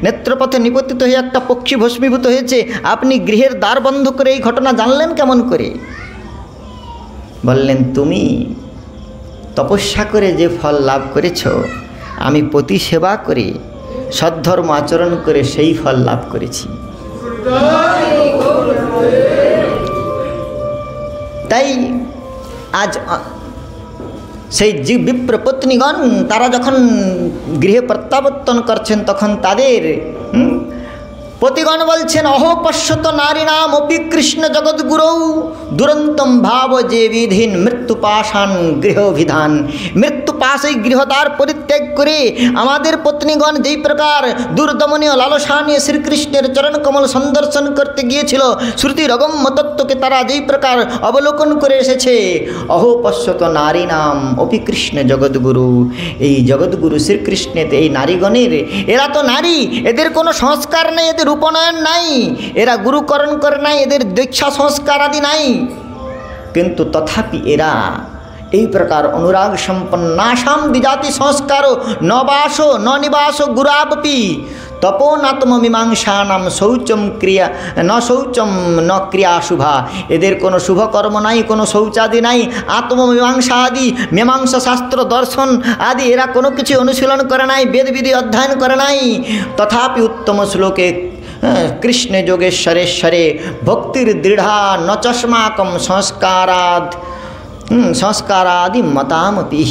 S1: নেত্রপথে নিপতিত হয়ে একটা পক্ষী ভস্মীভূত হয়েছে, আপনি গৃহের দ্বার বন্ধ করে এই ঘটনা জানলেন কেমন করে? বললেন, তুমি তপস্যা করে যে ফল লাভ করেছ, আমি পতি সেবা করে সদ্ধর্ম আচরণ করে সেই ফল লাভ করেছি। তাই আজ সেই যে বিপ্রপত্নীগণ তারা যখন গৃহে প্রত্যাবর্তন করছেন, তখন তাদের পতিগণ বলছেন, অহো পশ্যত নারীনাম অপি কৃষ্ণ জগদ্গুরৌ দুরন্তম ভাব যে বিধীন মৃত্যুপাশান গৃহবিধান। মৃত্যুপাশ এই গৃহদ্বার পরিত্যাগ করে আমাদের পত্নীগণ যেই প্রকার দুর্দমনীয় লালসা নিয়ে শ্রীকৃষ্ণের চরণকমল সন্দর্শন করতে গিয়েছিল, শ্রুতি রগম্য তত্ত্বকে তারা যেই প্রকার অবলোকন করে এসেছে, অহো পশ্যত নারীনাম অপি কৃষ্ণ জগদ্গুরু, এই জগদ্গুরু শ্রীকৃষ্ণের এই নারীগণের, এরা তো নারী, এদের কোনো সংস্কার নেই, এদের উপনয়ন নাই, এরা গুরুকরণ করে নাই, এদের দীক্ষা সংস্কার আদি নাই, কিন্তু তথাপি এরা এই প্রকার অনুরাগ সম্পন্নাসাম দ্বিজাতি সংস্কার নবাস ন নিবাস গুরাবপি তপোনাত্মমীমাংসা নাম শৌচম ক্রিয়া শৌচম ন ক্রিয়া শুভা। এদের কোনো শুভকর্ম নাই, কোনো শৌচাদি নাই, আত্মমীমাংসা আদি মীমাংসা শাস্ত্র দর্শন আদি এরা কোনো কিছু অনুশীলন করে নাই, বেদবিধি অধ্যয়ন করে নাই। তথাপি উত্তম শ্লোকে কৃষ্ণ যোগেশ্বরেশ্বরে ভক্তির দৃঢ়া ন চস্মাকম সংস্কারাদি মতামপি।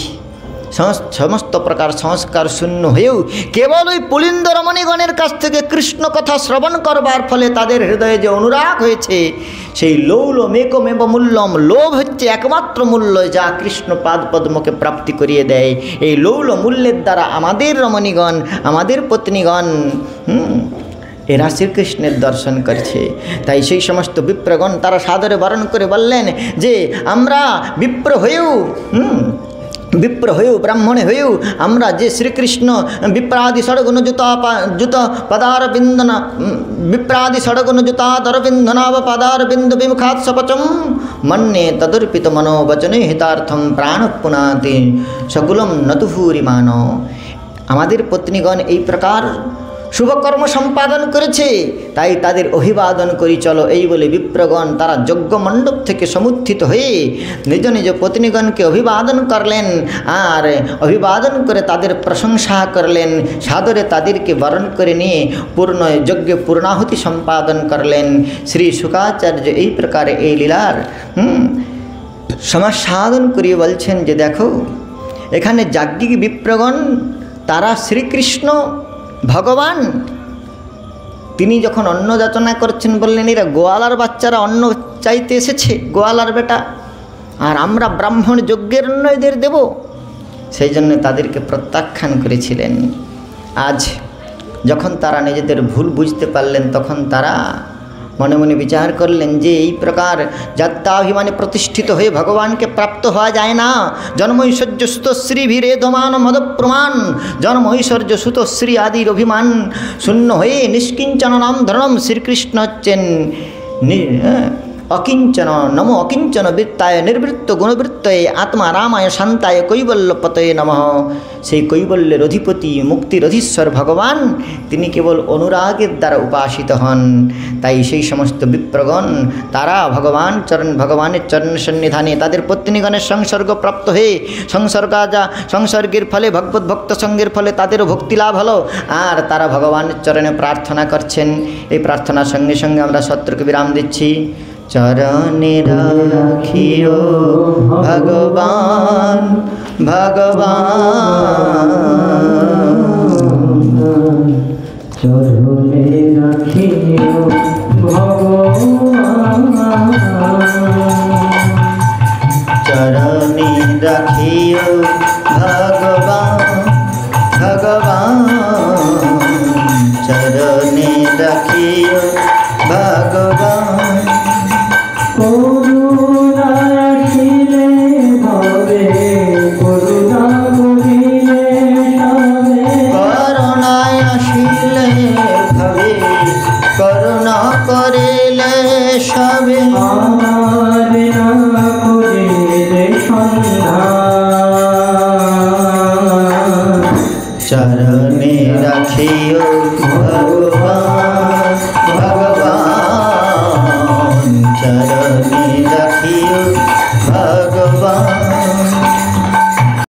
S1: সমস্ত প্রকার সংস্কার শূন্য হয়েও কেবল ওই পুলিন্দ রমণীগণের কাছ থেকে কৃষ্ণ কথা শ্রবণ করবার ফলে তাদের হৃদয়ে যে অনুরাগ হয়েছে, সেই লৌলমেকমেব মূল্যম, লোভ হচ্ছে একমাত্র মূল্য যা কৃষ্ণ পাদ পদ্মকে প্রাপ্তি করিয়ে দেয়। এই লৌল মূল্যের দ্বারা আমাদের রমণীগণ, আমাদের পত্নীগণ এরা শ্রীকৃষ্ণের দর্শন করছে। তাই সেই সমস্ত বিপ্রগণ তারা সাদরে বরণ করে বললেন যে আমরা বিপ্র হয়েও ব্রাহ্মণে হয়েও আমরা যে শ্রীকৃষ্ণ বিপ্রাদি ষড়গুণ জুত পদার বিন্দনা বিপ্রাদি ষড়গুণ জুতাদরবিন্দনাব পদার বিন্দু বিমুখাৎ সপচম মন্যে তদর্পিত মনোবচনে হিতার্থম প্রাণ পুনাতি সকুলম নতুভূরিমান। আমাদের পত্নীগণ এই প্রকার শুভকর্ম সম্পাদন করেছে, তাই তাদের অভিবাদন করি চলো। এই বলে বিপ্রগণ তারা যজ্ঞ মণ্ডপ থেকে সমুত্থিত হয়ে নিজ নিজ পত্নীগণকে অভিবাদন করলেন, আর অভিবাদন করে তাদের প্রশংসা করলেন, সাদরে তাদেরকে বরণ করে নিয়ে পূর্ণ যজ্ঞে পূর্ণাহুতি সম্পাদন করলেন। শ্রী শুকাচার্য এই প্রকারে এই লীলার সমাস্বাদন করিয়ে বলছেন যে দেখো, এখানে যাজ্ঞিক বিপ্রগণ তারা শ্রীকৃষ্ণ ভগবান তিনি যখন অন্ন যাচনা করছেন, বললেন এরা গোয়ালার বাচ্চারা অন্ন চাইতে এসেছে, গোয়ালার বেটা, আর আমরা ব্রাহ্মণ যজ্ঞের অন্ন এদের দেব, সেই জন্য তাদেরকে প্রত্যাখ্যান করেছিলেন। আজ যখন তারা নিজেদের ভুল বুঝতে পারলেন, তখন তারা মনে মনে বিচার করলেন যে এই প্রকার যাত্রাভিমানে প্রতিষ্ঠিত হয়ে ভগবানকে প্রাপ্ত হওয়া যায় না। জন্মৈশ্বর্য সুতশ্রী ভীরেধমান মদপ্রমাণ, জন্মৈশ্বর্য সুতশ্রী আদির অভিমান শূন্য হয়ে নিষ্কিঞ্চন নাম ধরণম শ্রীকৃষ্ণ হচ্ছেন অকিঞ্চন নমো অকিঞ্চন বৃত্তায় নির্বৃত্ত গুণবৃত্তয়ে আত্মা রামায় শান্তায় কৈবল্যপতয়ে নমঃ। সেই কৈবল্যের অধিপতি মুক্তির অধীশ্বর ভগবান তিনি কেবল অনুরাগের দ্বারা উপাসিত হন। তাই সেই সমস্ত বিপ্রগণ তারা ভগবানের চরণ সন্নিধানে তাদের পত্নীগণের সংসর্গপ্রাপ্ত হয়ে সংসর্গের ফলে ভগবত ভক্ত সঙ্গের ফলে তাদেরও ভক্তি লাভ হলো, আর তারা ভগবানের চরণে প্রার্থনা করছেন। এই প্রার্থনার সঙ্গে সঙ্গে আমরা সত্রকে বিরাম দিচ্ছি। চরণে রাখিও ভগবান ভগবান
S2: চরণে রাখিও ভগবান,
S1: চরণে রাখিও ভগবান, ভগবান চরণে রাখিও ভগবান।
S2: করুণা আসিলে ভবে, করুণা করিলে সবে,
S1: করুণায় আসিলে ভবে, করুণা করিলে সবে।
S2: আমার না করিলে সন্ধান,
S1: চরণে রাখিও ভগবান,